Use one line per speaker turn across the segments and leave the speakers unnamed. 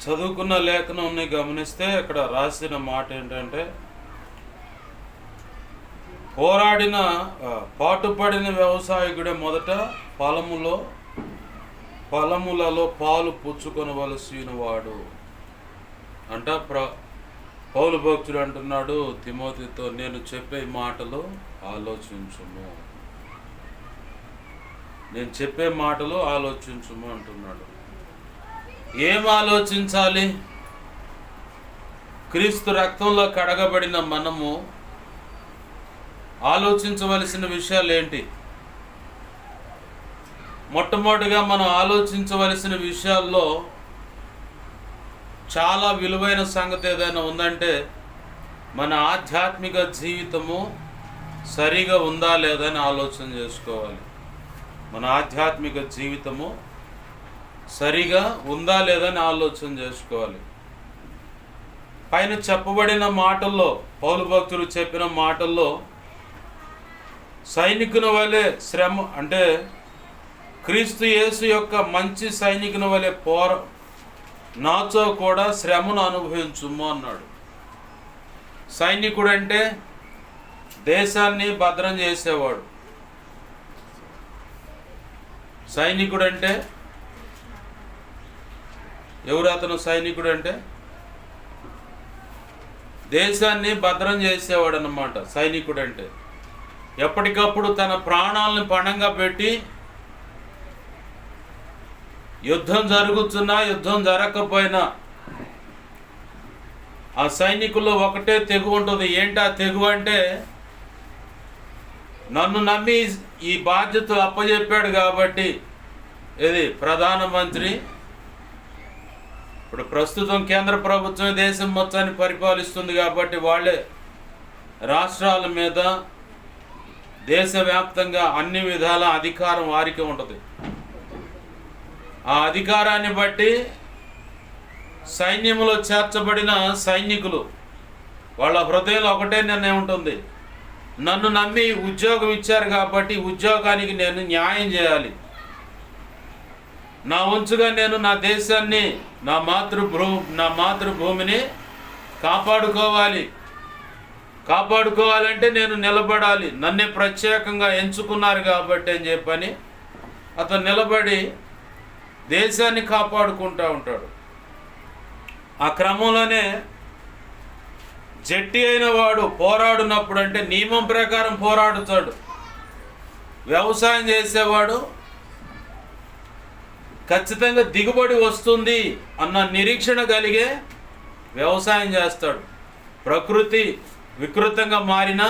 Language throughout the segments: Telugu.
చదువుకున్న లేఖనాన్ని గమనిస్తే ఇక్కడ రాసిన మాట ఏంటంటే, పాటుపడిన వ్యవసాయకుడే మొదట పొలములలో పాలు పుచ్చుకొనవలసిన వాడు అంట. పౌలు భక్తుడు అంటున్నాడు తిమోతితో, నేను చెప్పే మాటలు ఆలోచించుము, నేను చెప్పే మాటలు ఆలోచించుము అంటున్నాడు. ఏం ఆలోచించాలి? క్రీస్తు రక్తంలో కడగబడిన మనము ఆలోచించవలసిన విషయాలు ఏంటి? మొట్టమొదటిగా మనం ఆలోచించవలసిన విషయాల్లో చాలా విలువైన సంగతి ఏదైనా ఉందంటే, మన ఆధ్యాత్మిక జీవితము సరిగా ఉందా లేదా అని ఆలోచన చేసుకోవాలి. మన ఆధ్యాత్మిక జీవితము సరిగా ఉందా లేదని ఆలోచన చేసుకోవాలి. పైన చెప్పబడిన మాటల్లో, పౌలు భక్తులు చెప్పిన మాటల్లో, సైనికుని వలె శ్రమ అంటే క్రీస్తు యేసు యొక్క మంచి సైనికుని వలె నాతో కూడా శ్రమను అనుభవించుము అన్నాడు. సైనికుడు అంటే దేశాన్ని భద్రం చేసేవాడు. సైనికుడు అంటే ఎవరు? అతను సైనికుడు అంటే దేశాన్ని భద్రం చేసేవాడు అన్నమాట. సైనికుడు అంటే ఎప్పటికప్పుడు తన ప్రాణాలను పణంగా పెట్టి యుద్ధం జరుగుతున్నా యుద్ధం జరగకపోయినా ఆ సైనికుల్లో ఒకటే తెగు ఉంటుంది. ఏంటి ఆ తెగు అంటే, నన్ను నమ్మి ఈ బాధ్యతలు అప్పచెప్పాడు కాబట్టి, ఇది ప్రధానమంత్రి, ఇప్పుడు ప్రస్తుతం కేంద్ర ప్రభుత్వం దేశం మొత్తాన్ని పరిపాలిస్తుంది కాబట్టి వాళ్ళే రాష్ట్రాల మీద దేశవ్యాప్తంగా అన్ని విధాల అధికారం వారికి ఉంటుంది. ఆ అధికారాన్ని బట్టి సైన్యంలో చేర్చబడిన సైనికులు వాళ్ళ హృదయంలో ఒకటే నిర్ణయం ఉంటుంది, నన్ను నమ్మి ఉద్యోగం ఇచ్చారు కాబట్టి ఉద్యోగానికి నేను న్యాయం చేయాలి, నా వంచుగా నేను నా దేశాన్ని, నా మాతృభూమిని కాపాడుకోవాలంటే నేను నిలబడాలి, నన్నే ప్రత్యేకంగా ఎంచుకున్నారు కాబట్టి అని చెప్పని అతను నిలబడి దేశాన్ని కాపాడుకుంటూ ఉంటాడు. ఆ క్రమంలోనే జట్టి అయిన వాడు పోరాడినప్పుడు, అంటే నియమం ప్రకారం పోరాడుతాడు. వ్యవసాయం చేసేవాడు ఖచ్చితంగా దిగుబడి వస్తుంది అన్న నిరీక్షణ కలిగే వ్యవసాయం చేస్తాడు. ప్రకృతి వికృతంగా మారినా,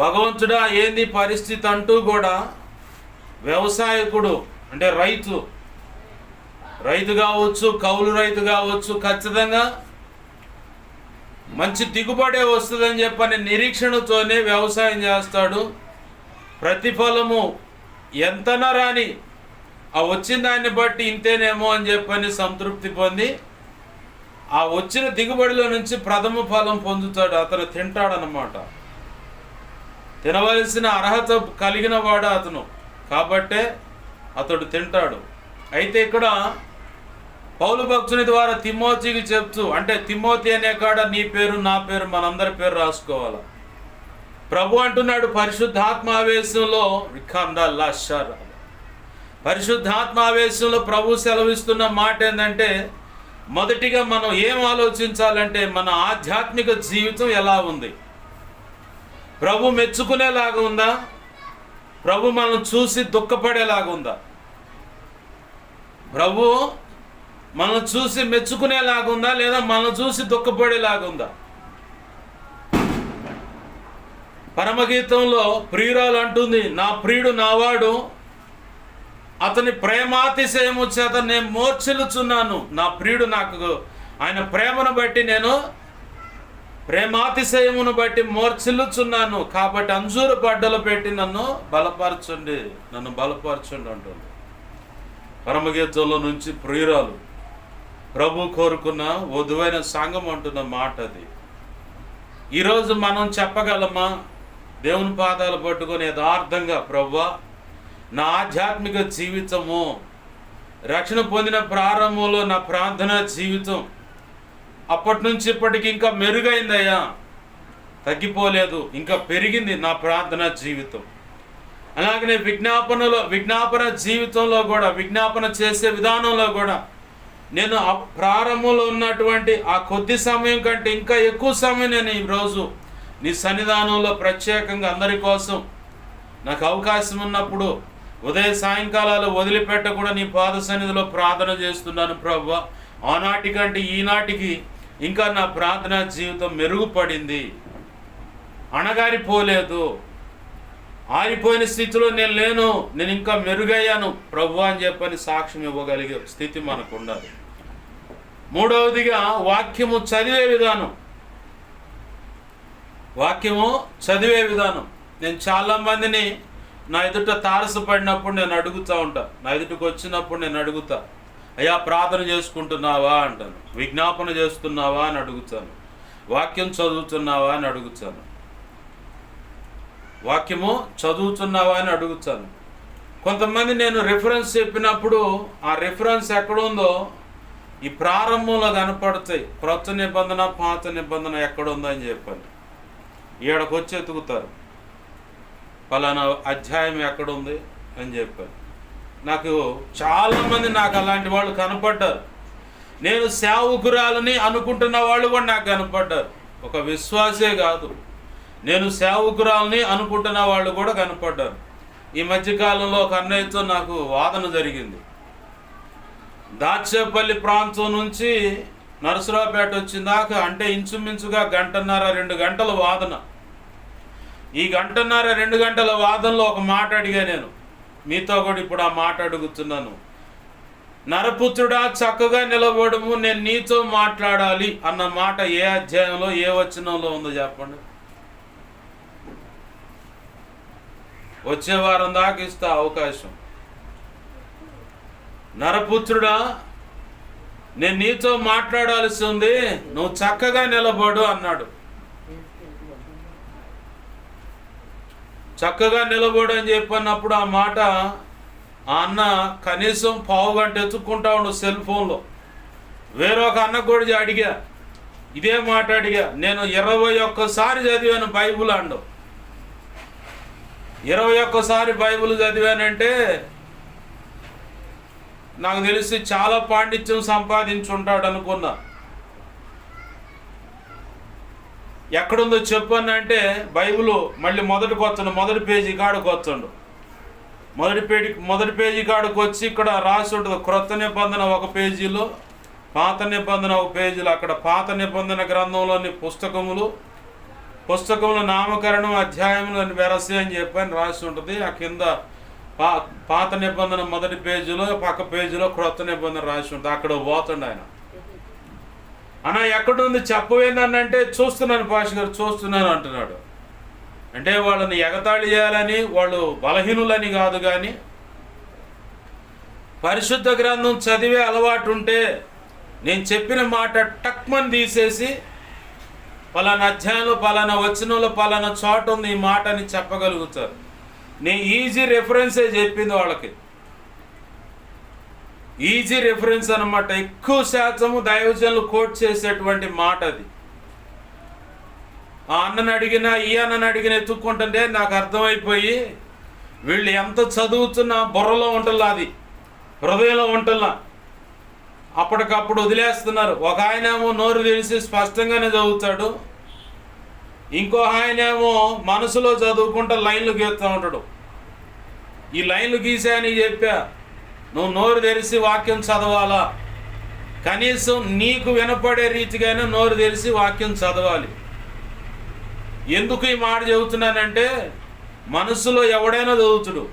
భగవంతుడా ఏంది పరిస్థితి అంటూ కూడా వ్యవసాయకుడు అంటే రైతు కావచ్చు, కౌలు రైతు కావచ్చు, ఖచ్చితంగా మంచి దిగుబడే వస్తుందని చెప్పని నిరీక్షణతోనే వ్యవసాయం చేస్తాడు. ప్రతిఫలము ఎంతనా రాని ఆ వచ్చిన దాన్ని బట్టి ఇంతేనేమో అని చెప్పని సంతృప్తి పొంది ఆ వచ్చిన దిగుబడిలో నుంచి ప్రథమ ఫలం పొందుతాడు. అతను తింటాడనమాట. తినవలసిన అర్హత కలిగిన వాడు అతను కాబట్టే అతడు తింటాడు. అయితే ఇక్కడ పౌలు భక్తుని ద్వారా తిమోతికి చెప్తూ, అంటే తిమోతి అనే కాడ నీ పేరు నా పేరు మనందరి పేరు రాసుకోవాలి. ప్రభు అంటున్నాడు పరిశుద్ధాత్మావేశంలో పరిశుద్ధాత్మావేశంలో ప్రభు సెలవిస్తున్న మాట ఏంటంటే, మొదటిగా మనం ఏం ఆలోచించాలంటే మన ఆధ్యాత్మిక జీవితం ఎలా ఉంది? ప్రభు మెచ్చుకునేలాగా ఉందా? ప్రభు మనం చూసి దుఃఖపడేలాగా ఉందా? ప్రభు మనం చూసి మెచ్చుకునేలాగా ఉందా, లేదా మనం చూసి దుఃఖపడేలాగా ఉందా? పరమగీతంలో ప్రియురాలు అంటుంది, నా ప్రియుడు నావాడు, అతని ప్రేమాతిశయము చేత నేను మోర్చిల్లుచున్నాను. నా ప్రియుడు నాకు ఆయన ప్రేమను బట్టి నేను ప్రేమాతిశయమును బట్టి మోర్చిల్లుచున్నాను, కాబట్టి అంజూరు పడ్డలు పెట్టి నన్ను బలపరచండి అంటుంది. పరమగీతంలో నుంచి ప్రియురాలు ప్రభు కోరుకున్న వధువైన సంఘం అంటున్న మాట అది. ఈరోజు మనం చెప్పగలమా? దేవుని పాదాలు పట్టుకొని యథార్థంగా, ప్రభువా నా ఆధ్యాత్మిక జీవితము రక్షణ పొందిన ప్రారంభంలో నా ప్రార్థనా జీవితం అప్పటి నుంచి ఇప్పటికి ఇంకా మెరుగైందయ్యా, తగ్గిపోలేదు, ఇంకా పెరిగింది నా ప్రార్థనా జీవితం. అలాగనే విజ్ఞాపన జీవితంలో కూడా, విజ్ఞాపన చేసే విధానంలో కూడా నేను ప్రారంభంలో ఉన్నటువంటి ఆ కొద్ది సమయం కంటే ఇంకా ఎక్కువ సమయం నేను ఈరోజు నీ సన్నిధానంలో ప్రత్యేకంగా అందరి కోసం నాకు అవకాశం ఉన్నప్పుడు ఉదయ సాయంకాలాలు వదిలిపెట్టకుండా నీ పాద సన్నిధిలో ప్రార్థన చేస్తున్నాను ప్రభువా. ఆనాటి కంటే ఈనాటికి ఇంకా నా ప్రార్థనా జీవితం మెరుగుపడింది, అణగారిపోలేదు, ఆరిపోయిన స్థితిలో నేను లేను, నేను ఇంకా మెరుగయ్యాను ప్రభువా అని చెప్పని సాక్ష్యం ఇవ్వగలిగే స్థితి మనకు ఉండాలి. మూడవదిగా వాక్యము చదివే విధానం. వాక్యము చదివే విధానం. నేను చాలామందిని నా ఎదుట తారసపడినప్పుడు నేను అడుగుతూ ఉంటాను, నా ఎదుటికి వచ్చినప్పుడు నేను అడుగుతా, అయ్యా ప్రార్థన చేసుకుంటున్నావా అంటాను, విజ్ఞాపన చేస్తున్నావా అని అడుగుతాను, వాక్యం చదువుతున్నావా అని అడుగుతాను, వాక్యము చదువుతున్నావా అని అడుగుతాను. కొంతమంది నేను రిఫరెన్స్ చెప్పినప్పుడు ఆ రిఫరెన్స్ ఎక్కడుందో ఈ ప్రారంభంలో కనపడతాయి. క్రొత్త నిబంధన పాత నిబంధన ఎక్కడుందో అని చెప్పాను. ఈడకు వచ్చి ఎతుకుతారు, పలానా అధ్యాయం ఎక్కడుంది అని చెప్పాను. నాకు చాలామంది నాకు అలాంటి వాళ్ళు కనపడ్డారు. నేను సేవకురాలని అనుకుంటున్న వాళ్ళు కూడా నాకు కనపడ్డారు. ఒక విశ్వాసే కాదు, నేను సేవకురాలని అనుకుంటున్న వాళ్ళు కూడా కనపడ్డారు. ఈ మధ్యకాలంలో ఒక అన్నయ్యతో నాకు వాదన జరిగింది. దాచేపల్లి ప్రాంతం నుంచి నరసరావుపేట వచ్చిందాకా, అంటే ఇంచుమించుగా 1.5-2 గంటల వాదన. ఈ 1.5-2 గంటల వాదనలో ఒక మాట అడిగా నేను, మీతో కూడా ఇప్పుడు ఆ మాట అడుగుతున్నాను. నరపుత్రుడా చక్కగా నిలబడము, నేను నీతో మాట్లాడాలి అన్న మాట ఏ అధ్యాయంలో ఏ వచనంలో ఉందో చెప్పండి. వచ్చే వారం దాకా ఇస్తా అవకాశం. నరపుత్రుడా నేను నీతో మాట్లాడాల్సి ఉంది, నువ్వు చక్కగా నిలబడు అన్నాడు. చక్కగా నిలబడు అని చెప్పినప్పుడు ఆ మాట ఆ అన్న కనీసం పావు గంట ఎత్తుక్కుంటా ఉండు సెల్ ఫోన్లో. వేరొక అన్న కూడా అడిగా, ఇదే మాట అడిగా. నేను 21 సారి చదివాను బైబుల్ అండు. 21 సారి బైబుల్ చదివానంటే నాకు తెలిసి చాలా పాండిత్యం సంపాదించుంటాడు అనుకున్నా. ఎక్కడుందో చెప్పానంటే బైబుల్ మళ్ళీ మొదటి పేజీ కాడకు వచ్చండు. మొదటి పేజీ కాడకు వచ్చి ఇక్కడ రాసి ఉంటుంది క్రొత్త నిబంధన ఒక పేజీలో, పాత నిబంధన ఒక పేజీలో. అక్కడ పాత నిబంధన గ్రంథంలోని పుస్తకముల నామకరణం అధ్యాయములను వెరసి అని చెప్పని రాసి ఉంటుంది. ఆ కింద పాత నిబంధన మొదటి పేజీలో, పక్క పేజీలో క్రొత్త నిబంధన రాసి ఉంటుంది. అక్కడ పోతుండ ఆయన. అన్న ఎక్కడుంది చెప్పవేందనంటే, చూస్తున్నాను పాష గారు, చూస్తున్నాను అంటున్నాడు. అంటే వాళ్ళని ఎగతాళి చేయాలని, వాళ్ళు బలహీనులని కాదు, కానీ పరిశుద్ధ గ్రంథం చదివే అలవాటు ఉంటే నేను చెప్పిన మాట టక్మని తీసేసి పలానా అధ్యాయంలో పలానా వచనంలో పలానా చోట ఉంది ఈ మాట అని చెప్పగలుగుతారు. నేను ఈజీ రెఫరెన్సే చెప్పింది వాళ్ళకి. ఈజీ రెఫరెన్స్ అన్నమాట. ఎక్కువ శాతము దైవజనులు కోట్ చేసేటువంటి మాట అది. ఆ అన్నని అడిగినా ఈ అన్నని అడిగిన ఎత్తుక్కుంటుంటే నాకు అర్థమైపోయి వీళ్ళు ఎంత చదువుతున్నా బుర్రలో ఉంటుందా, అది హృదయంలో ఉంటుందా, అప్పటికప్పుడు వదిలేస్తున్నారు. ఒక ఆయనేమో నోరు తెలిసి స్పష్టంగానే చదువుతాడు, ఇంకో ఆయనేమో మనసులో చదువుకుంటా లైన్లు గీస్తూ ఉంటాడు. ఈ లైన్లు గీసాయని చెప్పా, నువ్వు నోరు తెరిచి వాక్యం చదవాలా, కనీసం నీకు వినపడే రీతిగానే నోరు తెరిచి వాక్యం చదవాలి. ఎందుకు ఈ మాట చెబుతున్నానంటే, మనసులో ఎవడైనా చదువుతుడు,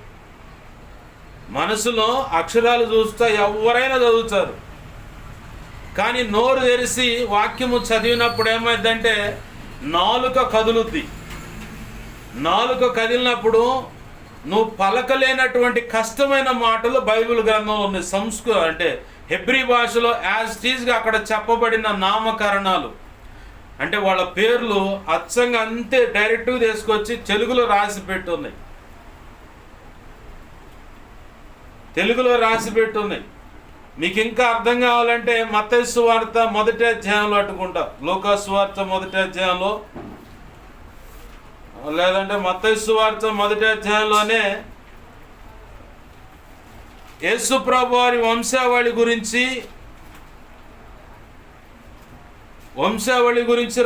మనసులో అక్షరాలు చూస్తా ఎవరైనా చదువుతారు. కానీ నోరు తెరిచి వాక్యము చదివినప్పుడు ఏమైందంటే నాలుక కదులుద్ది. నాలుక కదిలినప్పుడు నువ్వు పలకలేనటువంటి కష్టమైన మాటలు బైబిల్ గ్రంథంలో ఉన్నాయి. అంటే హెబ్రీ భాషలో యాజ్ టీజ్గా అక్కడ చెప్పబడిన నామకరణాలు, అంటే వాళ్ళ పేర్లు అచ్చంగా అంతే డైరెక్ట్గా తీసుకొచ్చి తెలుగులో రాసి పెట్టున్నాయి. మీకు ఇంకా అర్థం కావాలంటే మత్తయి సువార్త మొదటి అధ్యాయంలో అట్టుకుంటా, లూకా సువార్త మొదటి అధ్యాయంలో, లేదంటే మత్తయి సువార్త మొదటి అధ్యాయంలోనే యేసు ప్రభు వారి వంశావళి గురించి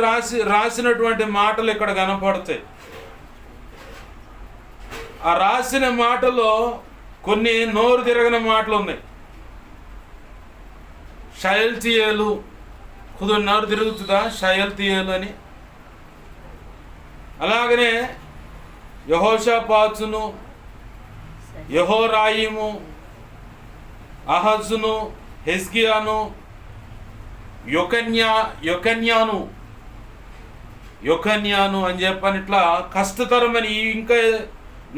రాసినటువంటి మాటలు ఇక్కడ కనపడతాయి. ఆ రాసిన మాటలో కొన్ని నోరు తిరగని మాటలు ఉన్నాయి. షయల్తీయేలు, కుదురు నోరు తిరుగుతుందా షయల్తీయేలు అని. అలాగనే యెహోషాపాతును, యెహోరాయిము, అహజును, హెజ్కియాను, యొకన్యాను అని చెప్పని ఇట్లా కష్టతరమని, ఇంకా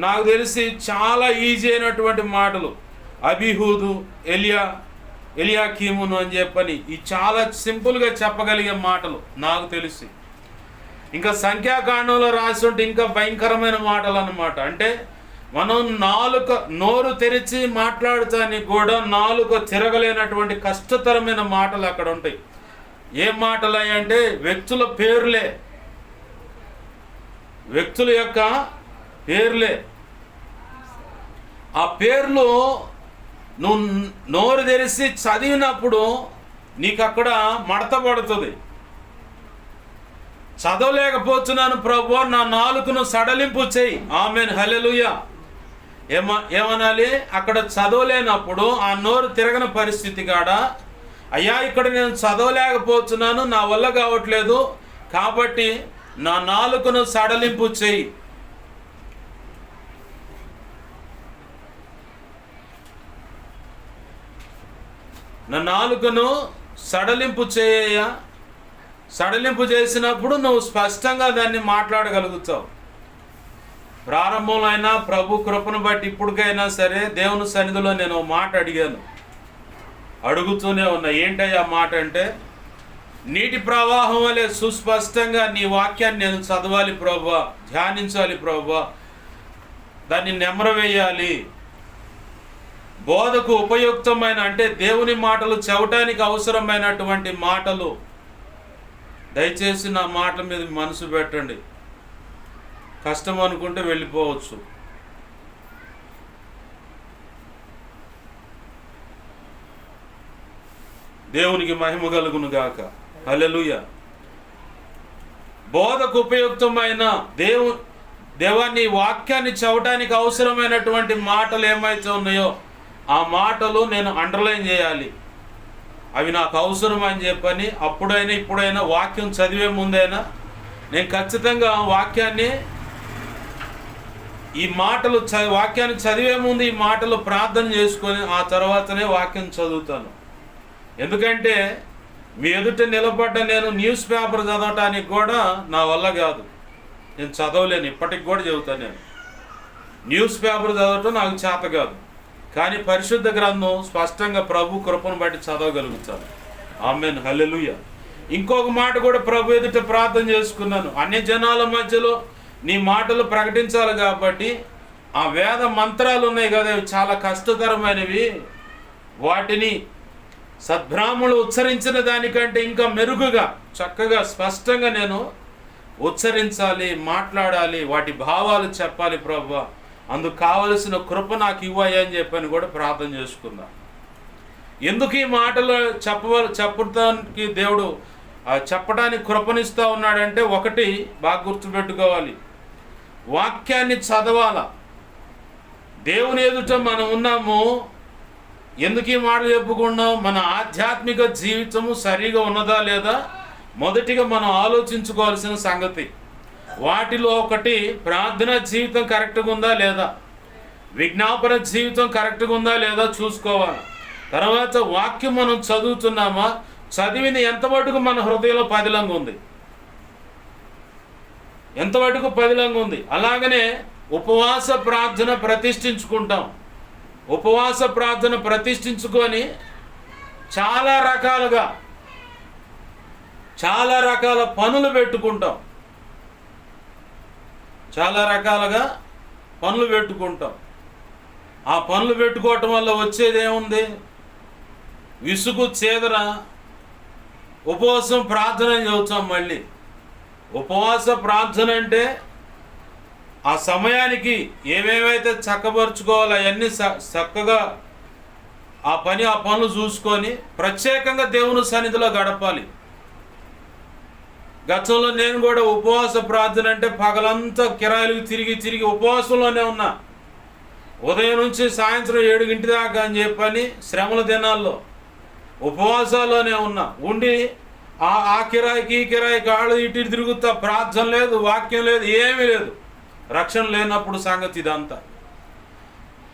నాకు తెలిసి చాలా ఈజీ అయినటువంటి మాటలు అబీహూదు, ఎలియాకీమును అని చెప్పని, ఈ చాలా సింపుల్గా చెప్పగలిగే మాటలు నాకు తెలిసి. ఇంకా సంఖ్యాకాండంలో రాసి ఉంటే ఇంకా భయంకరమైన మాటలు అన్నమాట. అంటే మనం నోరు తెరిచి మాట్లాడటానికి కూడా నాలుక తిరగలేనటువంటి కష్టతరమైన మాటలు అక్కడ ఉంటాయి. ఏ మాటలు అంటే వ్యక్తుల పేర్లే, వ్యక్తుల యొక్క పేర్లే. ఆ పేర్లు నువ్వు నోరు తెరిచి చదివినప్పుడు నీకు అక్కడ మడత పడుతుంది. చదవలేకపోతున్నాను ప్రభు, నా నాలుకను సడలింపు చేయి. ఆమెన్, హల్లెలూయా. ఏమనాలి? అక్కడ చదవలేనప్పుడు ఆ నోరు తిరగని పరిస్థితి కాడ, అయ్యా ఇక్కడ నేను చదవలేకపోతున్నాను, నా వల్ల కావట్లేదు, కాబట్టి నా నాలుకను సడలింపు చేయి. నా నాలుకను సడలింపు చేయ. సడలింపు చేసినప్పుడు నువ్వు స్పష్టంగా దాన్ని మాట్లాడగలుగుతావు. ప్రారంభంలో అయినా ప్రభు కృపను బట్టి ఇప్పటికైనా సరే దేవుని సన్నిధిలో నేను మాట అడిగాను, అడుగుతూనే ఉన్నా. ఏంటయ్యా మాట అంటే, నీటి ప్రవాహం వలె సుస్పష్టంగా నీ వాక్యాన్ని నేను చదవాలి ప్రభువా, ధ్యానించాలి ప్రభువా, దాన్ని నెమరవేయాలి. బోధకు ఉపయుక్తమైన, అంటే దేవుని మాటలు చెవటానికి అవసరమైనటువంటి మాటలు. దయచేసి నా మాటల మీద మనసు పెట్టండి. కష్టం అనుకుంటే వెళ్ళిపోవచ్చు. దేవునికి మహిమ కలుగును గాక. హల్లెలూయా. బోధకు ఉపయుక్తమైన దేవాన్ని వాక్యాన్ని చదవటానికి అవసరమైనటువంటి మాటలు ఏమైతే ఉన్నాయో ఆ మాటలు నేను అండర్లైన్ చేయాలి. అవి నాకు అవసరం అని చెప్పని అప్పుడైనా ఇప్పుడైనా వాక్యం చదివే ముందైనా నేను ఖచ్చితంగా వాక్యాన్ని చదివే ముందు ఈ మాటలు ప్రార్థన చేసుకొని ఆ తర్వాతనే వాక్యం చదువుతాను. ఎందుకంటే మీ ఎదుట నిలబడ్డ నేను న్యూస్ పేపర్ చదవటానికి కూడా నా వల్ల కాదు, నేను చదవలేను. ఇప్పటికి కూడా చెబుతాను, నేను న్యూస్ పేపర్ చదవటం నాకు చేత కాదు. కానీ పరిశుద్ధ గ్రంథం స్పష్టంగా ప్రభు కృపను బట్టి చదవగలుగుతాను. ఆమేన్, హల్లెలూయా. ఇంకొక మాట కూడా ప్రభు ఎదుట ప్రార్థన చేసుకున్నాను. అన్ని జనాల మధ్యలో నీ మాటలు ప్రకటించాలి కాబట్టి ఆ వేద మంత్రాలు ఉన్నాయి కదా, చాలా కష్టతరమైనవి. వాటిని సద్బ్రాహ్మణులు ఉచ్చరించిన దానికంటే ఇంకా మెరుగుగా చక్కగా స్పష్టంగా నేను ఉచ్చరించాలి, మాట్లాడాలి, వాటి భావాలు చెప్పాలి ప్రభువా, అందుకు కావలసిన కృప నాకు ఇవ్వయ్యా అని చెప్పని కూడా ప్రార్థన చేసుకుందాం. ఎందుకు ఈ మాటలు చెప్పడానికి దేవుడు చెప్పడానికి కృపనిస్తూ ఉన్నాడంటే, ఒకటి బాగా గుర్తుపెట్టుకోవాలి, వాక్యాన్ని చదవాల. దేవుని ఎదుట మనం ఉన్నాము. ఎందుకు ఈ మాటలు చెప్పుకున్నాం? మన ఆధ్యాత్మిక జీవితము సరిగా ఉన్నదా లేదా మొదటిగా మనం ఆలోచించుకోవాల్సిన సంగతి. వాటిలో ఒకటి ప్రార్థన జీవితం కరెక్ట్గా ఉందా లేదా, విజ్ఞాపన జీవితం కరెక్ట్గా ఉందా లేదా చూసుకోవాలి. తర్వాత వాక్యం మనం చదువుతున్నామా, చదివింది ఎంతవరకు మన హృదయంలో పదిలంగా ఉంది, ఎంతవరకు పదిలంగా ఉంది. అలాగనే ఉపవాస ప్రార్థన ప్రతిష్ఠించుకుంటాం. ఉపవాస ప్రార్థన ప్రతిష్ఠించుకొని చాలా రకాల పనులు పెట్టుకుంటాం. చాలా రకాలుగా పనులు పెట్టుకుంటాం. ఆ పనులు పెట్టుకోవటం వల్ల వచ్చేది ఏముంది? విసుగు చేదర ఉపవాసం ప్రార్థన చదువుతాం. మళ్ళీ ఉపవాస ప్రార్థన అంటే ఆ సమయానికి ఏమేమైతే చక్కబరుచుకోవాలో అవన్నీ చక్కగా ఆ పనులు చూసుకొని ప్రత్యేకంగా దేవుని సన్నిధిలో గడపాలి. గతంలో నేను కూడా ఉపవాస ప్రార్థన అంటే పగలంతా కిరాయిలకు తిరిగి ఉపవాసంలోనే ఉన్నా. ఉదయం నుంచి సాయంత్రం 7 గంటల దాకా అని చెప్పని శ్రమల దినాల్లో ఉపవాసాల్లోనే ఉన్నా. ఉండి ఆ కిరాయికి ఈ కిరాయికి ఆళ్ళు ఇటు తిరుగుతా, ప్రార్థన లేదు, వాక్యం లేదు, ఏమీ లేదు. రక్షణ లేనప్పుడు సంగతి ఇదంతా.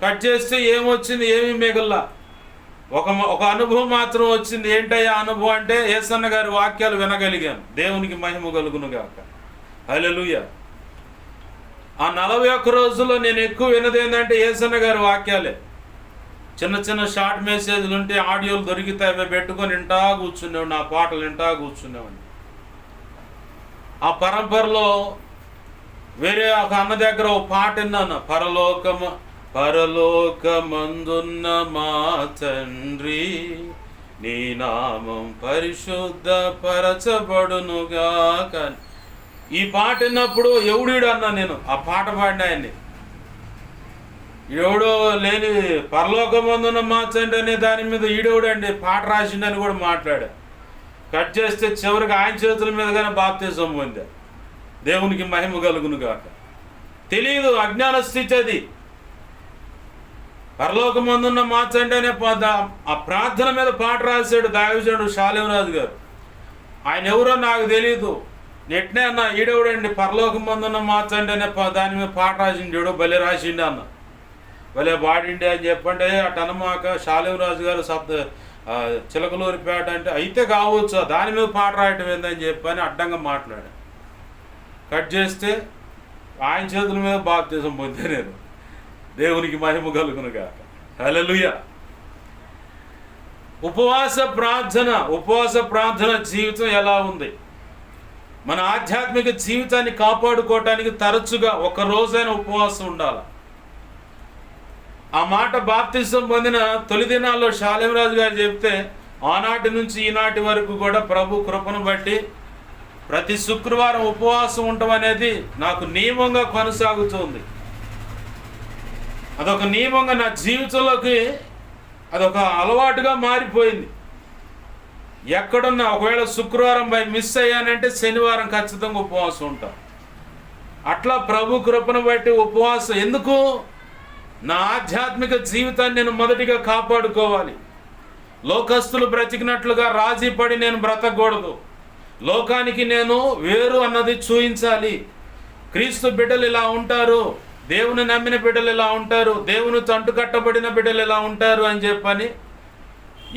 కట్ చేస్తే ఏమొచ్చింది? ఏమీ మిగల్లా. ఒక అనుభవం మాత్రం వచ్చింది. ఏంటయ్యా అనుభవం అంటే యేసన్న గారి వాక్యాలు వినగలిగాను. దేవునికి మహిమ కలుగును గాక. హల్లెలూయా. ఆ 41 రోజుల్లో నేను ఎక్కువ విన్నది ఏంటంటే యేసన్న గారి వాక్యాలే. చిన్న షార్ట్ మెసేజ్లు ఉంటే ఆడియోలు దొరికితే అవి పెట్టుకొని వింటా కూర్చునేవాడిని, ఆ పాటలు వింటా కూర్చునేవాడిని. ఆ పరంపరలో వేరే ఒక అన్న దగ్గర ఒక పాట విన్నాను. పరలోకమందున్న మా తండ్రి నీ నామం పరిశుద్ధ పరచబడునుగాక. ఈ పాట విన్నప్పుడు ఎవడీడు అన్నా నేను. ఆ పాట పాడిన ఆయన్ని ఎవడో లేని పరలోకమందున్న మా తండ్రి అనే దాని మీద ఈడెవడండి పాట రాసిండని కూడా మాట్లాడా. కట్ చేస్తే చివరికి ఆయన చేతుల మీదగానే బాప్తిజం పొందా. దేవునికి మహిమ కలుగును గాక. తెలియదు, అజ్ఞాన స్థితి అది. పరలోకమందున్న మా తండ్రి అనే ఆ ప్రార్థన మీద పాట రాశాడు దైవజనుడు షాలేమరాజు గారు. ఆయన ఎవరో నాకు తెలియదు. నెట్నే అన్న ఈడెవడండి పరలోకమందున్న మా తండ్రి అనే దాని మీద పాట రాసిండు, భలే రాసిండు అన్న, భలే పాడిండి అని చెప్పండి. అటు అనమాక షాలేమరాజు గారు చిలకలూరిపేట అంటే అయితే కావచ్చు, దాని మీద పాట రాయటం ఏందని చెప్పని అడ్డంగా మాట్లాడా. కట్ చేస్తే ఆయన చేతుల మీద బాప్తిజం పొందే నేను. దేవునికి మహిమ కలుగును గాక. హల్లెలూయా. ఉపవాస ప్రార్థన జీవితం ఎలా ఉంది? మన ఆధ్యాత్మిక జీవితాన్ని కాపాడుకోవటానికి తరచుగా ఒక రోజైనా ఉపవాసం ఉండాలి. ఆ మాట బాప్తిజం పొందిన తొలి దినాల్లో షాలేమరాజు గారు చెప్తే ఆనాటి నుంచి ఈనాటి వరకు కూడా ప్రభు కృపను బట్టి ప్రతి శుక్రవారం ఉపవాసం ఉండటం అనేది నాకు నియమంగా కొనసాగుతుంది. అదొక నియమంగా నా జీవితంలోకి అదొక అలవాటుగా మారిపోయింది. ఎక్కడున్నా ఒకవేళ శుక్రవారం మిస్ అయ్యానంటే శనివారం ఖచ్చితంగా ఉపవాసం ఉంటాం. అట్లా ప్రభు కృపను బట్టి ఉపవాసం. ఎందుకు? నా ఆధ్యాత్మిక జీవితాన్ని నేను మొదటిగా కాపాడుకోవాలి. లోకస్తులు బ్రతికినట్లుగా రాజీ పడి నేను బ్రతకూడదు. లోకానికి నేను వేరు అన్నది చూయించాలి. క్రీస్తు బిడ్డలు ఇలా ఉంటారు, దేవుని నమ్మిన బిడ్డలు ఇలా ఉంటారు, దేవుని తంటు కట్టబడిన బిడ్డలు ఇలా ఉంటారు అని చెప్పని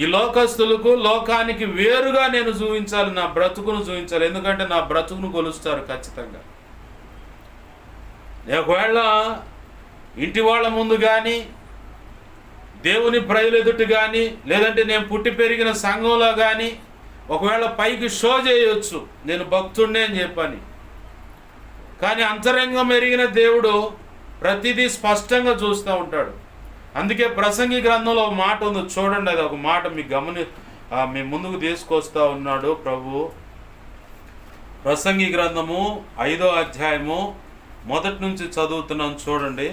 ఈ లోకస్తులకు లోకానికి వేరుగా నేను చూపించాలి. నా బ్రతుకును చూపించాలి. ఎందుకంటే నా బ్రతుకును కొలుస్తారు ఖచ్చితంగా. ఒకవేళ ఇంటి వాళ్ళ ముందు కానీ దేవుని ప్రజలు ఎదుటి కానీ లేదంటే నేను పుట్టి పెరిగిన సంఘంలో కానీ ఒకవేళ పైకి షో చేయొచ్చు నేను భక్తుడినే అని చెప్పని, కానీ అంతరంగం ఎరిగిన దేవుడు ప్రతిదీ స్పష్టంగా చూస్తూ ఉంటాడు. అందుకే ప్రసంగి గ్రంథంలో ఒక మాట ఉంది చూడండి. అది ఒక మాట మీ ముందుకు తీసుకొస్తా ఉన్నాడు ప్రభు. ప్రసంగి గ్రంథము 5వ అధ్యాయము 1 నుంచి చదువుతున్నాను చూడండి.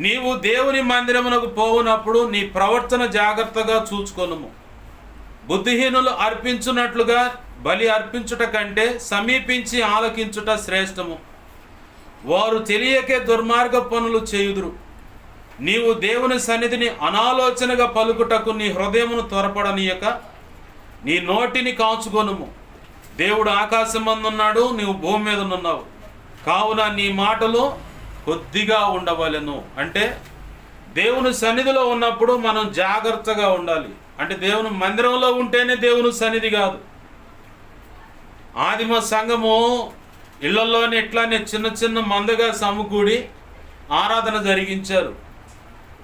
నీవు దేవుని మందిరమునకు పోవునప్పుడు నీ ప్రవర్తన జాగ్రత్తగా చూచుకొనుము. బుద్ధిహీనులు అర్పించున్నట్లుగా బలి అర్పించుట కంటే సమీపించి ఆలకించుట శ్రేష్టము. వారు తెలియకే దుర్మార్గ పనులు చేయుదురు. నీవు దేవుని సన్నిధిని అనాలోచనగా పలుకుటకు నీ హృదయమును త్వరపడనీయక నీ నోటిని కాచుకొనుము. దేవుడు ఆకాశమందున్నాడు, నీవు భూమి మీద ఉన్నావు, కావున నీ మాటలు కొద్దిగా ఉండవలెను. అంటే దేవుని సన్నిధిలో ఉన్నప్పుడు మనం జాగ్రత్తగా ఉండాలి. అంటే దేవుని మందిరంలో ఉంటేనే దేవుని సన్నిధి కాదు. ఆదిమ సంఘము ఇళ్లలోనే ఇట్లానే చిన్న మందగా సమకూడి ఆరాధన జరిగించారు.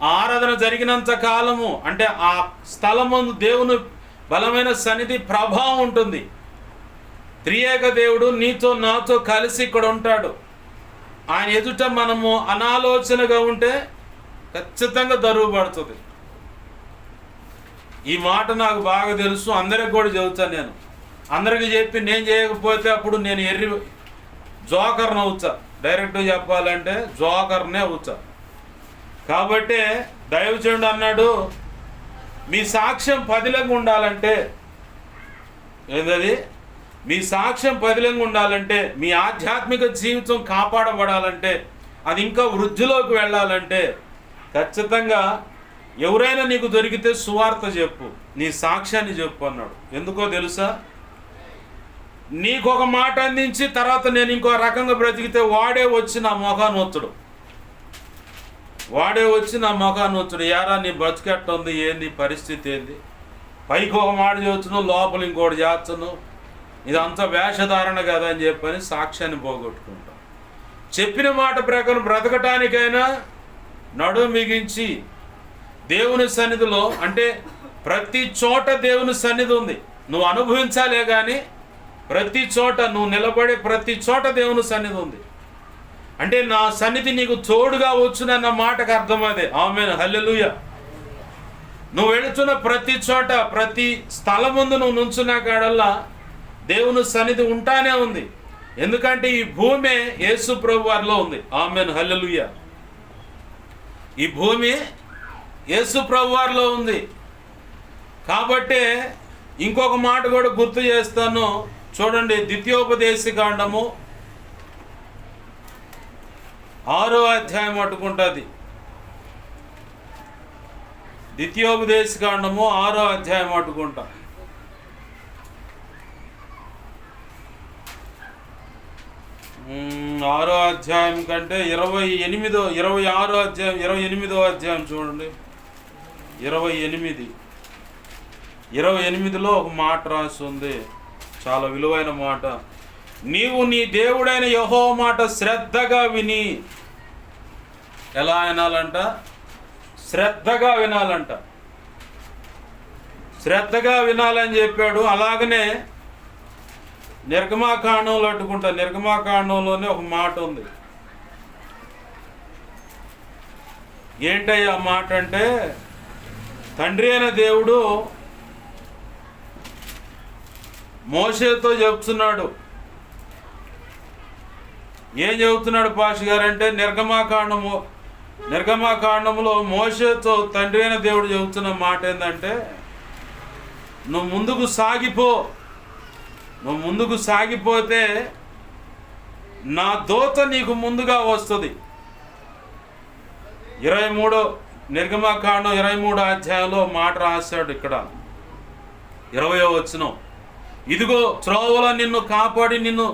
ఆ ఆరాధన జరిగినంత కాలము అంటే ఆ స్థలమందు దేవుని బలమైన సన్నిధి ప్రభావం ఉంటుంది. త్రియేక దేవుడు నీతో నాతో కలిసి ఇక్కడ ఉంటాడు. ఆయన ఎదుట మనము అనాలోచనగా ఉంటే ఖచ్చితంగా దరువు పడుతుంది. ఈ మాట నాకు బాగా తెలుసు, అందరికి కూడా చెబుతాను నేను. అందరికి చెప్పి నేను చేయకపోతే అప్పుడు నేను జోకర్ని అవుతా. డైరెక్ట్గా చెప్పాలంటే జోకర్నే అవుతా. కాబట్టి దైవజనుడు అన్నాడు, మీ సాక్ష్యం పదిలంగా ఉండాలంటే, ఏంటది? మీ సాక్ష్యం పదిలంగా ఉండాలంటే, మీ ఆధ్యాత్మిక జీవితం కాపాడబడాలంటే, అది ఇంకా వృద్ధిలోకి వెళ్ళాలంటే ఖచ్చితంగా ఎవరైనా నీకు దొరికితే సువార్త చెప్పు, నీ సాక్ష్యాన్ని చెప్పు అన్నాడు. ఎందుకో తెలుసా? నీకు ఒక మాట అందించి తర్వాత నేను ఇంకో రకంగా బ్రతికితే వాడే వచ్చి నా మొఖానొత్తుడు, యారా నీ బ్రతికెట్టుంది, ఏంది పరిస్థితి, ఏంది? పైకి ఒక మాట చెబుతున్నావు, లోపల ఇంకోటి చేస్తున్నావు, ఇదంతా వేషధారణ కదా అని చెప్పని సాక్ష్యాన్ని పోగొట్టుకుంటాం. చెప్పిన మాట ప్రకారం బ్రతకటానికైనా నడుము మిగించి దేవుని సన్నిధిలో, అంటే ప్రతి చోట దేవుని సన్నిధి ఉంది, నువ్వు అనుభవించాలే కానీ ప్రతి చోట నువ్వు నిలబడే ప్రతి చోట దేవుని సన్నిధి ఉంది. అంటే నా సన్నిధి నీకు తోడుగా వచ్చునన్న మాటకు అర్థం అదే. ఆమేన్, హల్లెలూయా. నువ్వు వెళుతున్న ప్రతి చోట, ప్రతి స్థలం ముందు నువ్వు నుంచున్న కాడల్లా దేవుని సన్నిధి ఉంటానే ఉంది. ఎందుకంటే ఈ భూమి యేసు ప్రభు వారిలో ఉంది. ఆమేన్, హల్లెలూయా. ఈ భూమి యేసు ప్రభు వారిలో ఉంది. కాబట్టి ఇంకొక మాట కూడా గుర్తు చేస్తాను, చూడండి. ద్వితీయోపదేశకాండము 6వ అధ్యాయం అట్టుకుంటుంది. ద్వితీయోపదేశకాండము 6వ అధ్యాయం అట్టుకుంటా. 6వ అధ్యాయం కంటే 26వ అధ్యాయం 28వ అధ్యాయం చూడండి. 28లో ఒక మాట రాసి ఉంది, చాలా విలువైన మాట. నీవు నీ దేవుడైన యెహోవా మాట శ్రద్ధగా విని, ఎలా వినాలంట? శ్రద్ధగా వినాలంట. శ్రద్ధగా వినాలని చెప్పాడు. అలాగనే నిర్గమాకాండంలో అట్టుకుంటా, నిర్గమాకాండంలోనే ఒక మాట ఉంది. ఏంటయ్యా మాట అంటే, తండ్రి అయిన దేవుడు మోషేతో చెప్తున్నాడు. ఏం చెబుతున్నాడు పాష్ గారు అంటే, నిర్గమాకాండములో మోషేతో తండ్రి అయిన దేవుడు చెబుతున్న మాట ఏంటంటే, నువ్వు ముందుకు సాగిపోతే నా దూత నీకు ముందుగా వస్తుంది. 23 23 అధ్యాయంలో మాట రాశాడు. ఇక్కడ 20వ వచనం, ఇదిగో త్రోవలో నిన్ను కాపాడి నిన్ను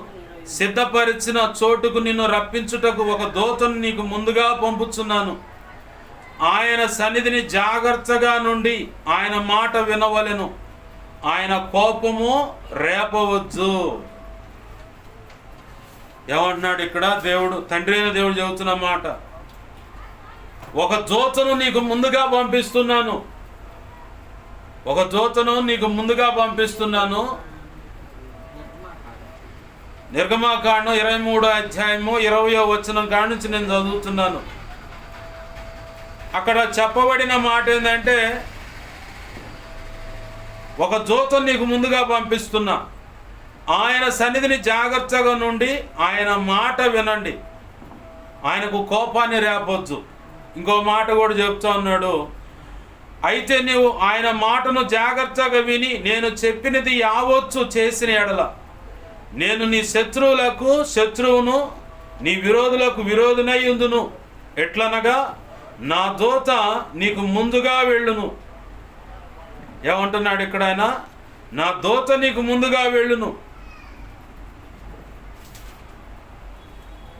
సిద్ధపరిచిన చోటుకు నిన్ను రప్పించుటకు ఒక దూతను నీకు ముందుగా పంపుచున్నాను. ఆయన సన్నిధిని జాగ్రత్తగా నుండి ఆయన మాట వినవలెను, ఆయన కోపము రేపవచ్చు. ఏమంటున్నాడు ఇక్కడ దేవుడు? తండ్రి అయిన దేవుడు చెబుతున్న మాట, ఒక దూతను నీకు ముందుగా పంపిస్తున్నాను, నిర్గమాకాండం 23 అధ్యాయము 20వ వచనం కాడి నుంచి నేను చదువుతున్నాను. అక్కడ చెప్పబడిన మాట ఏంటంటే, ఒక దూతను నీకు ముందుగా పంపిస్తున్నా, ఆయన సన్నిధిని జాగ్రత్తగా నుండి ఆయన మాట వినండి, ఆయనకు కోపాన్ని రేపొద్దు. ఇంకో మాట కూడా చెప్తా ఉన్నాడు, అయితే నీవు ఆయన మాటను జాగ్రత్తగా విని నేను చెప్పినది యావత్తు చేసిన ఎడల నేను నీ శత్రువును నీ విరోధులకు విరోధునై ఉందును. ఎట్లనగా నా దూత నీకు ముందుగా వెళ్ళును. ఏమంటున్నాడు ఇక్కడ ఆయన? నా దూత నీకు ముందుగా వెళ్ళును.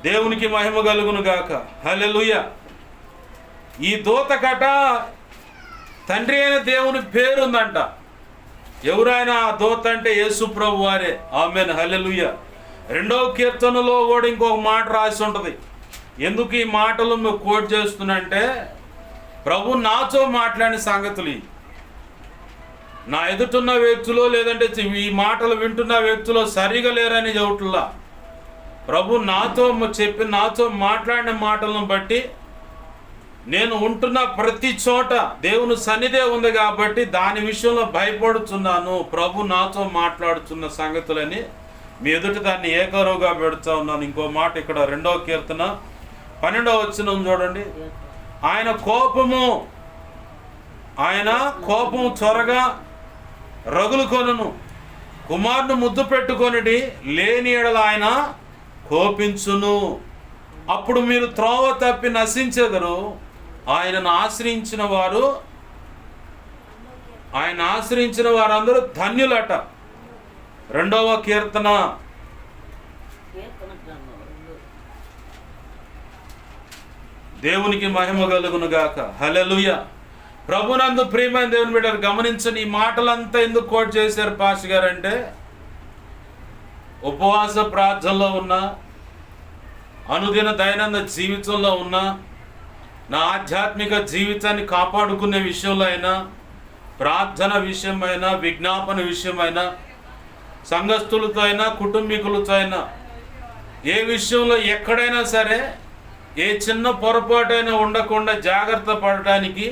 దేవునికి మహిమ కలుగును గాక. హల్లెలూయా. ఈ దూత కట తండ్రి అయిన దేవుని పేరుందంట. ఎవరైనా ఆ దూత అంటే యేసు ప్రభు వారే. ఆమేన్, హల్లెలూయా. 2వ కీర్తనలో కూడా ఇంకొక మాట రాసి ఉంటుంది. ఎందుకు ఈ మాటలు నువ్వు కోట్ చేస్తున్నంటే, ప్రభు నాతో మాట్లాడిన సంగతులు నా ఎదుటున్న వ్యక్తులు, లేదంటే ఈ మాటలు వింటున్న వ్యక్తులు సరిగా లేరని చెబుతున్నా. ప్రభు నాతో మాట్లాడిన మాటలను బట్టి నేను ఉంటున్న ప్రతి చోట దేవుని సన్నిధే ఉంది కాబట్టి దాని విషయంలో భయపడుతున్నాను. ప్రభు నాతో మాట్లాడుతున్న సంగతులని మీ ఎదుట దాన్ని ఏకరువుగా పెడుతూ ఉన్నాను. ఇంకో మాట ఇక్కడ 2వ కీర్తన 12వ వచనం చూడండి. ఆయన కోపము త్వరగా రగులు కొనును, కుమారుని ముద్దు పెట్టుకొనిడి, లేని ఎడల ఆయన కోపించును. అప్పుడు మీరు త్రోవ తప్పి నశించెదరు. ఆయనను ఆశ్రయించిన వారందరూ ధన్యులట. 2వ కీర్తన దేవునికి మహిమ కలుగును గాక. హల్లెలూయా. ప్రభునందు ప్రియమైన దేవుని బిడ్డలు గమనించండి. ఈ మాటలంతా ఎందుకు కోట్ చేశారు పాస్టర్ గారు అంటే, ఉపవాస ప్రార్థనలో ఉన్నా, అనుదిన దైనందిన జీవితంలో ఉన్నా, నా ఆధ్యాత్మిక జీవితాన్ని కాపాడుకునే విషయంలో అయినా, ప్రార్థన విషయమైనా, విజ్ఞాపన విషయమైనా, సంఘస్థులతో అయినా, కుటుంబీకులతో అయినా, ఏ విషయంలో ఎక్కడైనా సరే ఏ చిన్న పొరపాటైనా ఉండకుండా జాగ్రత్త పడటానికి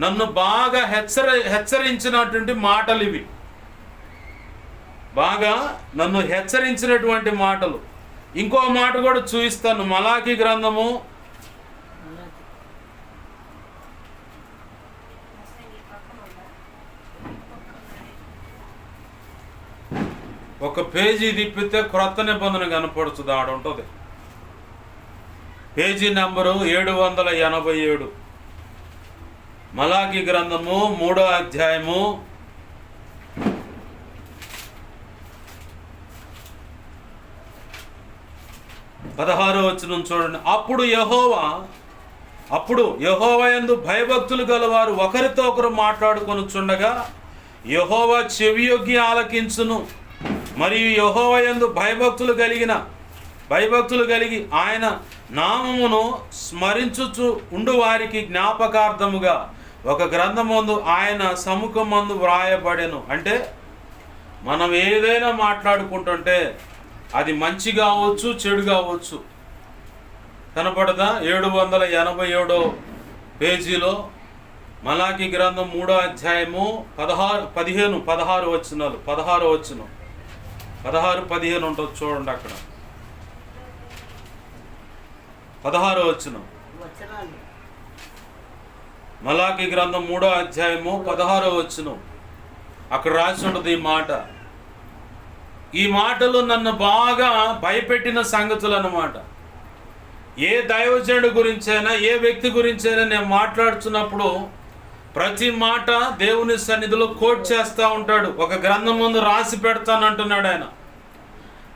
నన్ను బాగా హెచ్చరించినటువంటి మాటలు ఇవి. బాగా నన్ను హెచ్చరించినటువంటి మాటలు. ఇంకో మాట కూడా చూపిస్తాను. మలాకి గ్రంథము 1 పేజీ తిప్పితే క్రొత్త నిబంధన కనపడుతుంది. ఆడ ఉంటుంది. Page number 787. మలాకి గ్రంథము 3వ అధ్యాయము 16వ వచనం చూడండి. అప్పుడు యెహోవా యందు భయభక్తులు గలవారు ఒకరితో ఒకరు మాట్లాడుకొనుచుండగా యెహోవా చెవియొగ్గి ఆలకించును. మరియు యెహోవా యందు భయభక్తులు కలిగి ఆయన నామమును స్మరించుచు ఉండు వారికి జ్ఞాపకార్థముగా ఒక గ్రంథమందు ఆయన సముఖమందు వ్రాయబడెను. అంటే మనం ఏదైనా మాట్లాడుకుంటుంటే అది మంచి కావచ్చు, చెడు కావచ్చు. కనపడదా? 787 పేజీలో మలాకి గ్రంథం 3వ అధ్యాయము 16 వచనాలు. 16వ వచనం 16-15 ఉంటుంది చూడండి. అక్కడ 16వ వచనం. మలాకి గ్రంథం 3వ అధ్యాయము 16వ వచనం. అక్కడ రాసి ఉంటుంది ఈ మాట. ఈ మాటలు నన్ను బాగా భయపెట్టిన సంగతులు అన్నమాట. ఏ దైవజనుడి గురించైనా, ఏ వ్యక్తి గురించైనా నేను మాట్లాడుతున్నప్పుడు ప్రతి మాట దేవుని సన్నిధిలో కోట్ చేస్తూ ఉంటాడు. ఒక గ్రంథం ముందు రాసి పెడతానంటున్నాడు ఆయన.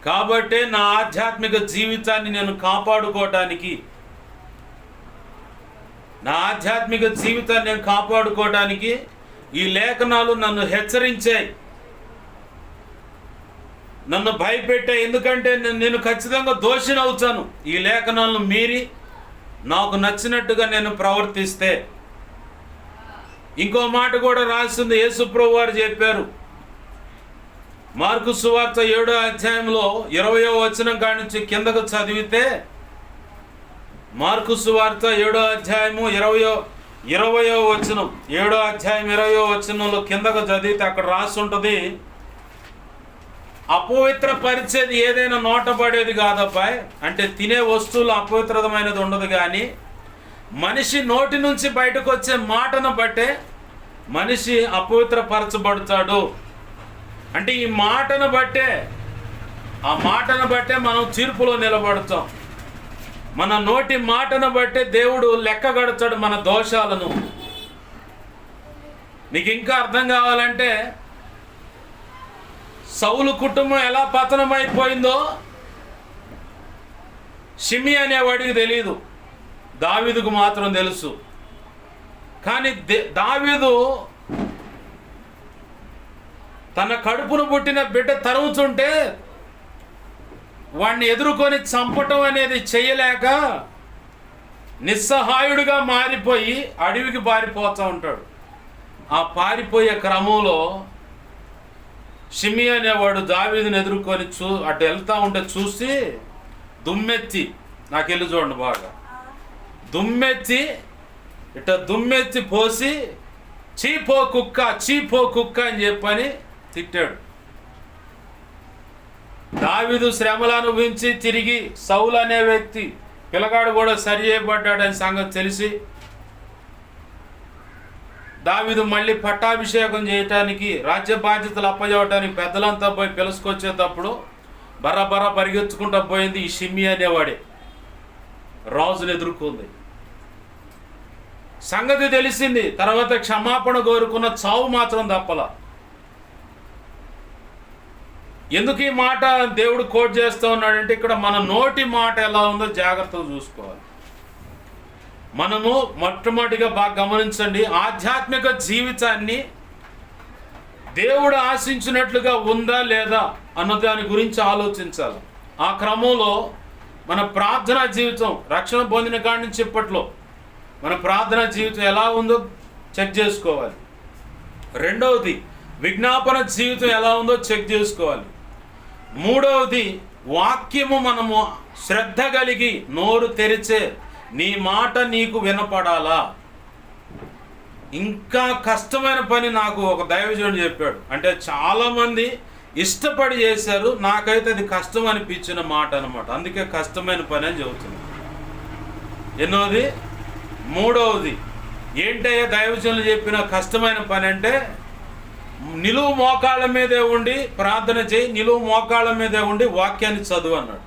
కాబట్టి నా ఆధ్యాత్మిక జీవితాన్ని నేను కాపాడుకోవటానికి, ఈ లేఖనాలు నన్ను హెచ్చరించాయి, నన్ను భయపెట్టాయి. ఎందుకంటే నేను ఖచ్చితంగా దోషిని అవుతాను ఈ లేఖనాలను మీరి నాకు నచ్చినట్టుగా నేను ప్రవర్తిస్తే. ఇంకో మాట కూడా రాసింది. యేసుప్రభు వారు చెప్పారు. మార్కు సువార్త 7వ అధ్యాయంలో 20వ వచనం కాడి నుంచి కిందకు చదివితే, మార్కు సువార్త 7వ అధ్యాయము 20వ వచనం, 7వ అధ్యాయం 20వ వచనంలో కిందకు చదివితే అక్కడ రాసి ఉంటుంది, అపవిత్ర పరిచేది ఏదైనా నోట పడేది కాదబ్బాయి. అంటే తినే వస్తువులు అపవిత్రమైనది ఉండదు, కానీ మనిషి నోటి నుంచి బయటకు వచ్చే మాటను బట్టే మనిషి అపవిత్రపరచబడతాడు. అంటే ఈ మాటను బట్టే, ఆ మాటను బట్టే మనం తీర్పులో నిలబడతాం. మన నోటి మాటను బట్టే దేవుడు లెక్క గడతాడు మన దోషాలను. నీకు ఇంకా అర్థం కావాలంటే, సౌలు కుటుంబం ఎలా పతనమైపోయిందో షిమి అనేవాడికి తెలియదు, దావీదుకు మాత్రం తెలుసు. కానీ దావీదు తన కడుపును పుట్టిన బిడ్డ తరుముతుంటే వాడిని ఎదుర్కొని చంపటం అనేది చేయలేక నిస్సహాయుడిగా మారిపోయి అడవికి పారిపోతూ ఉంటాడు. ఆ పారిపోయే క్రమంలో షిమి అనేవాడు దావీదుని ఎదుర్కొని అటు వెళ్తూ ఉంటే చూసి దుమ్మెత్తి, నాకెళ్ళి చూడండి బాగా, దుమ్మెత్తి ఇట్లా దుమ్మెత్తి పోసి చీపో కుక్క అని చెప్పని తిట్టాడు. దావీదు శ్రమలు అనుభవించి తిరిగి సౌలు అనే వ్యక్తి పిల్లగాడు కూడా సరి చేయబడ్డాడని సంగతి తెలిసి దావీదు మళ్ళీ పట్టాభిషేకం చేయటానికి, రాజ్య బాధ్యతలు అప్పచెప్పడానికి పెద్దలంతా పోయి పిలుచుకొచ్చేటప్పుడు బర్ర పరిగెత్తుకుంటూ పోయింది ఈ షిమ్మి అనేవాడే. రాజును ఎదుర్కొంది. సంగతి తెలిసింది. తర్వాత క్షమాపణ కోరుకున్న చావు మాత్రం తప్పల. ఎందుకు ఈ మాట దేవుడు కోట్ చేస్తూ ఉన్నాడంటే, ఇక్కడ మన నోటి మాట ఎలా ఉందో జాగ్రత్తగా చూసుకోవాలి. మనము మొట్టమొదటిగా బాగా గమనించండి, ఆధ్యాత్మిక జీవితాన్ని దేవుడు ఆశించినట్లుగా ఉందా లేదా అన్న దాని గురించి ఆలోచించాలి. ఆ క్రమంలో మన ప్రార్థనా జీవితం, రక్షణ పొందిన కాడి నుంచి ఇప్పట్లో మన ప్రార్థనా జీవితం ఎలా ఉందో చెక్ చేసుకోవాలి. రెండవది, విజ్ఞాపన జీవితం ఎలా ఉందో చెక్ చేసుకోవాలి. మూడవది, వాక్యము మనము శ్రద్ధ కలిగి నోరు తెరిచే నీ మాట నీకు వినపడాలా. ఇంకా కష్టమైన పని నాకు ఒక దైవజనుడు చెప్పాడు. అంటే చాలామంది ఇష్టపడి చేశారు, నాకైతే అది కష్టం అనిపించిన మాట అనమాట. అందుకే కష్టమైన పని అని చెబుతుంది. ఎన్నోది? మూడవది ఏంటయ్యా దైవజనులు చెప్పిన కష్టమైన పని అంటే, నిలువు మోకాళ్ళ మీదే ఉండి ప్రార్థన చేయి, నిలువు మోకాళ్ళ మీదే ఉండి వాక్యాన్ని చదువు అన్నాడు.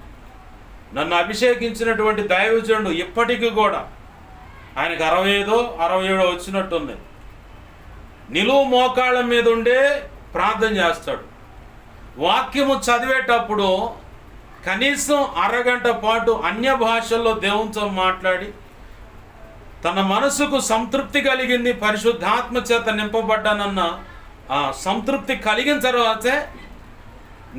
నన్ను అభిషేకించినటువంటి దైవజనుడు ఇప్పటికీ కూడా ఆయనకు 65-67 వచ్చినట్టుంది. నిలువు మోకాళ్ళ మీద ఉండే ప్రార్థన చేస్తాడు. వాక్యము చదివేటప్పుడు కనీసం అరగంట పాటు అన్య భాషల్లో దేవునితో మాట్లాడి తన మనసుకు సంతృప్తి కలిగింది, పరిశుద్ధాత్మ చేత నింపబడ్డానన్న ఆ సంతృప్తి కలిగిన తర్వాతే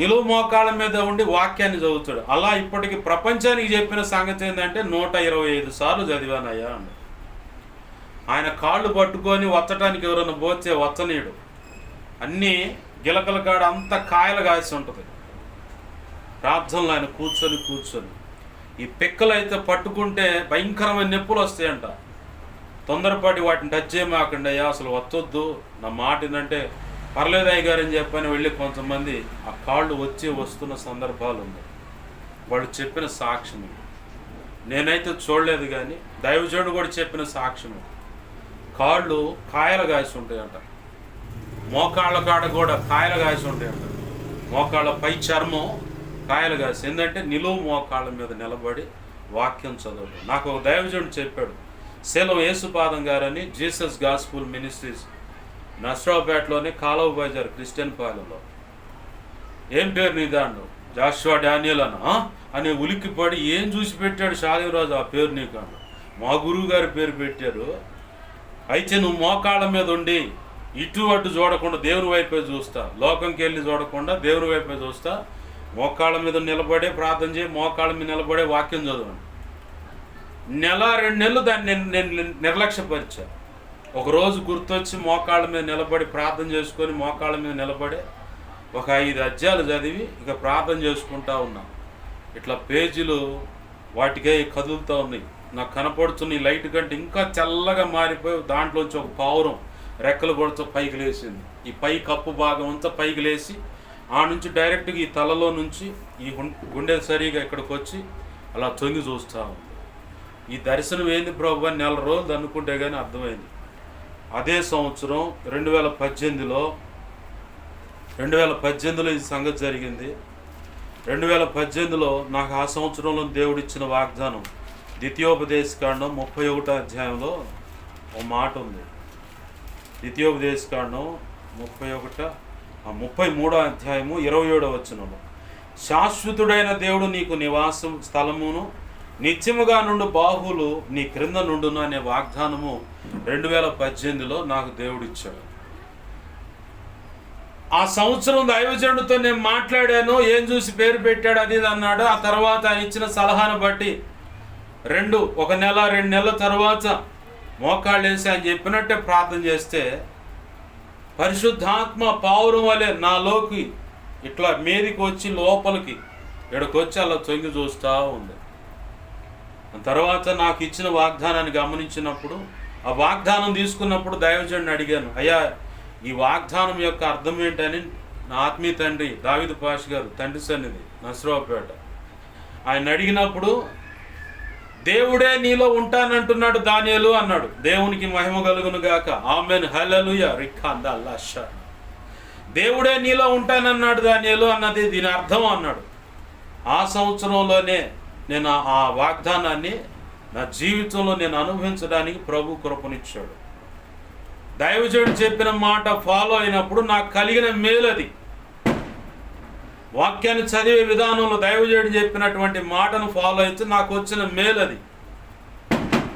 నిలువు మోకాళ్ళ మీద ఉండి వాక్యాన్ని చదువుతాడు. అలా ఇప్పటికి ప్రపంచానికి చెప్పిన సంగతి ఏంటంటే 125 సార్లు చదివానయ్యా అని. ఆయన కాళ్ళు పట్టుకొని వచ్చటానికి ఎవరైనా పోతే వచ్చనీయుడు. అన్నీ గిలకల కాడ అంతా కాయలు కాసి ఉంటుంది. ప్రార్థనలో ఆయన కూర్చొని ఈ పిక్కలు అయితే పట్టుకుంటే భయంకరమైన నొప్పులు వస్తాయంట. తొందరపాటి వాటిని టచ్ చేయమాకండి అయ్యా, అసలు వత్తొద్దు, నా మాట ఏంటంటే పర్లేదు అయ్యగారు అని చెప్పని వెళ్ళి కొంతమంది ఆ కాళ్ళు వస్తున్న సందర్భాలు ఉన్నాయి. వాళ్ళు చెప్పిన సాక్ష్యం. నేనైతే చూడలేదు, కానీ దైవజనుడు కూడా చెప్పిన సాక్ష్యం. కాళ్ళు కాయలు కాసి ఉంటాయంట, మోకాళ్ళ కాడ కూడా కాయలు కాసి ఉంటాయంట, మోకాళ్ళ పై చర్మం కాయలు కాసి. ఏంటంటే నిలువు మోకాళ్ళ మీద నిలబడి వాక్యం చదవడం. నాకు ఒక దైవజనుడు చెప్పాడు, సేలం యేసుపాదం గారని, జీసస్ గాస్పుల్ మినిస్ట్రీస్ నస్రావుపేటలోనే కాలువ బజార్ క్రిస్టియన్ పాలెంలో. ఏం పేరు నీ దాంట్లో? జాషువా డానియల్ అని ఉలిక్కిపడి ఏం చూసి పెట్టాడు షాలిరాజు ఆ పేరు నీకు అన్న. మా గురువు గారి పేరు పెట్టారు. అయితే నువ్వు మోకాళ్ళ మీద ఉండి ఇటు అటు చూడకుండా దేవుని వైపే చూస్తా, లోకంకి వెళ్ళి చూడకుండా దేవుని వైపే చూస్తా, మోకాళ్ళ మీద నిలబడే ప్రార్థన చేయి, మోకాళ్ళ మీద నిలబడే వాక్యం చదవండి. 1-2 నెలలు దాన్ని నేను నిర్లక్ష్యపరిచా. ఒకరోజు గుర్తొచ్చి మోకాళ్ళ మీద నిలబడి ప్రార్థన చేసుకొని మోకాళ్ళ మీద నిలబడి ఒక 5 అధ్యాయాలు చదివి ఇక ప్రార్థన చేసుకుంటా ఉన్నా. ఇట్లా పేజీలు వాటికే కదులుతూ ఉన్నాయి. నాకు కనపడుతున్న ఈ లైట్ కంటే ఇంకా తెల్లగా మారిపోయి దాంట్లోంచి ఒక పావురం రెక్కలు కొడుతూ పైకి లేచింది. ఈ పై కప్పు భాగం అంతా పైకి లేచి ఆ నుంచి డైరెక్ట్గా ఈ తలలో నుంచి ఈ గుండె సరిగా ఇక్కడికి వచ్చి అలా తొంగి చూస్తూ ఉంది. ఈ దర్శనం ఏంది ప్రభు అని 4 రోజులు అనుకుంటే కానీ అర్థమైంది. అదే సంవత్సరం 2018లో ఈ సంగతి జరిగింది. 2018లో నాకు ఆ సంవత్సరంలో దేవుడిచ్చిన వాగ్దానం ద్వితీయోపదేశకాండం 31వ అధ్యాయంలో ఒక మాట ఉంది. ద్వితీయోపదేశకాండం 33వ అధ్యాయము 27వ వచనంలో, శాశ్వతుడైన దేవుడు నీకు నివాసం స్థలమును నిత్యముగా నుండి బాహువులు నీ క్రింద నుండును అనే వాగ్దానము 2018లో నాకు దేవుడిచ్చాడు. ఆ సంవత్సరం దైవజనుడితో నేను మాట్లాడాను, ఏం చూసి పేరు పెట్టాడు అది అన్నాడు. ఆ తర్వాత ఆయన ఇచ్చిన సలహాను బట్టి 1 నెల 2 నెలల తర్వాత మోకాళ్ళు వేసి ఆయన చెప్పినట్టే ప్రార్థన చేస్తే పరిశుద్ధాత్మ పావురం వలె నాలోకి ఇట్లా మీదికి వచ్చి లోపలికి ఇక్కడికి వచ్చి అలా తొంగి చూస్తూ ఉంది. తర్వాత నాకు ఇచ్చిన వాగ్దానాన్ని గమనించినప్పుడు ఆ వాగ్దానం తీసుకున్నప్పుడు దైవజనుడిని అడిగాను, అయ్యా ఈ వాగ్దానం యొక్క అర్థం ఏంటని నా ఆత్మీయ తండ్రి దావీదు పాష గారు, తండ్రి సన్నిధి నసరావుపేట, ఆయన అడిగినప్పుడు దేవుడే నీలో ఉంటానంటున్నాడు దానియేలు అన్నాడు. దేవునికి మహిమ కలుగును గాక, ఆమెన్, హల్లెలూయా, రిఖాంద అల్లాష. దేవుడే నీలో ఉంటానన్నాడు దానియేలు అన్నది దీని అర్థం అన్నాడు. ఆ సంవత్సరంలోనే నేను ఆ వాగ్దానాన్ని నా జీవితంలో నేను అనుభవించడానికి ప్రభు కృపనిచ్చాడు. దైవజనుడు చెప్పిన మాట ఫాలో అయినప్పుడు నాకు కలిగిన మేలది. వాక్యాన్ని చదివే విధానంలో దైవజనుడు చెప్పినటువంటి మాటను ఫాలో అయితే నాకు వచ్చిన మేలది.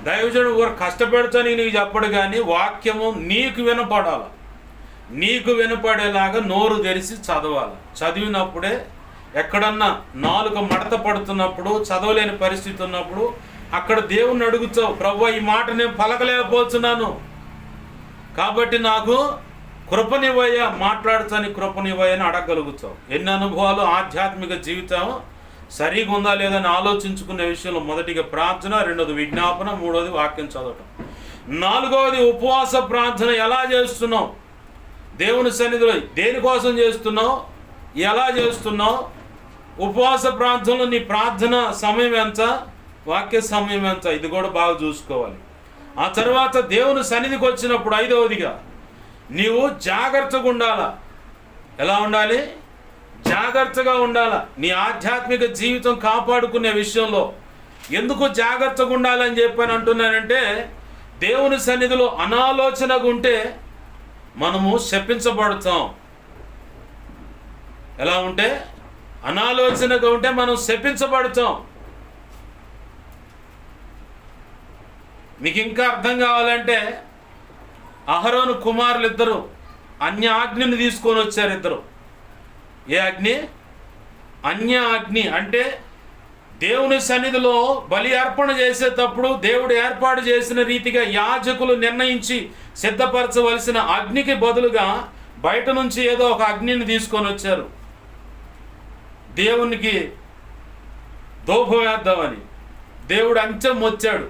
దైవజనుడు కష్టపెడతానికి నీకు చెప్పడు, కానీ వాక్యము నీకు వినపడాలి. నీకు వినపడేలాగా నోరు తెరిచి చదవాలి. చదివినప్పుడే ఎక్కడన్నా నాలుక మడత పడుతున్నప్పుడు, చదవలేని పరిస్థితి ఉన్నప్పుడు అక్కడ దేవుణ్ణి అడుగుతావు, ప్రభువా ఈ మాట నేను పలకలేకపోతున్నాను కాబట్టి నాకు కృపనివ్వయ్యా, మాట్లాడుతాని కృపనివ్వయ్యని అడగగలుగుతావు. ఎన్ని అనుభవాలు ఆధ్యాత్మిక జీవితం సరిగా ఉందా లేదని ఆలోచించుకునే విషయంలో మొదటిగా ప్రార్థన, రెండోది విజ్ఞాపన, మూడోది వాక్యం చదవటం, నాలుగవది ఉపవాస ప్రార్థన. ఎలా చేస్తున్నావు? దేవుని సన్నిధిలో దేనికోసం చేస్తున్నావు? ఎలా చేస్తున్నావు? ఉపవాస ప్రార్థనలో నీ ప్రార్థన సమయం ఎంత, వాక్య సమయం ఎంత, ఇది కూడా బాగా చూసుకోవాలి. ఆ తర్వాత దేవుని సన్నిధికి వచ్చినప్పుడు ఐదవదిగా నీవు జాగ్రత్తగా ఉండాలా. ఎలా ఉండాలి? జాగ్రత్తగా ఉండాలా. నీ ఆధ్యాత్మిక జీవితం కాపాడుకునే విషయంలో ఎందుకు జాగ్రత్తగా ఉండాలని చెప్పని అంటున్నానంటే, దేవుని సన్నిధిలో అనాలోచనగా ఉంటే మనము శపించబడతాం. ఎలా ఉంటే? అనాలోచనగా ఉంటే మనం శపించబడతాం. మీకు ఇంకా అర్థం కావాలంటే, అహరోను కుమారులు ఇద్దరు అన్య అగ్నిని తీసుకొని వచ్చారు. ఇద్దరు ఏ అగ్ని? అన్య అగ్ని. అంటే దేవుని సన్నిధిలో బలి అర్పణ చేసేటప్పుడు దేవుడు ఏర్పాటు చేసిన రీతిగా యాజకులు నిర్ణయించి సిద్ధపరచవలసిన అగ్నికి బదులుగా బయట నుంచి ఏదో ఒక అగ్నిని తీసుకొని వచ్చారు. దేవునికి దోపం వేద్దామని దేవుడు అంచెం వచ్చాడు.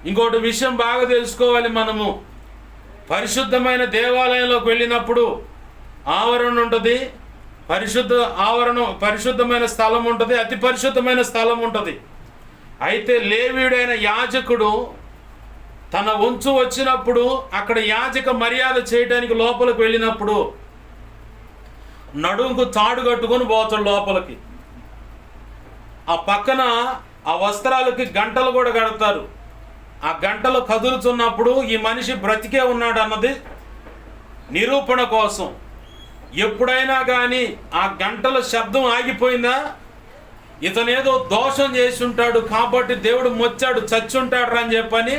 ఇంకోటి విషయం బాగా తెలుసుకోవాలి. మనము పరిశుద్ధమైన దేవాలయంలోకి వెళ్ళినప్పుడు ఆవరణ ఉంటుంది, పరిశుద్ధమైన స్థలం ఉంటుంది, అతి పరిశుద్ధమైన స్థలం ఉంటుంది. అయితే లేవీయుడైన యాజకుడు తన వంచు వచ్చినప్పుడు అక్కడ యాజక మర్యాద చేయడానికి లోపలికి వెళ్ళినప్పుడు నడుముకు తాడు కట్టుకొని పోతాడు లోపలికి. ఆ పక్కన ఆ వస్త్రాలకి గంటలు కూడా కడతారు. ఆ గంటలు కదులుతున్నప్పుడు ఈ మనిషి బ్రతికే ఉన్నాడు అన్నది నిరూపణ కోసం. ఎప్పుడైనా కానీ ఆ గంటల శబ్దం ఆగిపోయిందా, ఇతనేదో దోషం చేసి ఉంటాడు కాబట్టి దేవుడు మొచ్చాడు, చచ్చుంటాడు అని చెప్పని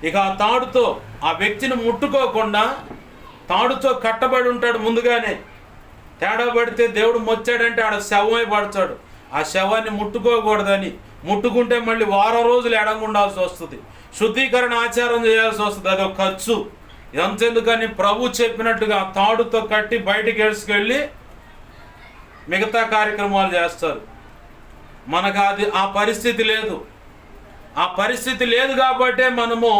ఇక ఆ తాడుతో ఆ వ్యక్తిని ముట్టుకోకుండా తాడుతో కట్టబడి ఉంటాడు ముందుగానే. తేడా పడితే దేవుడు మొచ్చాడంటే ఆడ శవమై పడతాడు. ఆ శవాన్ని ముట్టుకోకూడదని, ముట్టుకుంటే మళ్ళీ వారం రోజులు ఎడంగుండాల్సి వస్తుంది, శుద్ధీకరణ ఆచారం చేయాల్సి వస్తుంది, అదొక ఖర్చు. ఎంతెందుకని ప్రభు చెప్పినట్టుగా తాడుతో కట్టి బయటికి ఎడుచుకెళ్ళి మిగతా కార్యక్రమాలు చేస్తారు. మనకు ఆ పరిస్థితి లేదు. ఆ పరిస్థితి లేదు కాబట్టే మనము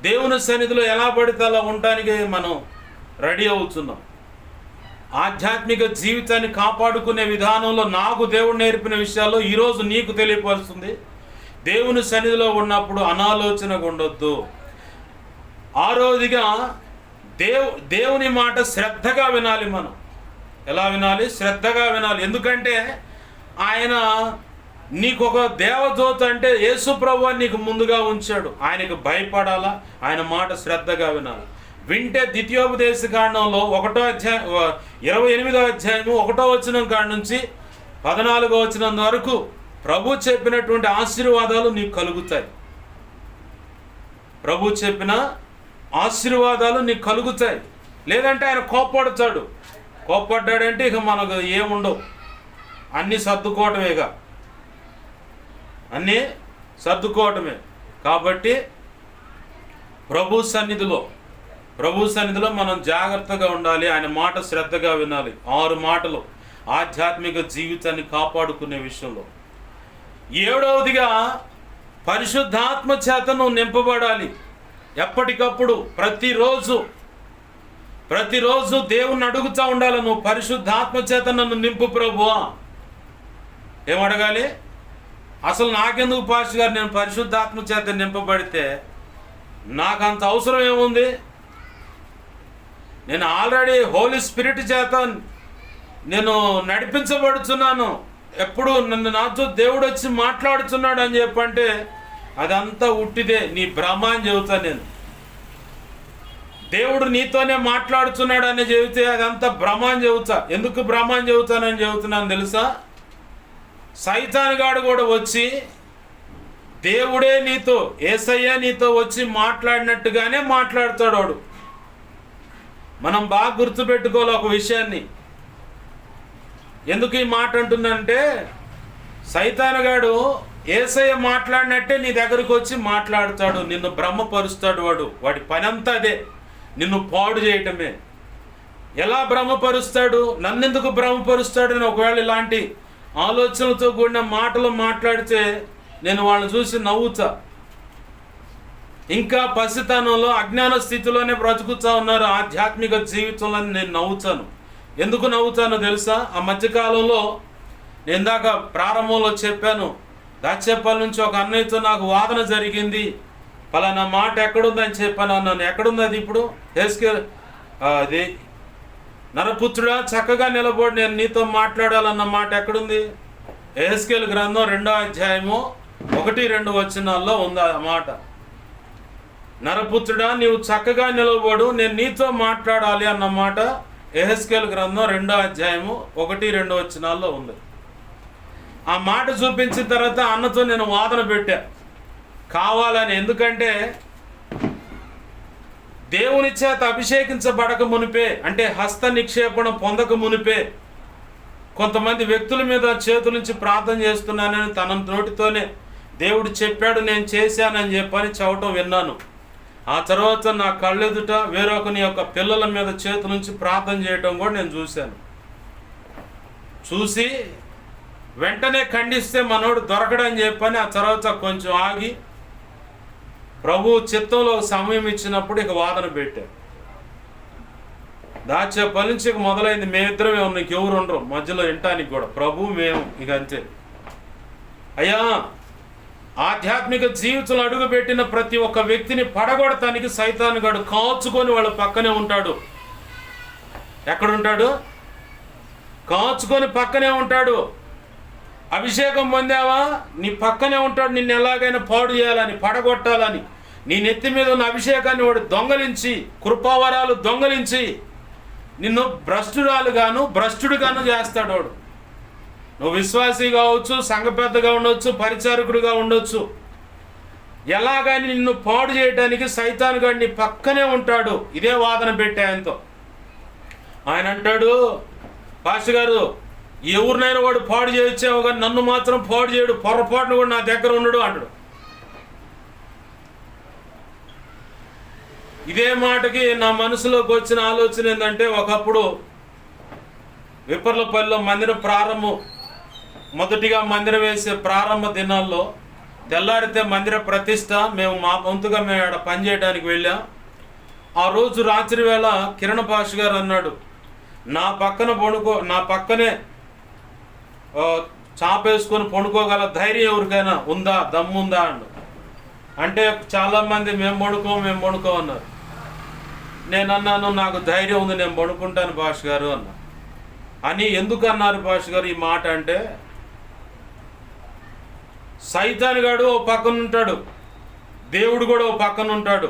దేవుని సన్నిధిలో ఎలా పడితే అలా ఉండటానికి మనం రెడీ అవుతున్నాం. ఆధ్యాత్మిక జీవితాన్ని కాపాడుకునే విధానంలో నాకు దేవుడు నేర్పిన విషయాల్లో ఈరోజు నీకు తెలియపరుస్తుంది. దేవుని సన్నిధిలో ఉన్నప్పుడు అనాలోచనగా ఉండొద్దు. ఆరోదిగా దేవుని మాట శ్రద్ధగా వినాలి. మనం ఎలా వినాలి? శ్రద్ధగా వినాలి. ఎందుకంటే ఆయన నీకు ఒక దేవదూత అంటే యేసు ప్రభువు నీకు ముందుగా ఉంచాడు. ఆయనకు భయపడాలా, ఆయన మాట శ్రద్ధగా వినాలి. వింటే ద్వితీయోపదేశ కాండంలో 1వ అధ్యాయం 28వ అధ్యాయము 1వ వచనం కాడ నుంచి 14వ వచనం వరకు ప్రభు చెప్పినటువంటి ఆశీర్వాదాలు నీకు కలుగుతాయి. ప్రభు చెప్పిన ఆశీర్వాదాలు నీకు కలుగుతాయి. లేదంటే ఆయన కోప్పడతాడు. కోప్పడ్డాడంటే ఇక మనకు ఏముండవు, అన్నీ సర్దుకోవటమేగా, అన్నీ సర్దుకోవటమే. కాబట్టి ప్రభు సన్నిధిలో మనం జాగ్రత్తగా ఉండాలి. ఆయన మాట శ్రద్ధగా వినాలి. 6 మాటలు ఆధ్యాత్మిక జీవితాన్ని కాపాడుకునే విషయంలో. 7వదిగా పరిశుద్ధాత్మ చేత నువ్వు నింపబడాలి. ఎప్పటికప్పుడు ప్రతిరోజు దేవుణ్ణి అడుగుతూ ఉండాలి, నువ్వు పరిశుద్ధాత్మ చేత నన్ను నింపు ప్రభువా. ఏమడగాలి? అసలు నాకెందుకు పాస్టర్ గారు, నేను పరిశుద్ధాత్మ చేత నింపబడితే నాకు అంత అవసరం ఏముంది? నేను ఆల్రెడీ హోలీ స్పిరిట్ చేత నేను నడిపించబడుతున్నాను. ఎప్పుడు నన్ను నాతో దేవుడు వచ్చి మాట్లాడుతున్నాడు అని చెప్పంటే అదంతా ఉట్టిదే, నీ భ్రమ అని చెబుతాను నేను. దేవుడు నీతోనే మాట్లాడుతున్నాడు అని చెబితే అదంతా భ్రమ అని చెబుతా. ఎందుకు భ్రమ అని చెబుతానని చెబుతున్నాను తెలుసా? సైతాను గాడు కూడా వచ్చి దేవుడే నీతో, యేసయ్య నీతో వచ్చి మాట్లాడినట్టుగానే మాట్లాడతాడు వాడు. మనం బాగా గుర్తుపెట్టుకోవాలి ఒక విషయాన్ని. ఎందుకు ఈ మాట అంటున్నానంటే, సైతాను గాడు యేసయ్య మాట్లాడినట్టే నీ దగ్గరకు వచ్చి మాట్లాడతాడు, నిన్ను భ్రమపరుస్తాడు. వాడి పని అంతా అదే, నిన్ను పాడు చేయటమే. ఎలా భ్రమపరుస్తాడు? నన్నెందుకు భ్రమపరుస్తాడు అని ఒకవేళ ఇలాంటి ఆలోచనలతో కూడిన మాటలు మాట్లాడితే నేను వాళ్ళని చూసి నవ్వుతా. ఇంకా పసితనంలో అజ్ఞాన స్థితిలోనే బ్రతుకుతా ఉన్నారు ఆధ్యాత్మిక జీవితంలో నేను నవ్వుతాను. ఎందుకు నవ్వుతానో తెలుసా? ఆ మధ్యకాలంలో నేను ఇందాక ప్రారంభంలో చెప్పాను, దాచేపల్లి నుంచి ఒక అన్నయ్యతో నాకు వాదన జరిగింది. పలానా మాట ఎక్కడుందని చెప్పాను అన్నాను. ఎక్కడుంది అది? ఇప్పుడు అది నరపుత్రుడా చక్కగా నిలబడి నేను నీతో మాట్లాడాలన్న మాట ఎక్కడుంది? యెహెజ్కేలు గ్రంథం 2వ అధ్యాయము 1-2 వచనాల్లో ఉంది ఆ మాట. నరపుత్రుడా నీవు చక్కగా నిలబడు, నేను నీతో మాట్లాడాలి అన్న మాట యెహెజ్కేలు గ్రంథం 2వ అధ్యాయము 1-2 వచనాల్లో ఉంది. ఆ మాట చూపించిన తర్వాత అన్నతో నేను వాదన పెట్టా కావాలని. ఎందుకంటే దేవుని చేత అభిషేకించబడక మునిపే, అంటే హస్త నిక్షేపణ పొందక మునిపే కొంతమంది వ్యక్తుల మీద చేతుల నుంచి ప్రార్థన చేస్తున్నానని తన నోటితోనే దేవుడు చెప్పాడు, నేను చేశానని చెప్పని చెప్పటం విన్నాను. ఆ తర్వాత నా కళ్ళెదుట వేరొకని యొక్క పిల్లల మీద చేతుల నుంచి ప్రార్థన చేయటం కూడా నేను చూశాను. చూసి వెంటనే ఖండిస్తే మనోడు దొరకడని చెప్పని ఆ తర్వాత కొంచెం ఆగి ప్రభు చిత్తంలో సమయం ఇచ్చినప్పుడు ఇక వాదన పెట్టారు. దాచేపల్లి నుంచి ఇక మొదలైంది. మేమిద్దరమే ఉన్నాం, ఎవరు ఉండరు మధ్యలో వినటానికి కూడా. ప్రభు మేము ఇక అంతే. అయ్యా, ఆధ్యాత్మిక జీవితంలో అడుగుపెట్టిన ప్రతి ఒక్క వ్యక్తిని పడగొడటానికి సైతాను గాడు కాచుకొని వాళ్ళ పక్కనే ఉంటాడు. ఎక్కడుంటాడు? కాచుకొని పక్కనే ఉంటాడు. అభిషేకం పొందావా, నీ పక్కనే ఉంటాడు. నిన్ను ఎలాగైనా పాడు చేయాలని, పడగొట్టాలని, నీ నెత్తి మీద ఉన్న అభిషేకాన్ని వాడు దొంగలించి, కృపావరాలు దొంగలించి నిన్ను భ్రష్టుడుగాను చేస్తాడు వాడు. నువ్వు విశ్వాసి కావచ్చు, సంఘ పెద్దగా ఉండొచ్చు, పరిచారకుడిగా ఉండొచ్చు, ఎలాగని నిన్ను పాడు చేయడానికి సైతాను గాడు నీ పక్కనే ఉంటాడు. ఇదే వాదన పెట్టే ఆయనతో. ఆయన అంటాడు, పాస్టర్ గారు ఎవరినైనా వాడు పాడు చేయొచ్చావు కానీ నన్ను మాత్రం పాడు చేయడు, పొరపాటును కూడా నా దగ్గర ఉండడు అంటాడు. ఇదే మాటకి నా మనసులోకి వచ్చిన ఆలోచన ఏంటంటే, ఒకప్పుడు విప్పర్లపల్లిలో మందిరం మొదటిగా మందిరం వేసే ప్రారంభ దినాల్లో తెల్లారితే మందిర ప్రతిష్ట, మేము మా వంతుగా మేము ఆడ పనిచేయడానికి వెళ్ళాం. ఆ రోజు రాత్రి వేళ కిరణ్ పాష్ గారు అన్నాడు, నా పక్కనే చాపేసుకొని పండుకోగల ధైర్యం ఎవరికైనా ఉందా, దమ్ముందా అన్నాడు. అంటే చాలామంది మేము పడుకో అన్నారు. నేను అన్నాను, నాకు ధైర్యం ఉంది, నేను పడుకుంటాను పాష్ గారు అన్నా. అని ఎందుకు అన్నారు పాష్ గారు ఈ మాట అంటే, సైతాన్ గాడు ఓ పక్కన ఉంటాడు, దేవుడు కూడా ఓ పక్కన ఉంటాడు.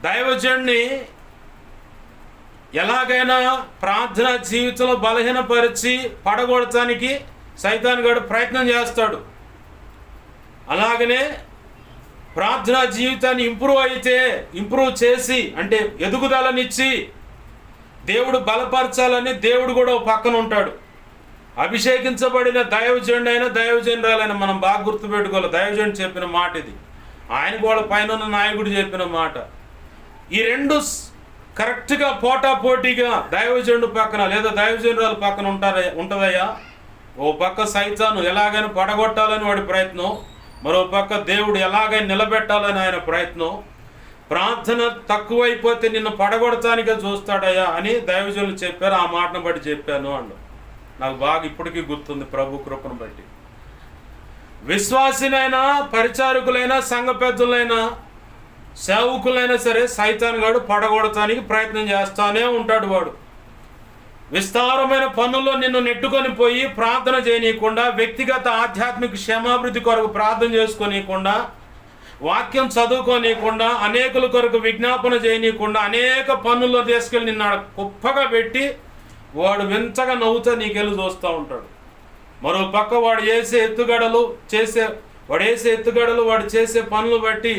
దైవజనుడిని ఎలాగైనా ప్రార్థనా జీవితంలో బలహీనపరిచి పడగొడటానికి సైతాన్ గాడు ప్రయత్నం చేస్తాడు. అలాగనే ప్రార్థనా జీవితాన్ని ఇంప్రూవ్ చేసి, అంటే ఎదుగుదలనిచ్చి దేవుడు బలపరచాలని దేవుడు కూడా ఓ పక్కన ఉంటాడు. అభిషేకించబడిన దైవజనుడైనా దైవజనురాలైనా మనం బాగా గుర్తుపెట్టుకోవాలి. దైవజనుడు చెప్పిన మాట ఇది, ఆయనకు వాళ్ళ పైన ఉన్న నాయకుడు చెప్పిన మాట. ఈ రెండు కరెక్ట్గా పోటాపోటీగా దైవజనుడు పక్కన లేదా దైవజనురాల పక్కన ఉంటుందయ్యా. ఓ పక్క సైతాను ఎలాగైనా పడగొట్టాలని వాడి ప్రయత్నం, మరో పక్క దేవుడు ఎలాగైనా నిలబెట్టాలని ఆయన ప్రయత్నం. ప్రార్థన తక్కువైపోతే నిన్ను పడగొడటానికే చూస్తాడయ్యా అని దైవజనులు చెప్పారు. ఆ మాటను బట్టి చెప్పాను అన్నాడు. నాకు బాగా ఇప్పటికీ గుర్తుంది ప్రభు కృపను బట్టి. విశ్వాసినైనా, పరిచారకులైనా, సంఘ పెద్దలైనా, సేవకులైనా సరే సైతాన్ గాడు పడగొడటానికి ప్రయత్నం చేస్తానే ఉంటాడు. వాడు విస్తారమైన పనుల్లో నిన్ను నెట్టుకొని పోయి ప్రార్థన చేయనీయకుండా, వ్యక్తిగత ఆధ్యాత్మిక క్షేమాభివృద్ధి కొరకు ప్రార్థన చేసుకోనీయకుండా, వాక్యం చదువుకోనీయకుండా, అనేకుల కొరకు విజ్ఞాపన చేయనీయకుండా అనేక పనుల్లో తీసుకెళ్ళి నిన్న కుప్పగా పెట్టి వాడు వింతగా నవ్వుతా నీకెళ్ళి చూస్తూ ఉంటాడు. మరో పక్క వాడు వేసే ఎత్తుగడలు వాడు చేసే పనులు బట్టి,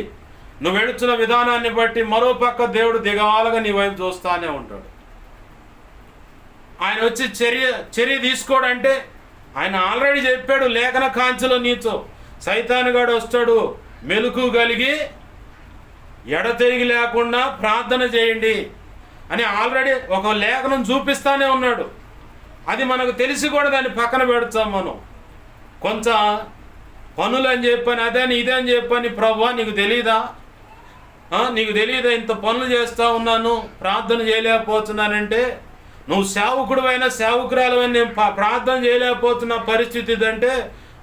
నువ్వు వెళుతున్న విధానాన్ని బట్టి మరో పక్క దేవుడు దిగాలుగా నీ వైపు చూస్తానే ఉంటాడు. ఆయన వచ్చి చర్య తీసుకోడంటే ఆయన ఆల్రెడీ చెప్పాడు లేఖన కాంచెలో నీతో, సైతానుగాడు వస్తాడు, మెలకు కలిగి ఎడతెరిగి లేకుండా ప్రార్థన చేయండి అని ఆల్రెడీ ఒక లేఖనం చూపిస్తానే ఉన్నాడు. అది మనకు తెలిసి కూడా దాన్ని పక్కన పెడతాం మనం. కొంత పనులు అని చెప్పని అదని ఇదని చెప్పని, ప్రభువా నీకు తెలీదా ఇంత పనులు చేస్తూ ఉన్నాను, ప్రార్థన చేయలేకపోతున్నానంటే, నువ్వు సేవకుడువైనా సేవకురాలవైనా నేను ప్రార్థన చేయలేకపోతున్న పరిస్థితి ఇదంటే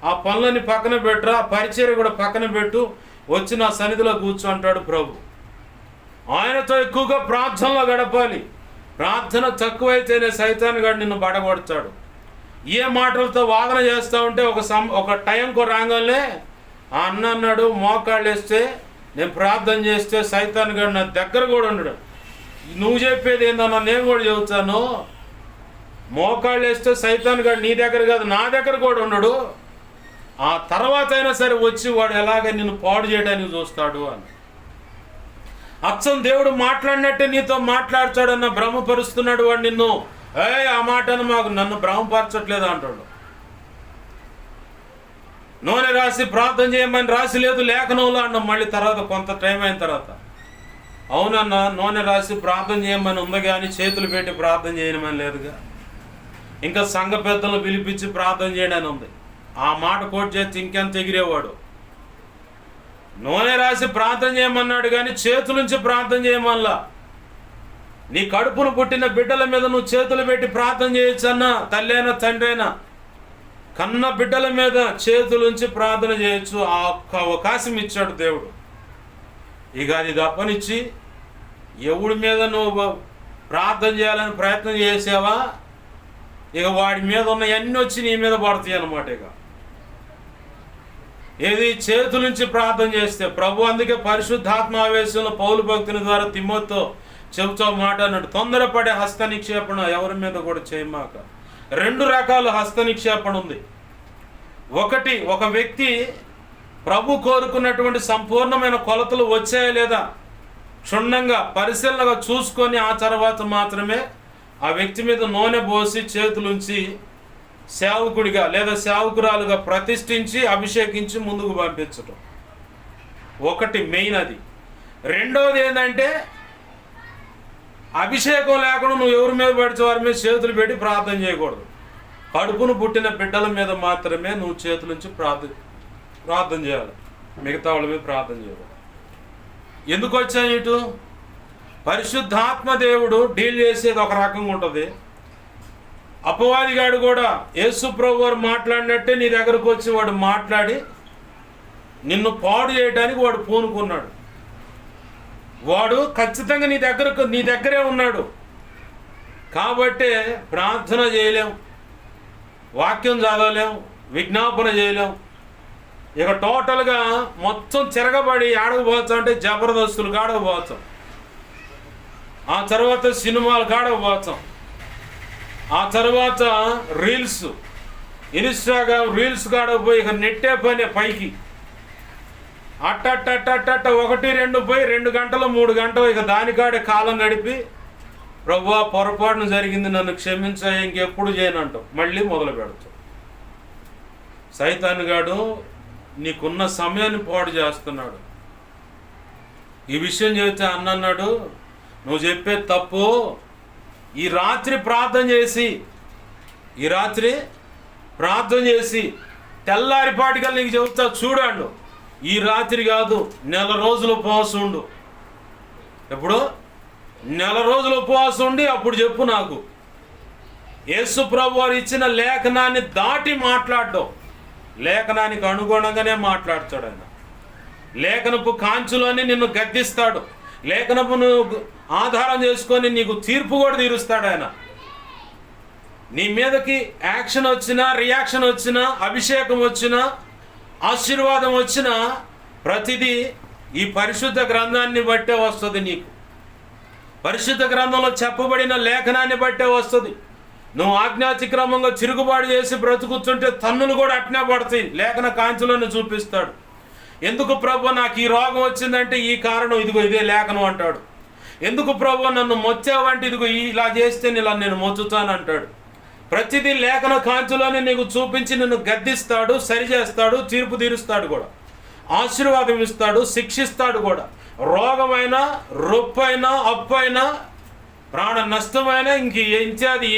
ఆ పనులని పక్కన పెట్టురా, ఆ పరిచర్య కూడా పక్కన పెట్టు, వచ్చి నా సన్నిధిలో కూర్చో అంటాడు ప్రభు. ఆయనతో ఎక్కువగా ప్రార్థనలో గడపాలి. ప్రార్థన తక్కువైతేనే సైతాన్ గాడు నిన్ను బడగొడతాడు. ఏ మాటలతో వాదన చేస్తూ ఉంటే ఒక టైంకు రాగానే ఆ అన్న అన్నాడు, మోకాళ్ళు వేస్తే నేను ప్రార్థన చేస్తే సైతాన్ గాడు నా దగ్గర కూడా ఉండడు. నువ్వు చెప్పేది ఏందన్నా నేను కూడా చెబుతాను, మోకాళ్ళు వేస్తే సైతాన్ గాడు నీ దగ్గర కాదు నా దగ్గర కూడా ఉండడు. ఆ తర్వాత అయినా సరే వచ్చి వాడు ఎలాగ నిన్ను పాడు చేయడానికి చూస్తాడు అని. అచ్చం దేవుడు మాట్లాడినట్టే నీతో మాట్లాడతాడన్న భ్రమపరుస్తున్నాడు వాడు నిన్ను. ఆ మాటను నన్ను భ్రమపరచట్లేదు అంటాడు. నూనె రాసి ప్రార్థన చేయమని రాసి లేదు లేఖనంలో అన్నాం. మళ్ళీ తర్వాత కొంత టైం అయిన తర్వాత, అవునన్నా నూనె రాసి ప్రార్థన చేయమని ఉంది కానీ చేతులు పెట్టి ప్రార్థన చేయమని లేదుగా, ఇంకా సంఘ పెద్దలను పిలిపించి ప్రార్థన చేయడానికి ఉంది. ఆ మాట కోట్ చేస్తే ఇంకెంత ఎగిరేవాడు. నూనె రాసి ప్రార్థన చేయమన్నాడు కానీ చేతుల నుంచి ప్రార్థన చేయమల్లా. నీ కడుపును పుట్టిన బిడ్డల మీద నువ్వు చేతులు పెట్టి ప్రార్థన చేయొచ్చన్నా, తల్లైనా తండ్రి అయినా, కన్న బిడ్డల మీద చేతులుంచి ప్రార్థన చేయొచ్చు. ఆ ఒక్క అవకాశం ఇచ్చాడు దేవుడు. ఇక అది తప్పనిచ్చి ఎవడి మీద నువ్వు ప్రార్థన చేయాలని ప్రయత్నం చేసావా, ఇక వాడి మీద ఉన్నవన్నీ వచ్చి నీ మీద పడతాయి అన్నమాట. ఇక ఏది చేతుల నుంచి ప్రార్థన చేస్తే ప్రభు, అందుకే పరిశుద్ధాత్మ ఆవేశంలో పౌలు భక్తుని ద్వారా తిమ్మోతితో చెబుతా మాట అన్నాడు, తొందరపడే హస్త నిక్షేపణ ఎవరి మీద కూడా చేయమాక. 2 రకాల హస్త నిక్షేపణ ఉంది. ఒకటి, ఒక వ్యక్తి ప్రభు కోరుకున్నటువంటి సంపూర్ణమైన కొలతలు వచ్చాయా లేదా క్షుణ్ణంగా పరిశీలనగా చూసుకొని ఆ తర్వాత మాత్రమే ఆ వ్యక్తి మీద నూనె పోసి చేతులుంచి సేవకుడిగా లేదా సేవకురాలుగా ప్రతిష్ఠించి అభిషేకించి ముందుకు పంపించటం ఒకటి మెయిన్. అది రెండవది ఏంటంటే అభిషేకం లేకుండా నువ్వు ఎవరి మీద పడితే వారి మీద చేతులు పెట్టి ప్రార్థన చేయకూడదు. కడుపును పుట్టిన బిడ్డల మీద మాత్రమే నువ్వు చేతుల నుంచి ప్రార్థన చేయాలి, మిగతా వాళ్ళ మీద ప్రార్థన చేయాలి. ఎందుకు వచ్చాను ఇటు? పరిశుద్ధాత్మ దేవుడు డీల్ చేసేది ఒక రకంగా ఉంటుంది. అపవాదిగాడు కూడా యేసు ప్రభు వారు మాట్లాడినట్టే నీ దగ్గరకు వచ్చి వాడు మాట్లాడి నిన్ను పాడు చేయడానికి వాడు పూనుకున్నాడు. వాడు ఖచ్చితంగా నీ దగ్గరే ఉన్నాడు. కాబట్టే ప్రార్థన చేయలేం, వాక్యం చదవలేం, విజ్ఞాపన చేయలేం. ఇక టోటల్గా మొత్తం తిరగబడి ఆడకపోతాం అంటే జబర్దస్తులు కాడకపోతాం, ఆ తర్వాత సినిమాలు కాడకపోతాం, ఆ తర్వాత రీల్స్, ఇన్స్టాగ్రామ్ రీల్స్ కాడపోయి ఇక నెట్టే పని పైకి అట్ట 1, 2 పోయి 2 గంటలు 3 గంటలు ఇక దానికాడే కాలం గడిపి ప్రభువా పొరపాటున జరిగింది నన్ను క్షమించాయి ఇంకెప్పుడు చేయనంటాం, మళ్ళీ మొదలు పెడతాం. సైతానుగాడు నీకున్న సమయాన్ని పాడు చేస్తున్నాడు. ఈ విషయం చెబితే అన్నాడు, నువ్వు చెప్పే తప్పు. ఈ రాత్రి ప్రార్థన చేసి తెల్లారిపాటికల్లా నీకు చెబుతా చూడండు. ఈ రాత్రి కాదు, నెల రోజులు ఉపవాసం ఉండు. ఎప్పుడు నెల రోజులు ఉపవాసం ఉండి అప్పుడు చెప్పు నాకు. యేసు ప్రభు వారు ఇచ్చిన లేఖనాన్ని దాటి మాట్లాడడం, లేఖనానికి అనుగుణంగానే మాట్లాడతాడు ఆయన. లేఖనపు కాంచులోని నిన్ను గద్దిస్తాడు, లేఖనపును ఆధారం చేసుకొని నీకు తీర్పు కూడా తీరుస్తాడు ఆయన. నీ మీదకి యాక్షన్ వచ్చినా, రియాక్షన్ వచ్చినా, అభిషేకం వచ్చినా, ఆశీర్వాదం వచ్చినా ప్రతిదీ ఈ పరిశుద్ధ గ్రంథాన్ని బట్టే వస్తుంది. నీకు పరిశుద్ధ గ్రంథంలో చెప్పబడిన లేఖనాన్ని బట్టే వస్తుంది. నువ్వు ఆజ్ఞాతిక్రమంగా తిరుగుబాటు చేసి బ్రతుకుతుంటే తన్నులు కూడా అట్నే పడతాయి. లేఖన కాంచులను చూపిస్తాడు. ఎందుకు ప్రభు నాకు ఈ రోగం వచ్చిందంటే ఈ కారణం ఇదిగో ఇదే లేఖనం అంటాడు. ఎందుకు ప్రభు నన్ను మొచ్చావంటే ఇదిగో ఇలా చేస్తే నేను మొచ్చుతాను అంటాడు. ప్రతిదీ లేఖన కాంచులోనే నీకు చూపించి నిన్ను గద్దిస్తాడు, సరిచేస్తాడు, తీర్పు తీరుస్తాడు కూడా, ఆశీర్వాదం ఇస్తాడు, శిక్షిస్తాడు కూడా. రోగమైనా, రొప్పైనా, అప్పైనా, ప్రాణ నష్టమైనా, ఇంకేది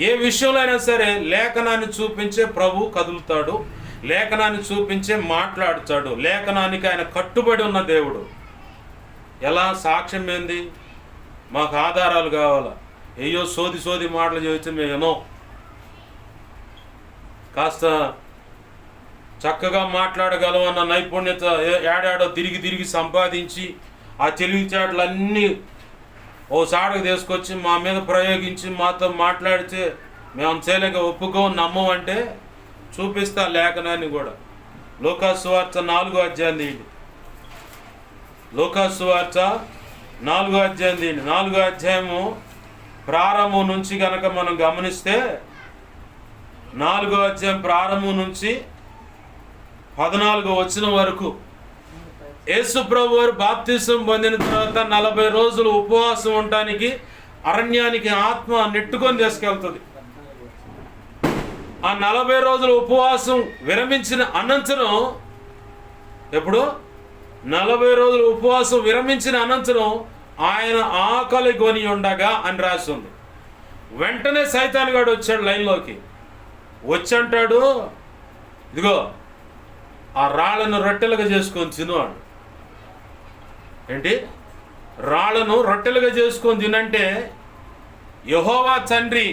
ఏ విషయంలో అయినా సరే లేఖనాన్ని చూపించే ప్రభు కదులుతాడు, లేఖనాన్ని చూపించే మాట్లాడుతాడు. లేఖనానికి ఆయన కట్టుబడి ఉన్న దేవుడు. ఎలా? సాక్ష్యం ఏంది? మాకు ఆధారాలు కావాలా? అయ్యో సోది మాటలు చేయొచ్చు మేము కాస్త చక్కగా మాట్లాడగలం అన్న నైపుణ్యత ఏడాడో తిరిగి సంపాదించి ఆ తెలివితేటలన్నీ ఓ సాడకు తీసుకొచ్చి మా మీద ప్రయోగించి మాతో మాట్లాడితే మేము చేయలేక ఒప్పుకోం, నమ్మమంటే చూపిస్తా లేఖనాన్ని కూడా. లూకాసు సువార్త 4వ అధ్యాయం తీయండి. లూకాసు సువార్త 4వ అధ్యాయం తీయండి. 4వ అధ్యాయము ప్రారంభం నుంచి కనుక మనం గమనిస్తే 4వ అధ్యాయం ప్రారంభం నుంచి 14వ వచనం వరకు యేసు ప్రభు వారు బాప్తిసం పొందిన తర్వాత 40 రోజులు ఉపవాసం ఉండటానికి అరణ్యానికి ఆత్మ నెట్టుకొని తీసుకెళ్తుంది. ఆ 40 రోజుల ఉపవాసం విరమించిన అనంతరం, ఎప్పుడు 40 రోజులు ఉపవాసం విరమించిన అనంతరం ఆయన ఆకలి కొని ఉండగా అని రాస్తుంది. వెంటనే సైతాన్ గాడు వచ్చాడు లైన్లోకి. వచ్చి అంటాడు, ఇదిగో ఆ రాళ్లను రొట్టెలుగా చేసుకొని తినువాడు. ఏంటి? రాళ్లను రొట్టెలుగా చేసుకొని తినంటే యెహోవా తండ్రి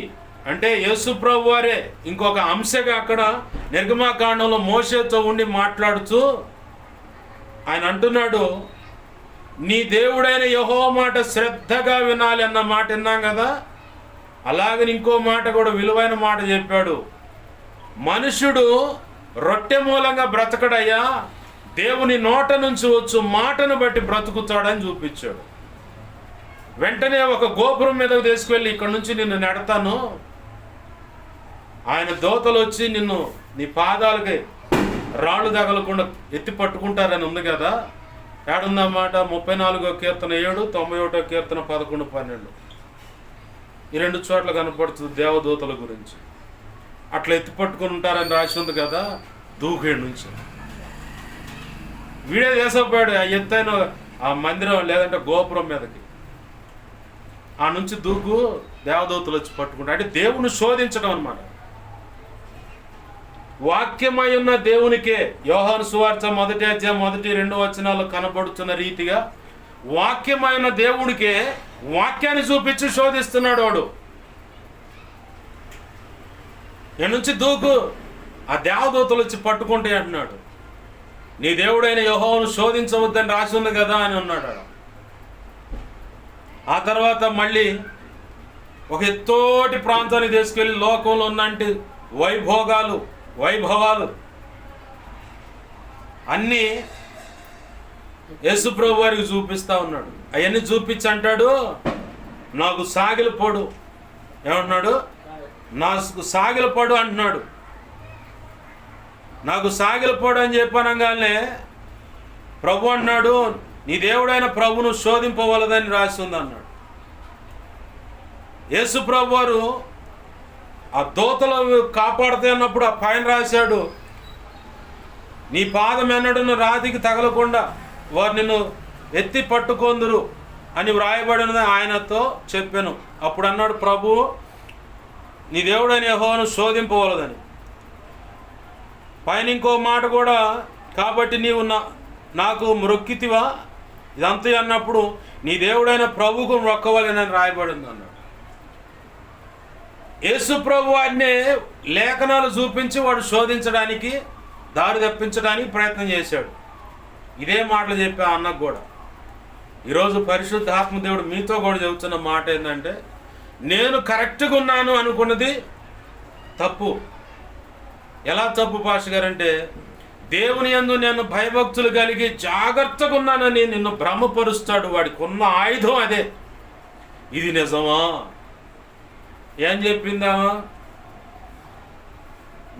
అంటే యేసు ప్రభు వారే ఇంకొక అంశగా అక్కడ నిర్గమాకాండంలో మోషేతో ఉండి మాట్లాడుతూ ఆయన అంటున్నాడు, నీ దేవుడైన యెహోవా మాట శ్రద్ధగా వినాలి అన్న మాట విన్నాం కదా. అలాగని ఇంకో మాట కూడా విలువైన మాట చెప్పాడు. మనుషుడు రొట్టె మూలంగా బ్రతకడయ్యా, దేవుని నోట నుంచి వచ్చు మాటను బట్టి బ్రతుకుతాడని చూపించాడు. వెంటనే ఒక గోపురం మీదకు తీసుకువెళ్ళి ఇక్కడ నుంచి నిన్ను నెడతాను, ఆయన దోతలు వచ్చి నిన్ను నీ పాదాలకి రాళ్ళు తగలకుండా ఎత్తి పట్టుకుంటారని ఉంది కదా. ఏడుందన్నమాట 34వ కీర్తన 7, 91వ కీర్తన 11, 12 ఈ 2 చోట్ల కనపడుతుంది దేవదూతల గురించి. అట్లా ఎత్తి పట్టుకుని ఉంటారని రాసి ఉంది కదా. దూకేడు నుంచి వీడే చేసపోయాడు ఆ ఎత్తైన ఆ మందిరం లేదంటే గోపురం మీదకి. ఆ నుంచి దూకు దేవదూతలు వచ్చి పట్టుకుంటారు. అంటే దేవుని శోధించడం అన్నమాట. వాక్యమై ఉన్న దేవునికే యోహాను సువార్త 1వ అధ్యాయం 1, 2 వచనాలు కనబడుతున్న రీతిగా వాక్యమైన దేవుడికే వాక్యాన్ని చూపించి శోధిస్తున్నాడు వాడు. నేను నుంచి దూకు, ఆ దేవదూతలు వచ్చి పట్టుకుంటే అంటున్నాడు. నీ దేవుడైన యెహోవాను శోధించవద్దని రాసి ఉంది కదా అని అన్నాడు. ఆ తర్వాత మళ్ళీ ఒక ఎత్తోటి ప్రాంతానికి తీసుకెళ్ళి లోకంలో ఉన్నంటి వైభవాలు అన్నీ యేసు ప్రభు వారికి చూపిస్తా ఉన్నాడు. అవన్నీ చూపించి అంటాడు, నాకు సాగిలపడు. ఏమంటున్నాడు? నాకు సాగిలపడు అంటున్నాడు. నాకు సాగిలపడు అని చెప్పనగానే ప్రభు అన్నాడు, నీ దేవుడైన ప్రభును శోధింపవలదని రాసి ఉంది అన్నాడు. యేసు ప్రభు వారు ఆ దూతలు కాపాడుతే అన్నప్పుడు ఆ పైన రాశాడు, నీ పాదం ఎన్నడను రాతికి తగలకుండా వారు నిన్ను ఎత్తి పట్టుకొందురు అని వ్రాయబడినది ఆయనతో చెప్పాను. అప్పుడు అన్నాడు ప్రభు, నీ దేవుడైన యెహోవాను శోధింపవలదని. పైన ఇంకో మాట కూడా, కాబట్టి నీవు నాకు మ్రొక్కితివా, ఇదంతా అన్నప్పుడు నీ దేవుడైన ప్రభువుకు మొక్కవలెనని రాయబడింది అన్నాడు. యేసు ప్రభు వారినే లేఖనాలు చూపించి వాడు శోధించడానికి, దారి తప్పించడానికి ప్రయత్నం చేశాడు. ఇదే మాటలు చెప్పా అన్నకు కూడా. ఈరోజు పరిశుద్ధాత్మ దేవుడు మీతో కూడా చెబుతున్న మాట ఏంటంటే, నేను కరెక్ట్గా ఉన్నాను అనుకున్నది తప్పు. ఎలా తప్పు పాస్టర్ గారు అంటే, దేవుని యందు నేను భయభక్తులు కలిగి జాగ్రత్తగా ఉన్నానని నిన్ను భ్రమపరుస్తాడు. వాడికి ఉన్న ఆయుధం అదే. ఇది నిజమా? ఏం చెప్పిందామా?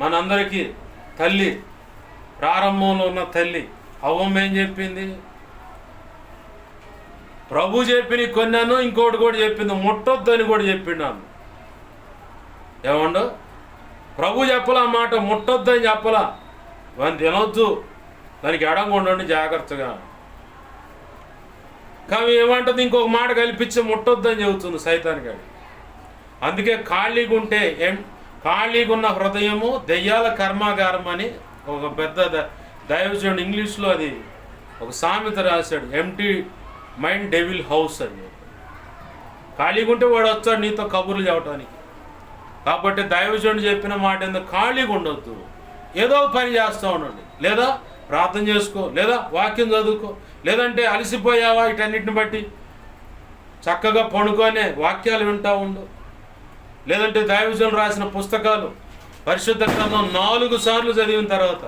మనందరికీ తల్లి, ప్రారంభంలో ఉన్న తల్లి అవ్వమ్మ ఏం చెప్పింది? ప్రభు చెప్పిన కొన్నాను, ఇంకోటి కూడా చెప్పింది, ముట్టొద్దు అని కూడా చెప్పినాను. ఏమండు? ప్రభు చెప్పలా మాట, ముట్టొద్దు అని చెప్పలా. దాన్ని తినొద్దు, దానికి ఎడంగా ఉండండి జాగ్రత్తగా. కానీ ఏమంటుంది? ఇంకొక మాట కల్పించి ముట్టొద్దు అని చెబుతుంది సైతాన్ గారు. అందుకే ఖాళీగా ఉంటే ఖాళీగా ఉన్న హృదయము దెయ్యాల కర్మాగారం అని ఒక పెద్ద దైవజనుడు ఇంగ్లీష్లో అది ఒక సామెత రాశాడు. ఎంటీ మైండ్ డెవిల్ హౌస్ అని. ఖాళీగా ఉంటే వాడు వచ్చాడు నీతో కబుర్లు చెప్పడానికి. కాబట్టి దైవజనుడు చెప్పిన మాట ఏందో, ఖాళీగా ఉండొద్దు, ఏదో పని చేస్తూ ఉండండి. లేదా ప్రార్థన చేసుకో, లేదా వాక్యం చదువుకో, లేదంటే అలసిపోయావా వీటన్నిటిని బట్టి చక్కగా పడుకొనే వాక్యాలు వింటూ ఉండు. లేదంటే దైవజనులు రాసిన పుస్తకాలు పరిశుద్ధ గ్రంథం 4 సార్లు చదివిన తర్వాత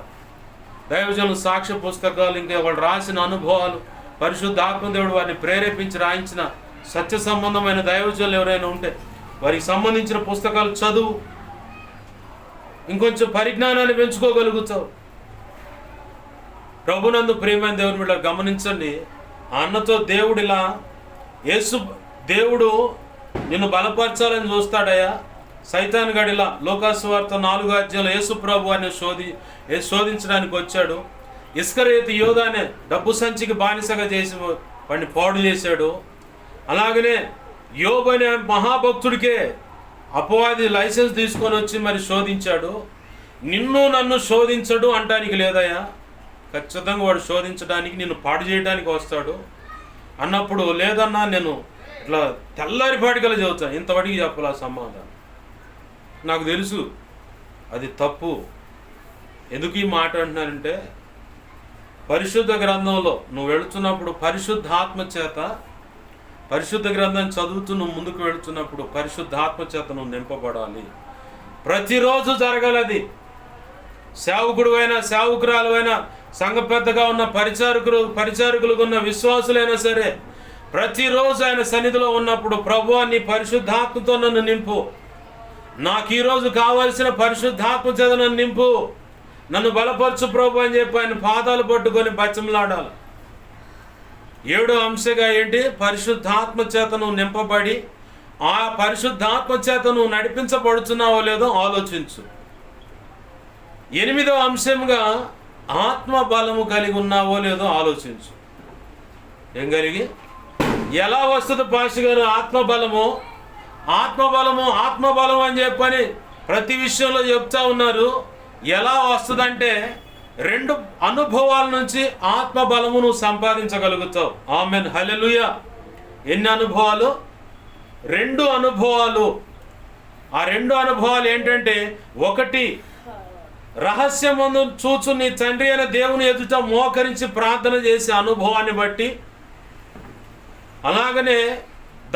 దైవజనులు సాక్ష్య పుస్తకాలు, ఇంకా వాళ్ళు రాసిన అనుభవాలు, పరిశుద్ధ ఆత్మదేవుడు వారిని ప్రేరేపించి రాయించిన సత్య సంబంధమైన దైవజనులు ఎవరైనా ఉంటే వారికి సంబంధించిన పుస్తకాలు చదువు. ఇంకొంచెం పరిజ్ఞానాన్ని పెంచుకోగలుగుతావు. ప్రభునందు ప్రియమైన దేవుని బిడ్డ గమనించండి. ఆ అన్నతో దేవుడు నిన్ను బలపరచాలని చూస్తాడయ్యా. సైతాన్ గడిలా లోకాసు వార్త 4వ అధ్యాయంలో యేసు ప్రభు వారిని శోధించడానికి వచ్చాడు. ఇస్కరియోతు యోధానే డబ్బు సంచికి బానిసగా చేసి వాడిని పాడు చేశాడు. అలాగనే యోబు అనే మహాభక్తుడికే అపవాది లైసెన్స్ తీసుకొని వచ్చి మరి శోధించాడు. నిన్ను నన్ను శోధించడు అంటానికి లేదయ్యా. ఖచ్చితంగా వాడు శోధించడానికి, నిన్ను పాడు చేయడానికి వస్తాడు. అన్నప్పుడు లేదన్నా నేను ఇట్లా తెల్లారిపాటికలా చెబుతాను, ఇంతవరకు చెప్పాల సమాధానం. నాకు తెలుసు అది తప్పు. ఎందుకు ఈ మాట అంటున్నానంటే, పరిశుద్ధ గ్రంథంలో నువ్వు వెళుతున్నప్పుడు పరిశుద్ధాత్మ చేత, పరిశుద్ధ గ్రంథాన్ని చదువుతూ నువ్వు ముందుకు వెళుతున్నప్పుడు పరిశుద్ధాత్మ చేత నువ్వు నింపబడాలి. ప్రతిరోజు జరగాలది. సేవకుడు అయినా, సేవకురాలు అయినా, సంఘ పెద్దగా ఉన్న పరిచారకులుగా ఉన్న విశ్వాసులైనా సరే, ప్రతిరోజు ఆయన సన్నిధిలో ఉన్నప్పుడు ప్రభువా నీ పరిశుద్ధాత్మతో నన్ను నింపు, నాకు ఈరోజు కావాల్సిన పరిశుద్ధాత్మ చేత నన్ను నింపు, నన్ను బలపరచు ప్రభు అని చెప్పి ఆయన పాదాలు పట్టుకొని బచ్చమలాడాలి. 7వ అంశంగా ఏంటి? పరిశుద్ధాత్మ చేత నువ్వు నింపబడి ఆ పరిశుద్ధాత్మ చేత నువ్వు నడిపించబడుతున్నావో లేదో ఆలోచించు. 8వ అంశంగా ఆత్మ బలము కలిగి ఉన్నావో లేదో ఆలోచించు. ఏం కలిగి? ఎలా వస్తుంది పాస్టర్ గారు ఆత్మబలము? ఆత్మబలం అని చెప్పని ప్రతి విషయంలో చెప్తా ఉన్నారు. ఎలా వస్తుందంటే 2 అనుభవాల నుంచి ఆత్మబలము నువ్వు సంపాదించగలుగుతావు. ఆమెన్, హల్లెలూయా. ఎన్ని అనుభవాలు? 2 అనుభవాలు. ఆ 2 అనుభవాలు ఏంటంటే, 1 రహస్యమందు చూచు నీ తండ్రి అయిన దేవుని ఎదుట మోకరించి ప్రార్థన చేసే అనుభవాన్ని బట్టి, అలాగనే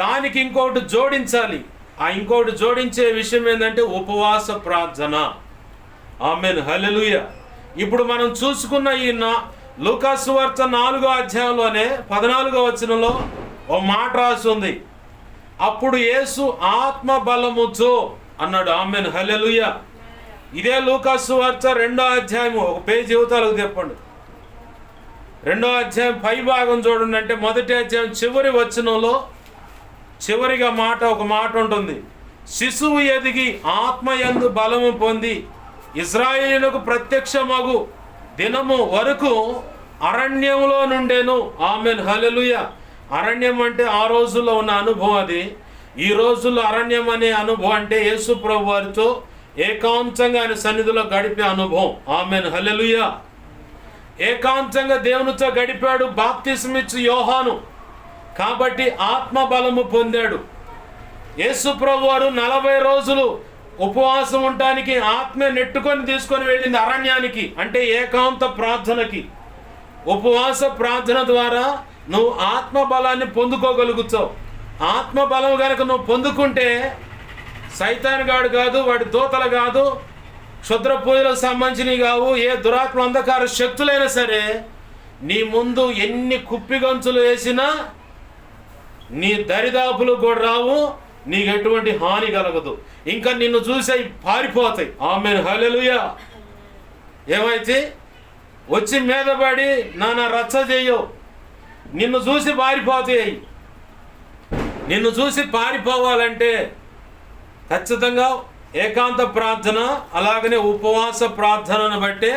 దానికి ఇంకొకటి జోడించాలి. ఆ ఇంకొకటి జోడించే విషయం ఏంటంటే ఉపవాస ప్రార్థన. ఆమెన్, హల్లెలూయా. ఇప్పుడు మనం చూసుకున్న ఈ లూకాసు వార్త 4వ అధ్యాయంలోనే 14వ వచనంలో ఓ మాట రాసి ఉంది. అప్పుడు యేసు ఆత్మ బలముతో అన్నాడు. ఆమెన్, హల్లెలూయా. ఇదే లూకాసు వార్త 2వ అధ్యాయము, ఒక పేజీ యువతలకు చెప్పండి. 2వ అధ్యాయం పై భాగం చూడండి. అంటే 1వ అధ్యాయం చివరి వచనంలో చివరిగా ఒక మాట ఉంటుంది. శిశువు ఎదిగి ఆత్మయందు బలము పొంది ఇశ్రాయేలుకు ప్రత్యక్షమగు దినము వరకు అరణ్యంలో నుండేను. ఆమెన్, హల్లెలూయా. అరణ్యం అంటే ఆ రోజుల్లో ఉన్న అనుభవం అది. ఈ రోజుల్లో అరణ్యం అనే అనుభవం అంటే యేసు ప్రభు వారితో ఏకాంతంగా ఆయన సన్నిధిలో గడిపే అనుభవం. ఆమెన్, హల్లెలూయా. ఏకాంతంగా దేవునితో గడిపాడు బాప్తిస్మిచ్చు యోహాను. కాబట్టి ఆత్మ బలము పొందాడు. యేసు ప్రభు వారు 40 రోజులు ఉపవాసం ఉండటానికి ఆత్మ నెట్టుకొని తీసుకొని వెళ్ళింది అరణ్యానికి, అంటే ఏకాంత ప్రార్థనకి. ఉపవాస ప్రార్థన ద్వారా నువ్వు ఆత్మ బలాన్ని పొందుకోగలుగుతావు. ఆత్మ బలం కనుక నువ్వు పొందుకుంటే సైతానుగాడు కాదు, వాడి దూతలు కాదు, క్షుద్ర పూజలకు సంబంధించినవి కావు, ఏ దురాత్మ అంధకార శక్తులైనా సరే నీ ముందు ఎన్ని కుప్పిగంచులు వేసినా నీ దరిదాపులు కూడా రావు, నీకు ఎటువంటి హాని కలగదు. ఇంకా నిన్ను చూసి పారిపోతాయి. ఆమేన్, హల్లెలూయా. ఏమైతే వచ్చి మీద పడి నాన్న రచ్చ చెయ్యవు, నిన్ను చూసి పారిపోతాయి. నిన్ను చూసి పారిపోవాలంటే ఖచ్చితంగా ఏకాంత ప్రార్థన, అలాగనే ఉపవాస ప్రార్థనను బట్టే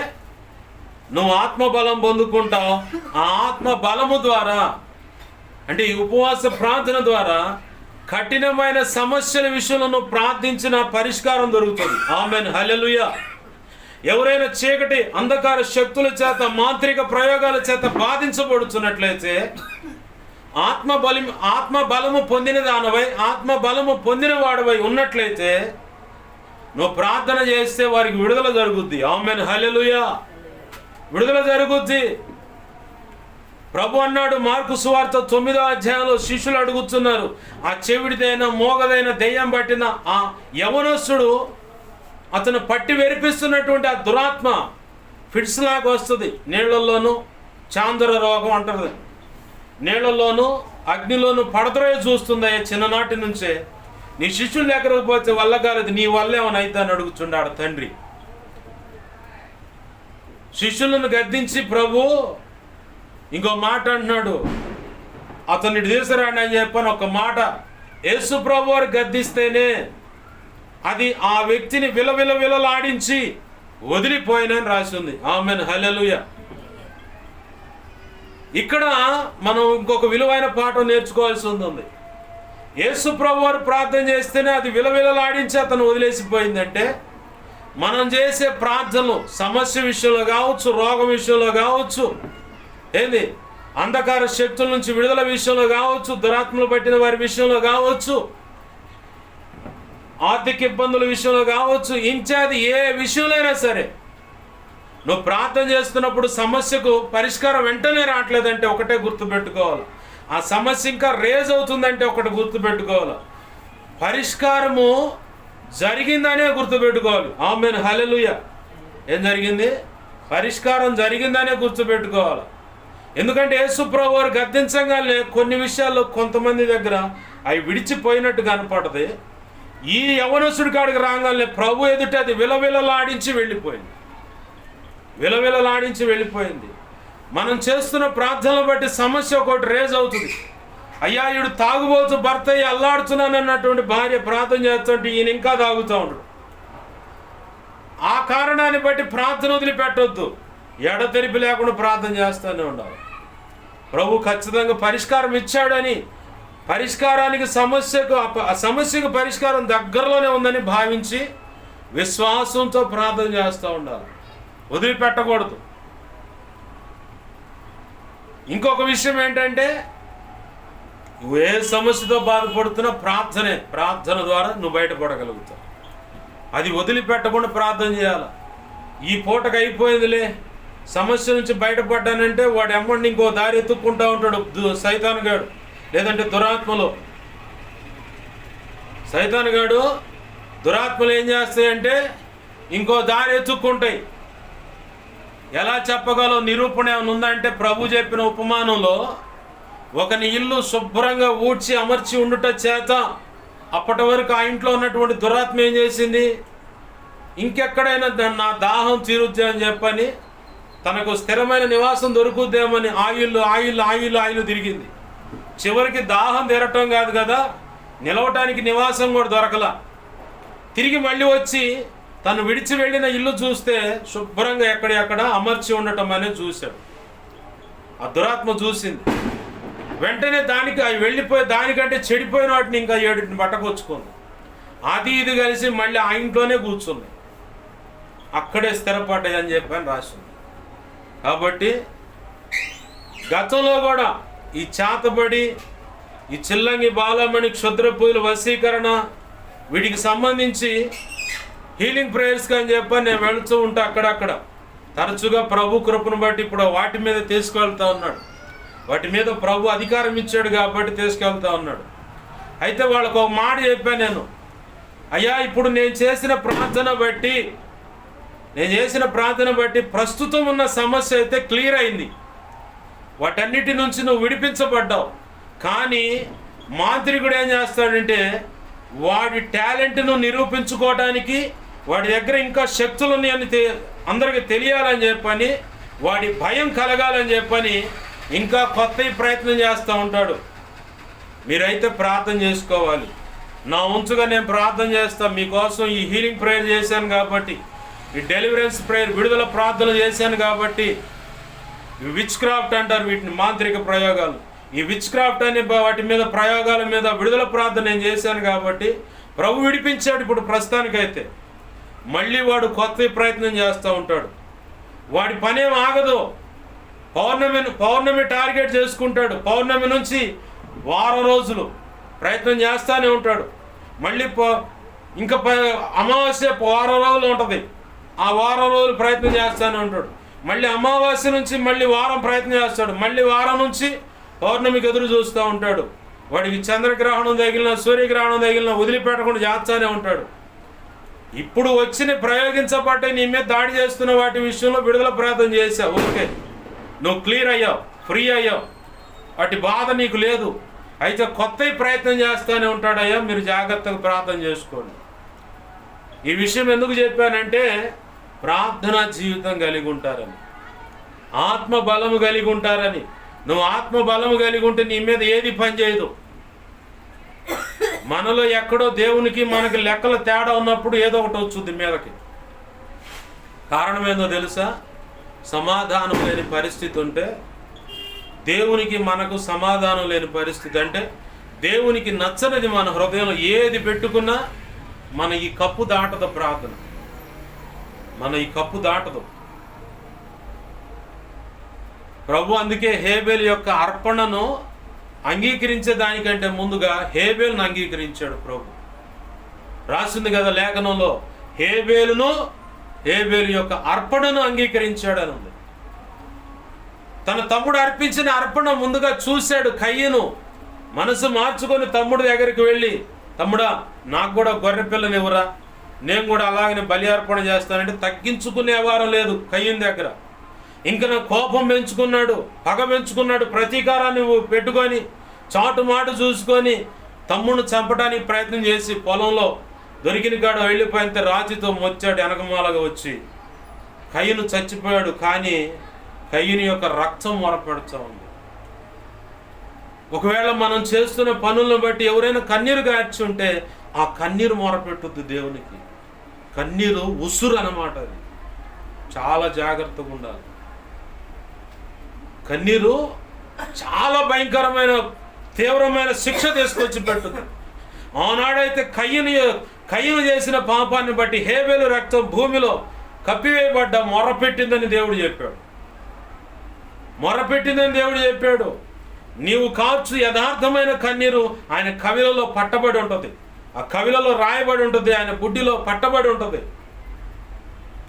నువ్వు ఆత్మబలం పొందుకుంటావు. ఆ ఆత్మ బలము ద్వారా, అంటే ఈ ఉపవాస ప్రార్థన ద్వారా కఠినమైన సమస్యల విషయంలో నువ్వు ప్రార్థించిన పరిష్కారం దొరుకుతుంది. ఆమేన్, హల్లెలూయా. ఎవరైనా చీకటి అంధకార శక్తుల చేత, మాంత్రిక ప్రయోగాల చేత బాధించబడుతున్నట్లయితే ఆత్మ బలము పొందిన దానవై, ఆత్మ బలము పొందిన వాడవై ఉన్నట్లయితే నువ్వు ప్రార్థన చేస్తే వారికి విడుదల జరుగుద్ది. ఆమేన్, హల్లెలూయా. విడుదల జరుగుద్ది. ప్రభు అన్నాడు మార్కు సువార్త 9వ అధ్యాయంలో, శిష్యులు అడుగుతున్నారు, ఆ చెవిడిదైన మోగదైన దెయ్యం పట్టిన ఆ యవనస్తుడు, అతను పట్టి వెరిపిస్తున్నటువంటి ఆ దురాత్మ ఫిట్స్ లాగా వస్తుంది. నీళ్లలోనూ చాంద్ర రోగం అంటారు, నీళ్లలోనూ అగ్నిలోనూ పడతరే చూస్తుంది చిన్ననాటి నుంచే. నీ శిష్యులు దగ్గరకు పోతే వల్ల కాలేదు, నీ వల్ల ఏమైనా అయితే అని అడుగుతున్నాడు తండ్రి. శిష్యులను గద్దించి ప్రభు ఇంకో మాట అంటున్నాడు, అతన్ని తీసుకురండి అని చెప్పని ఒక మాట యేసు ప్రభు వారు గద్దిస్తేనే అది ఆ వ్యక్తిని విలవిలలాడించి వదిలిపోయినని రాసి ఉంది. ఆమేన్, హల్లెలూయా. ఇక్కడ మనం ఇంకొక విలువైన పాఠం నేర్చుకోవాల్సి ఉంది. యేసు ప్రభు వారు ప్రార్థన చేస్తేనే అది విలవిలలాడించి అతను వదిలేసిపోయిందంటే, మనం చేసే ప్రార్థనలు సమస్య విషయంలో కావచ్చు, రోగం విషయంలో కావచ్చు, ఏంది అంధకార శక్తుల నుంచి విడుదల విషయంలో కావచ్చు, దురాత్మలు పట్టిన వారి విషయంలో కావచ్చు, ఆర్థిక ఇబ్బందుల విషయంలో కావచ్చు, ఇంచాది ఏ విషయంలోనైనా సరే నువ్వు ప్రార్థన చేస్తున్నప్పుడు సమస్యకు పరిష్కారం వెంటనే రావట్లేదంటే ఒకటే గుర్తుపెట్టుకోవాలి, ఆ సమస్య ఇంకా రేజ్ అవుతుందంటే ఒకటి గుర్తుపెట్టుకోవాలి, పరిష్కారము జరిగిందనే గుర్తుపెట్టుకోవాలి. ఆమేన్, హల్లెలూయా. ఏం జరిగింది? పరిష్కారం జరిగిందనే గుర్తుపెట్టుకోవాలి. ఎందుకంటే యేసు ప్రభు వారు గద్దించగానే కొన్ని విషయాల్లో కొంతమంది దగ్గర అవి విడిచిపోయినట్టు కనపడదు. ఈ యవనస్తుడి కాడికి రాగానే ప్రభు ఎదుట అది విలవిలలాడించి వెళ్ళిపోయింది, విలవిలలాడించి వెళ్ళిపోయింది. మనం చేస్తున్న ప్రార్థనలు బట్టి సమస్య ఒకటి రేజ్ అవుతుంది. అయ్యా ఈడు తాగుబోతు భర్త అయ్యి అల్లాడుతున్నాను అన్నటువంటి భార్య ప్రార్థన చేస్తుంటే ఈయన ఇంకా తాగుతూ ఉంటాడు. ఆ కారణాన్ని బట్టి ప్రార్థన వదిలిపెట్టొద్దు, ఎడతెరిపి లేకుండా ప్రార్థన చేస్తూనే ఉండాలి. ప్రభు ఖచ్చితంగా పరిష్కారం ఇచ్చాడని, పరిష్కారానికి సమస్యకు పరిష్కారం దగ్గరలోనే ఉందని భావించి విశ్వాసంతో ప్రార్థన చేస్తూ ఉండాలి, వదిలిపెట్టకూడదు. ఇంకొక విషయం ఏంటంటే, నువ్వు ఏ సమస్యతో బాధపడుతున్నా ప్రార్థన ద్వారా నువ్వు బయటపడగలుగుతావు. అది వదిలిపెట్టకుండా ప్రార్థన చేయాలి. ఈ పూటకు అయిపోయిందిలే, సమస్య నుంచి బయటపడ్డానంటే వాడు ఎమ్మండి ఇంకో దారి ఎత్తుక్కుంటూ ఉంటాడు సైతానుగాడు, లేదంటే దురాత్మలు. సైతానుగాడు దురాత్మలు ఏం చేస్తాయంటే ఇంకో దారి ఎత్తుక్కుంటాయి. ఎలా చెప్పగలవు? నిరూపణ ఏమైనా ఉందంటే ప్రభు చెప్పిన ఉపమానంలో, ఒకని ఇల్లు శుభ్రంగా ఊడ్చి అమర్చి ఉండుట చేత అప్పటి వరకు ఆ ఇంట్లో ఉన్నటువంటి దురాత్మ ఏం చేసింది, ఇంకెక్కడైనా నా దాహం తీరుద్ది అని చెప్పని తనకు స్థిరమైన నివాసం దొరుకుద్దేమని ఆయిల్ తిరిగింది. చివరికి దాహం తీరటం కాదు కదా, నిలవటానికి నివాసం కూడా దొరకలా. తిరిగి మళ్ళీ వచ్చి తను విడిచి వెళ్ళిన ఇల్లు చూస్తే శుభ్రంగా ఎక్కడెక్కడ అమర్చి ఉండటం అనేది చూశాడు. ఆ దురాత్మ చూసింది. వెంటనే దానికి అవి వెళ్ళిపోయి దానికంటే చెడిపోయిన వాటిని ఇంకా 7 పట్టకొచ్చుకుంది. అది ఇది కలిసి మళ్ళీ ఆ ఇంట్లోనే కూర్చుంది, అక్కడే స్థిరపడ్డాయి అని చెప్పని రాసింది. కాబట్టి గతంలో కూడా ఈ చేతబడి, ఈ చిల్లంగి బాలమణి, క్షుద్రపూజల వశీకరణ, వీటికి సంబంధించి హీలింగ్ ప్రేయర్స్కి అని చెప్పి నేను వెళుతూ ఉంటా అక్కడక్కడ. తరచుగా ప్రభు కృపను బట్టి ఇప్పుడు వాటి మీద తీసుకెళ్తా ఉన్నాడు. వాటి మీద ప్రభు అధికారం ఇచ్చాడు కాబట్టి తీసుకెళ్తా ఉన్నాడు. అయితే వాళ్ళకు ఒక మాట చెప్పాను నేను, అయ్యా ఇప్పుడు నేను చేసిన ప్రార్థన బట్టి ప్రస్తుతం ఉన్న సమస్య అయితే క్లియర్ అయింది, వాటన్నిటి నుంచి నువ్వు విడిపించబడ్డావు. కానీ మాంత్రికుడు ఏం చేస్తాడంటే వాడి టాలెంట్ను నిరూపించుకోవడానికి, వాడి దగ్గర ఇంకా శక్తులు ఉన్నాయని అందరికీ తెలియాలని చెప్పని, వాడి భయం కలగాలని చెప్పని ఇంకా కొత్త ప్రయత్నం చేస్తూ ఉంటాడు. మీరైతే ప్రార్థన చేసుకోవాలి. నా వంతుగా నేను ప్రార్థన చేస్తాను మీకోసం. ఈ హీలింగ్ ప్రేయర్ చేశాను కాబట్టి, ఈ డెలివరెన్స్ ప్రేయర్, విడుదల ప్రార్థన చేశాను కాబట్టి, విచ్ క్రాఫ్ట్ అంటారు వీటిని, మాంత్రిక ప్రయోగాలు. ఈ విచ్ క్రాఫ్ట్ అనే వాటి మీద, ప్రయోగాల మీద విడుదల ప్రార్థన నేను చేశాను కాబట్టి ప్రభు విడిపించాడు. ఇప్పుడు ప్రస్తుతానికైతే మళ్ళీ వాడు కొత్త ప్రయత్నం చేస్తూ ఉంటాడు. వాడి పనేం ఆగదు. పౌర్ణమి టార్గెట్ చేసుకుంటాడు. పౌర్ణమి నుంచి వారం రోజులు ప్రయత్నం చేస్తూనే ఉంటాడు. మళ్ళీ ఇంకా అమావాస్య వారం రోజులు ఉంటుంది, ఆ వారం రోజులు ప్రయత్నం చేస్తూనే ఉంటాడు. మళ్ళీ అమావాస్య నుంచి మళ్ళీ వారం ప్రయత్నం చేస్తాడు. మళ్ళీ వారం నుంచి పౌర్ణమికి ఎదురు చూస్తూ ఉంటాడు. వాడికి చంద్రగ్రహణం తగిలిన, సూర్యగ్రహణం తగిలిన వదిలిపెట్టకుండా చేస్తూనే ఉంటాడు. ఇప్పుడు వచ్చిన ప్రయోగించబట్టే నీ మీద దాడి చేస్తున్న వాటి విషయంలో విడుదల ప్రార్థన చేశావు, ఓకే, నువ్వు క్లియర్ అయ్యావు, ఫ్రీ అయ్యావు, వాటి బాధ నీకు లేదు. అయితే కొత్త ప్రయత్నం చేస్తూనే ఉంటాడయ్యా, మీరు జాగ్రత్తగా ప్రార్థన చేసుకోండి. ఈ విషయం ఎందుకు చెప్పానంటే ప్రార్థనా జీవితం కలిగి ఉంటారని, ఆత్మ బలము కలిగి ఉంటారని. నువ్వు ఆత్మ బలము కలిగి ఉంటే నీ మీద ఏది పని చేయదు. మనలో ఎక్కడో దేవునికి మనకి లెక్కల తేడా ఉన్నప్పుడు ఏదో ఒకటి వచ్చుద్ది మీదకి. కారణం ఏందో తెలుసా? సమాధానం లేని పరిస్థితి ఉంటే, దేవునికి మనకు సమాధానం లేని పరిస్థితి అంటే, దేవునికి నచ్చనిది మన హృదయంలో ఏది పెట్టుకున్నా మన ఈ కప్పు దాటదు. ప్రార్థన మన ఈ కప్పు దాటదు. ప్రభు అందుకే హేబేలు యొక్క అర్పణను అంగీకరించే దానికంటే ముందుగా హేబేలును అంగీకరించాడు ప్రభు. రాసింది కదా లేఖనంలో, హేబేలు యొక్క అర్పణను అంగీకరించాడు అని ఉంది. తన తమ్ముడు అర్పించిన అర్పణ ముందుగా చూశాడు కయ్యను. మనసు మార్చుకొని తమ్ముడి దగ్గరికి వెళ్ళి, తమ్ముడా నాకు కూడా గొర్రె పిల్లనివ్వరా, నేను కూడా అలాగనే బలి అర్పణ చేస్తానంటే తగ్గించుకునే వారం లేదు కయ్యని దగ్గర. ఇంకా నా కోపం పెంచుకున్నాడు, పగ పెంచుకున్నాడు, ప్రతీకారాన్ని పెట్టుకొని చాటు మాటు చూసుకొని తమ్ముడిని చంపడానికి ప్రయత్నం చేసి పొలంలో దొరికిన కాడ వెళ్ళిపోయితే రాతితో మొచ్చాడు వెనకమాలగా వచ్చి. కయ్యను చచ్చిపోయాడు, కానీ కయ్యని యొక్క రక్తం మొరపెడుతూ ఉంది. ఒకవేళ మనం చేస్తున్న పనులను బట్టి ఎవరైనా కన్నీరు గార్చి ఉంటే ఆ కన్నీరు మొరపెట్టుద్ది దేవునికి. కన్నీరు ఉసురు అన్నమాట. అది చాలా జాగ్రత్తగా ఉండాలి. కన్నీరు చాలా భయంకరమైన, తీవ్రమైన శిక్ష తీసుకొచ్చి పెట్టుద్ది. ఆనాడైతే కయ్యను చేసిన పాపాన్ని బట్టి హేబేలు రక్తం భూమిలో కప్పివేయబడ్డ మొరపెట్టిందని దేవుడు చెప్పాడు. నీవు కాచు యథార్థమైన కన్నీరు ఆయన కవిలలో పట్టబడి ఉంటుంది. ఆ కవిలలో రాయబడి ఉంటుంది, ఆయన బుడ్డిలో పట్టబడి ఉంటుంది.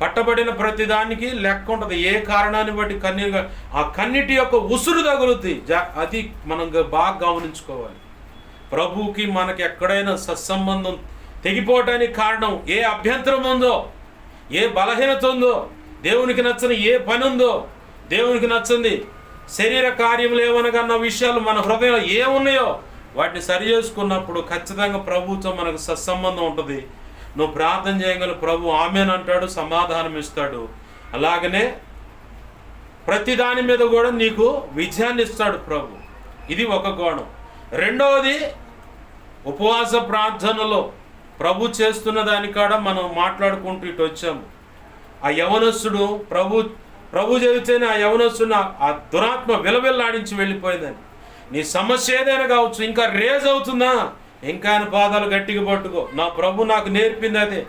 పట్టబడిన ప్రతి దానికి లెక్క ఉంటుంది. ఏ కారణాన్ని బట్టి కన్నీరు, ఆ కన్నీటి యొక్క ఉసురు తగులుద్ది. అది మనం బాగా గమనించుకోవాలి. ప్రభువుకి మనకి ఎక్కడైనా సత్సంబంధం తెగిపోవటానికి కారణం ఏ అభ్యంతరం ఉందో, ఏ బలహీనత ఉందో, దేవునికి నచ్చని ఏ పని ఉందో, దేవునికి నచ్చంది శరీర కార్యములు ఏమనగన్న విషయాలు మన హృదయంలో ఏమున్నాయో వాటిని సరి చేసుకున్నప్పుడు ఖచ్చితంగా ప్రభువుతో మనకు సత్సంబంధం ఉంటుంది. నువ్వు ప్రార్థన చేయగల ప్రభు ఆమెన్ అంటాడు, సమాధానం ఇస్తాడు. అలాగనే ప్రతి దాని మీద కూడా నీకు విజయాన్ని ఇస్తాడు ప్రభు. ఇది ఒక కోణం. రెండవది, ఉపవాస ప్రార్థనలో ప్రభు చేస్తున్న దానికాడ మనం మాట్లాడుకుంటూ ఇటు వచ్చాము. ఆ యవనస్తుడు ప్రభు చెబితేనే ఆ యవనస్తుడు ఆ దురాత్మ విలవిల్లాడించి వెళ్ళిపోయిందని. నీ సమస్య ఏదైనా కావచ్చు, ఇంకా రేజ్ అవుతుందా, ఇంకా ఆయన పాదాలు గట్టిగా పట్టుకో. నా ప్రభు నాకు నేర్పింది అదే.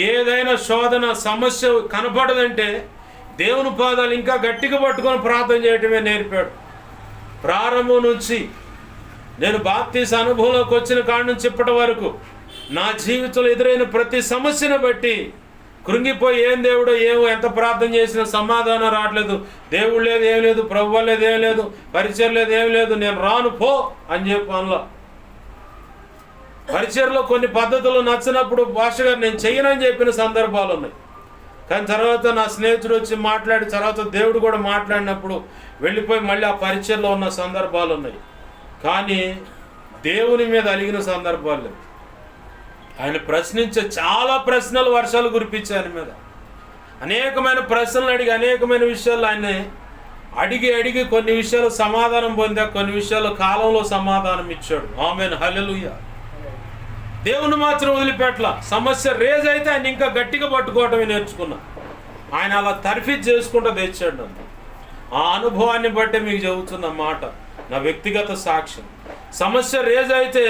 ఏదైనా శోధన సమస్య కనపడదంటే దేవుని పాదాలు ఇంకా గట్టిగా పట్టుకొని ప్రార్థన చేయటమే నేర్పాడు. ప్రారంభం నుంచి నేను బాప్తీస అనుభవంలోకి వచ్చిన కాడి నుంచి ఇప్పటి వరకు నా జీవితంలో ఎదురైన ప్రతి సమస్యను బట్టి కృంగిపోయి ఏం దేవుడో ఏమో ఎంత ప్రార్థన చేసినా సమాధానం రావట్లేదు, దేవుడు లేదు ఏం లేదు, ప్రభువు లేదు ఏం లేదు, పరిచయం లేదు ఏం లేదు, నేను రాను పో అని చెప్పి అందులో పరిచయలో కొన్ని పద్ధతులు నచ్చినప్పుడు భాష గారు నేను చెయ్యనని చెప్పిన సందర్భాలు ఉన్నాయి. కానీ తర్వాత నా స్నేహితుడు వచ్చి మాట్లాడి తర్వాత దేవుడు కూడా మాట్లాడినప్పుడు వెళ్ళిపోయి మళ్ళీ ఆ పరిచయలో ఉన్న సందర్భాలు ఉన్నాయి. కానీ దేవుని మీద అలిగిన సందర్భాలు లేవు. ఆయన ప్రశ్నించే చాలా ప్రశ్నలు వర్షాలు కురిపించాయి. ఆయన మీద అనేకమైన ప్రశ్నలు అడిగి అనేకమైన విషయాలు ఆయన అడిగి కొన్ని విషయాలు సమాధానం పొందా, కొన్ని విషయాలు కాలంలో సమాధానం ఇచ్చాడు. ఆమేన్, హల్లెలూయా. దేవుని మాత్రం వదిలిపెట్ల. సమస్య రేజ్ అయితే ఆయన ఇంకా గట్టిగా పట్టుకోవటమే నేర్చుకున్నా. ఆయన అలా తర్ఫీదు చేసుకుంటూ తెచ్చాడు నన్ను. ఆ అనుభవాన్ని బట్టి మీకు చెబుతున్న మాట నా వ్యక్తిగత సాక్ష్యం. సమస్య రేజ్ అయితే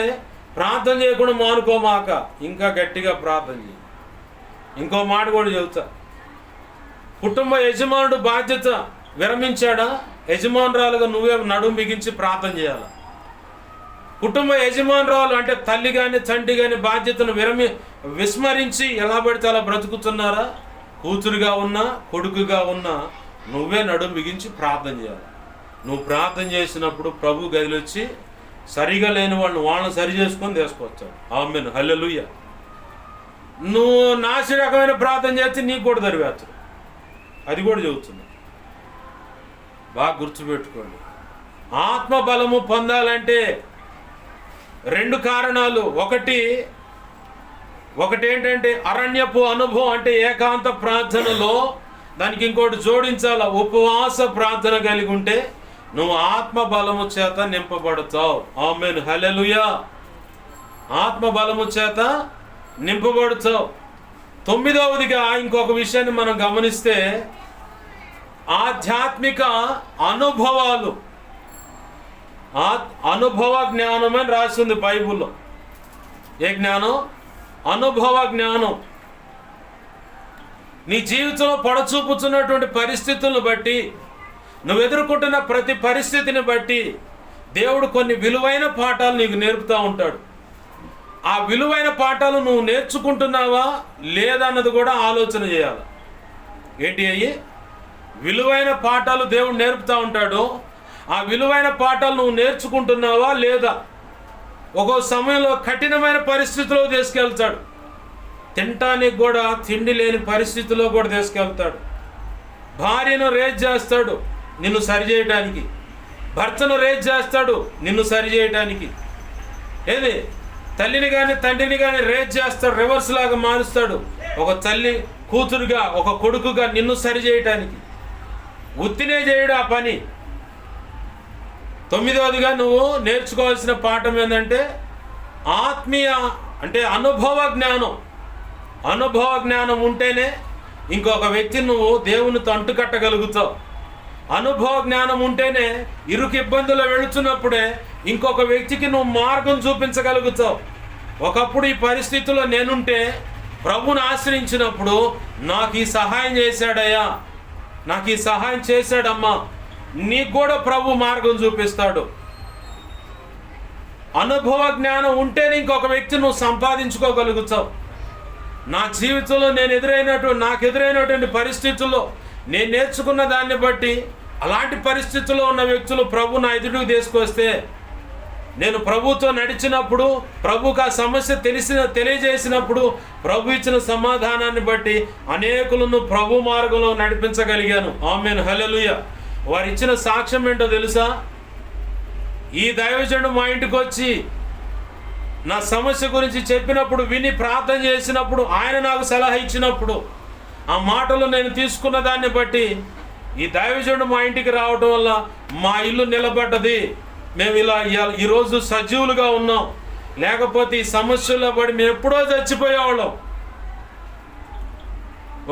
ప్రార్థన చేయకుండా మానుకోమాక, ఇంకా గట్టిగా ప్రార్థన చేయి. ఇంకో మాట కూడా చెబుతా. కుటుంబ యజమానుడు బాధ్యత విరమించాడా, యజమానురాలుగా నువ్వే నడుము బిగించి ప్రార్థన చేయాలి. కుటుంబ యజమానురాలు అంటే తల్లి కానీ తండ్రి కానీ బాధ్యతను విస్మరించి ఎలా పడితే అలా బ్రతుకుతున్నారా? కూతురుగా ఉన్నా కొడుకుగా ఉన్నా నువ్వే నడుము బిగించి ప్రార్థన చేయాలి. నువ్వు ప్రార్థన చేసినప్పుడు ప్రభు గదిలో వచ్చి సరిగా లేని వాళ్ళని సరి చేసుకొని తీసుకొచ్చాడు. ఆమేన్, హల్లెలూయా. నువ్వు నాసి రకమైన ప్రార్థన చేస్తే నీకు కూడా దరివేస్తాడు. అది కూడా చెబుతున్నా, బాగా గుర్తుపెట్టుకోండి. ఆత్మ బలము పొందాలంటే 2 కారణాలు. ఒకటి ఏంటంటే అరణ్యపు అనుభవం, అంటే ఏకాంత ప్రార్థనలో. దానికి ఇంకోటి జోడించాల, ఉపవాస ప్రార్థన కలిగి ఉంటే నువ్వు ఆత్మ బలము చేత నింపబడతావు. ఆమేన్, హల్లెలూయా. ఆత్మ బలము చేత నింపబడతావు. 9వదిగా ఇంకొక విషయాన్ని మనం గమనిస్తే ఆధ్యాత్మిక అనుభవాలు. అనుభవ జ్ఞానం అని రాసింది బైబుల్లో. ఏ జ్ఞానం? అనుభవ జ్ఞానం. నీ జీవితంలో పడచూపుతున్నటువంటి పరిస్థితులను బట్టి, నువ్వు ఎదుర్కొంటున్న ప్రతి పరిస్థితిని బట్టి దేవుడు కొన్ని విలువైన పాఠాలు నీకు నేర్పుతూ ఉంటాడు. ఆ విలువైన పాఠాలు నువ్వు నేర్చుకుంటున్నావా లేదా అన్నది కూడా ఆలోచన చేయాలి. ఏంటి అయ్యి? విలువైన పాఠాలు దేవుడు నేర్పుతూ ఉంటాడు. ఆ విలువైన పాఠాలు నువ్వు నేర్చుకుంటున్నావా లేదా? ఒక్కో సమయంలో కఠినమైన పరిస్థితిలో తీసుకెళ్తాడు. తినటానికి కూడా తిండి లేని పరిస్థితిలో కూడా తీసుకెళ్తాడు. భార్యను రేజ్ చేస్తాడు నిన్ను సరిచేయటానికి, భర్తను రేజ్ చేస్తాడు నిన్ను సరిచేయటానికి. ఏది? తల్లిని కానీ తండ్రిని కానీ రేజ్ చేస్తాడు, రివర్స్ లాగా మారుస్తాడు. ఒక తల్లి కూతురుగా, ఒక కొడుకుగా నిన్ను సరిచేయటానికి. ఉత్తినే చేయడు ఆ పని. 9వదిగా నువ్వు నేర్చుకోవాల్సిన పాఠం ఏంటంటే ఆత్మీయ, అంటే అనుభవ జ్ఞానం. అనుభవ జ్ఞానం ఉంటేనే ఇంకొక వ్యక్తిని నువ్వు దేవునితో అంటుకట్టగలుగుతావు. అనుభవ జ్ఞానం ఉంటేనే ఇరుకు ఇబ్బందులు వెళుతున్నప్పుడే ఇంకొక వ్యక్తికి నువ్వు మార్గం చూపించగలుగుతావు. ఒకప్పుడు ఈ పరిస్థితుల్లో నేనుంటే ప్రభువుని ఆశ్రయించినప్పుడు నాకు ఈ సహాయం చేశాడయ్యా, నాకు ఈ సహాయం చేశాడమ్మా, నీకు కూడా ప్రభు మార్గం చూపిస్తాడు. అనుభవ జ్ఞానం ఉంటేనే ఇంకొక వ్యక్తి నువ్వు సంపాదించుకోగలుగుతావు. నా జీవితంలో నాకు ఎదురైనటువంటి పరిస్థితుల్లో నేను నేర్చుకున్న దాన్ని బట్టి అలాంటి పరిస్థితుల్లో ఉన్న వ్యక్తులు ప్రభు నా ఎదుటికి తీసుకొస్తే, నేను ప్రభుతో నడిచినప్పుడు, ప్రభుకు ఆ సమస్య తెలియజేసినప్పుడు ప్రభు ఇచ్చిన సమాధానాన్ని బట్టి అనేకులను ప్రభు మార్గంలో నడిపించగలిగాను. ఆమేన్, హల్లెలూయా. వారు ఇచ్చిన సాక్ష్యం ఏంటో తెలుసా? ఈ దైవజనుడు మా ఇంటికి వచ్చి నా సమస్య గురించి చెప్పినప్పుడు, విని ప్రార్థన చేసినప్పుడు, ఆయన నాకు సలహా ఇచ్చినప్పుడు, ఆ మాటలు నేను తీసుకున్న దాన్ని బట్టి ఈ దైవజనుడు మా ఇంటికి రావడం వల్ల మా ఇల్లు నిలబడ్డది. మేము ఈరోజు సజీవులుగా ఉన్నాం. లేకపోతే ఈ సమస్యల్లో పడి మేము ఎప్పుడో చచ్చిపోయేవాళ్ళం.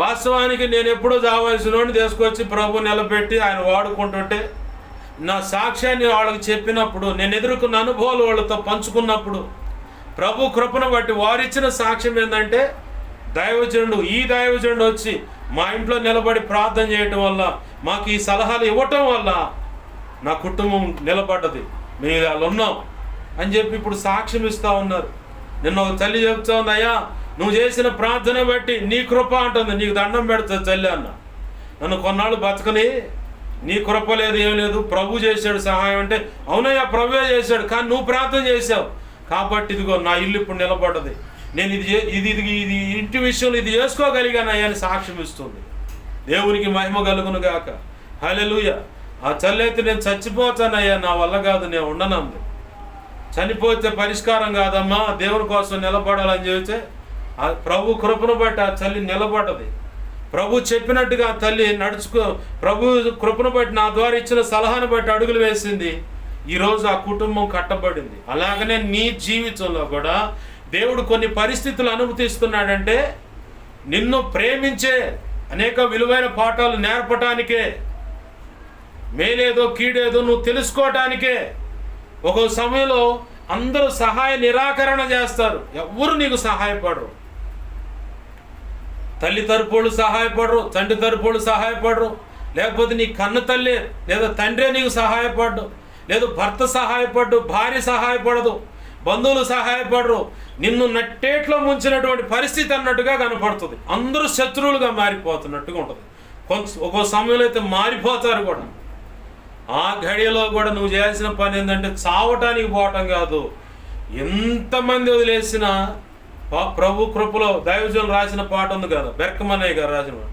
వాస్తవానికి నేను ఎప్పుడో చావాల్సిన వాడిని తీసుకొచ్చి ప్రభు నిలబెట్టి ఆయన వాడుకుంటుంటే, నా సాక్ష్యాన్ని వాళ్ళకి చెప్పినప్పుడు, నేను ఎదుర్కొన్న అనుభవాలు వాళ్ళతో పంచుకున్నప్పుడు, ప్రభు కృపను బట్టి వారిచ్చిన సాక్ష్యం ఏంటంటే ఈ దైవజనుడు వచ్చి మా ఇంట్లో నిలబడి ప్రార్థన చేయటం వల్ల, మాకు ఈ సలహాలు ఇవ్వటం వల్ల నా కుటుంబం నిలబడ్డది, మేము వాళ్ళు ఉన్నాం అని చెప్పి ఇప్పుడు సాక్ష్యం ఇస్తూ ఉన్నారు. నిన్న ఒక తల్లి చెప్తా ఉంది, అయ్యా నువ్వు చేసిన ప్రార్థన బట్టి నీ కృప అంటుంది, నీకు దండం పెడుతుంది తల్లి అన్న. నన్ను కొన్నాళ్ళు బతకని, నీ కృప లేదు ఏం లేదు, ప్రభు చేశాడు సహాయం అంటే, అవునయ్యా ప్రభువే చేశాడు, కానీ నువ్వు ప్రార్థన చేశావు కాబట్టి ఇదిగో నా ఇల్లు ఇప్పుడు నిలబడ్డది, నేను ఇది ఇంటి విషయంలో ఇది చేసుకోగలిగానయ్యా అని సాక్ష్యం ఇస్తుంది. దేవునికి మహిమ కలుగును గాక. హల్లెలూయా. ఆ తల్లి అయితే నేను చచ్చిపోతానయ్యా, నా వల్ల కాదు, నేను ఉండనంది. చనిపోతే పరిష్కారం కాదమ్మా, దేవుని కోసం నిలబడాలని చెబితే ఆ ప్రభు కృపను బట్టి ఆ తల్లి నిలబడ్డది. ప్రభు చెప్పినట్టుగా ఆ తల్లి ప్రభు కృపను బట్టి నా ద్వారా ఇచ్చిన సలహాను బట్టి అడుగులు వేసింది. ఈరోజు ఆ కుటుంబం కట్టబడింది. అలాగనే నీ జీవితంలో కూడా దేవుడు కొన్ని పరిస్థితులు అనుమతిస్తున్నాడంటే నిన్ను ప్రేమించే అనేక విలువైన పాఠాలు నేర్పటానికే, మేలేదో కీడేదో నువ్వు తెలుసుకోవటానికే. ఒక సమయంలో అందరూ సహాయ నిరాకరణ చేస్తారు, ఎవ్వరు నీకు సహాయపడరు. తల్లి తరపులు సహాయపడరు, తండ్రి తరపులు సహాయపడరు, లేకపోతే నీ కన్న తల్లి లేదా తండ్రే నీకు సహాయపడ్డు, లేదు భర్త సహాయపడ్డు, భార్య సహాయపడదు, బంధువులు సహాయపడరు. నిన్ను నట్టేట్లో ముంచినటువంటి పరిస్థితి అన్నట్టుగా కనపడుతుంది. అందరూ శత్రువులుగా మారిపోతున్నట్టుగా ఉంటుంది. ఒక్కో సమయంలో అయితే మారిపోతారు కూడా. ఆ ఘడియలో కూడా నువ్వు చేయాల్సిన పని ఏంటంటే చావటానికి పోవటం కాదు. ఎంతమంది వదిలేసిన ప్రభు కృపలో దైవజనులు రాసిన పాట ఉంది కదా, బెర్కమన్నయ్య గారు రాసిన పాట.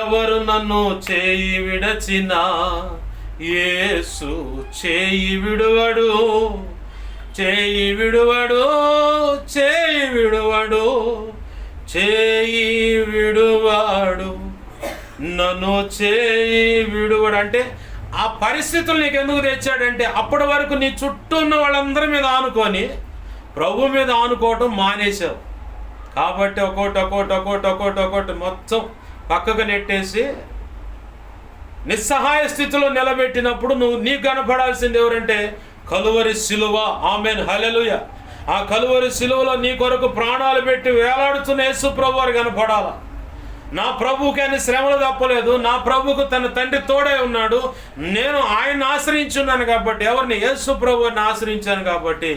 ఎవరు నన్ను చేయి విడచినా యేసు చేయి విడువడు, చేయి విడువడు, చేయి విడువడు, చేయి విడువాడు, నన్ను చేయి విడువడు. అంటే ఆ పరిస్థితులు నీకు ఎందుకు తెచ్చాడంటే అప్పటి వరకు నీ చుట్టూ ఉన్న వాళ్ళందరి మీద ఆనుకొని ప్రభు మీద ఆనుకోవటం మానేశావు. కాబట్టి ఒక్కోటి మొత్తం పక్కకు నెట్టేసి నిస్సహాయ స్థితిలో నిలబెట్టినప్పుడు నీకు కనపడాల్సింది ఎవరంటే కలువరి సిలువ. ఆమేన్, హల్లెలూయా. ఆ కలువరి సిలువలో నీ కొరకు ప్రాణాలు పెట్టి వేలాడుతున్న యేసు ప్రభు వారు కనపడాలా. నా ప్రభువుకి అని శ్రమలు తప్పలేదు, నా ప్రభువుకు తన తండ్రి తోడే ఉన్నాడు, నేను ఆయన్ని ఆశ్రయించున్నాను కాబట్టి, ఎవరిని? యేసు ప్రభువుని ఆశ్రయించాను కాబట్టి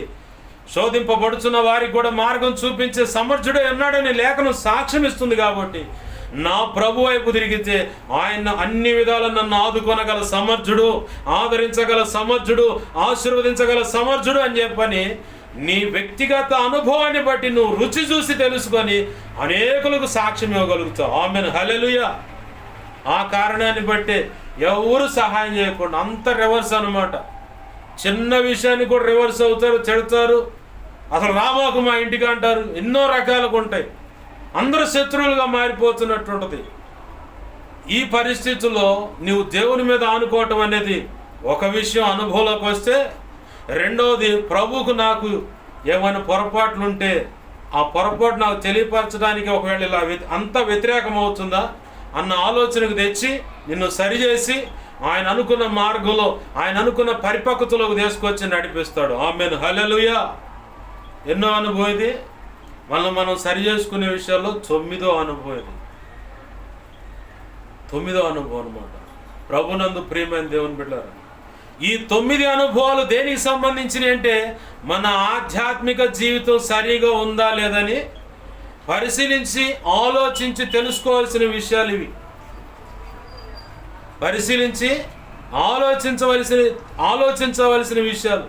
శోధింపబడుచున్న వారికి కూడా మార్గం చూపించే సమర్థుడే ఉన్నాడని లేఖనం సాక్ష్యం ఇస్తుంది. కాబట్టి నా ప్రభు వైపు తిరిగితే ఆయన అన్ని విధాలు నన్ను ఆదుకొనగల సమర్థుడు, ఆదరించగల సమర్థుడు, ఆశీర్వదించగల సమర్థుడు అని చెప్పని నీ వ్యక్తిగత అనుభవాన్ని బట్టి నువ్వు రుచి చూసి తెలుసుకొని అనేకులకు సాక్ష్యం ఇవ్వగలుగుతావు. ఆమేన్, హల్లెలూయా. ఆ కారణాన్ని బట్టి ఎవరు సహాయం చేయకుండా అంత రివర్స్ అన్నమాట. చిన్న విషయాన్ని కూడా రివర్స్ అవుతారు, చెడతారు, అసలు రామాకు మా ఇంటికి అంటారు, ఎన్నో రకాలుగా ఉంటాయి. అందరూ శత్రువులుగా మారిపోతున్నట్టు ఉంటుంది. ఈ పరిస్థితుల్లో నువ్వు దేవుని మీద ఆనుకోవటం అనేది ఒక విషయం అనుభవంలోకి వస్తే, రెండవది ప్రభువుకు నాకు ఏమైనా పొరపాట్లుంటే ఆ పొరపాటు నాకు తెలియపరచడానికి ఒకవేళ ఇలా అంత వ్యతిరేకం అవుతుందా అన్న ఆలోచనకు తెచ్చి నిన్ను సరిచేసి ఆయన అనుకున్న మార్గంలో, ఆయన అనుకున్న పరిపక్వతలోకి తీసుకొచ్చి నడిపిస్తాడు. ఆమేన్, హల్లెలూయా. ఎన్నో అనుభవం ఇది. మనం సరి చేసుకునే విషయాల్లో 9వ అనుభవం ఇది. 9వ అనుభవం అన్నమాట. ప్రభునందు ప్రియమైన దేవుని బిడ్డలారా, ఈ 9 అనుభవాలు దేనికి సంబంధించినవి అంటే మన ఆధ్యాత్మిక జీవితం సరిగా ఉందా లేదని పరిశీలించి ఆలోచించి తెలుసుకోవాల్సిన విషయాలు ఇవి. పరిశీలించి ఆలోచించవలసిన విషయాలు.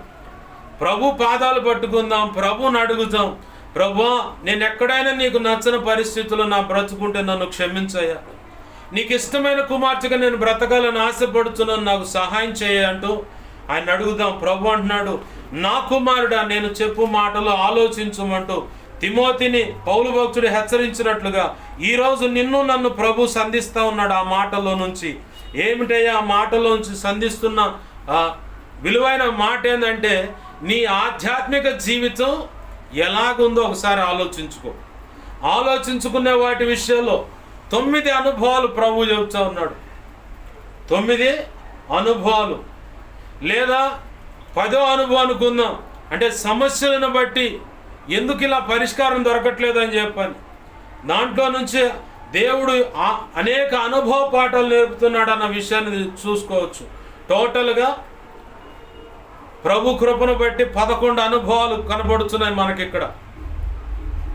ప్రభు పాదాలు పట్టుకుందాం, ప్రభుని అడుగుదాం, ప్రభువా నేను ఎక్కడైనా నీకు నచ్చని పరిస్థితుల్లో నా బ్రతుకుంటే నన్ను క్షమించయ్యా, నీకు ఇష్టమైన కుమార్తెగా నేను బ్రతకాలని ఆశపడుతున్నాను, నాకు సహాయం చేయ అంటూ ఆయన అడుగుదాం. ప్రభు అంటున్నాడు, నా కుమారుడా నేను చెప్పు మాటలు ఆలోచించమంటూ తిమోతిని పౌలు భక్తుడు హెచ్చరించినట్లుగా ఈరోజు నిన్ను నన్ను ప్రభు సంధిస్తూ ఉన్నాడు. ఆ మాటల్లో నుంచి ఏమిటయ్యా ఆ మాటలో నుంచి సంధిస్తున్న విలువైన మాట ఏంటంటే నీ ఆధ్యాత్మిక జీవితం ఎలాగుందో ఒకసారి ఆలోచించుకునే వాటి విషయంలో 9 అనుభవాలు ప్రభు చెబుతూ ఉన్నాడు. 9 అనుభవాలు లేదా 10వ అనుభవం అనుకుందాం. అంటే సమస్యలను బట్టి ఎందుకు ఇలా పరిష్కారం దొరకట్లేదు అని చెప్పని దాంట్లో నుంచి దేవుడు అనేక అనుభవ పాఠాలు నేర్పుతున్నాడు అన్న విషయాన్ని చూసుకోవచ్చు. టోటల్గా ప్రభు కృపను బట్టి 11 అనుభవాలు కనబడుతున్నాయి మనకి ఇక్కడ.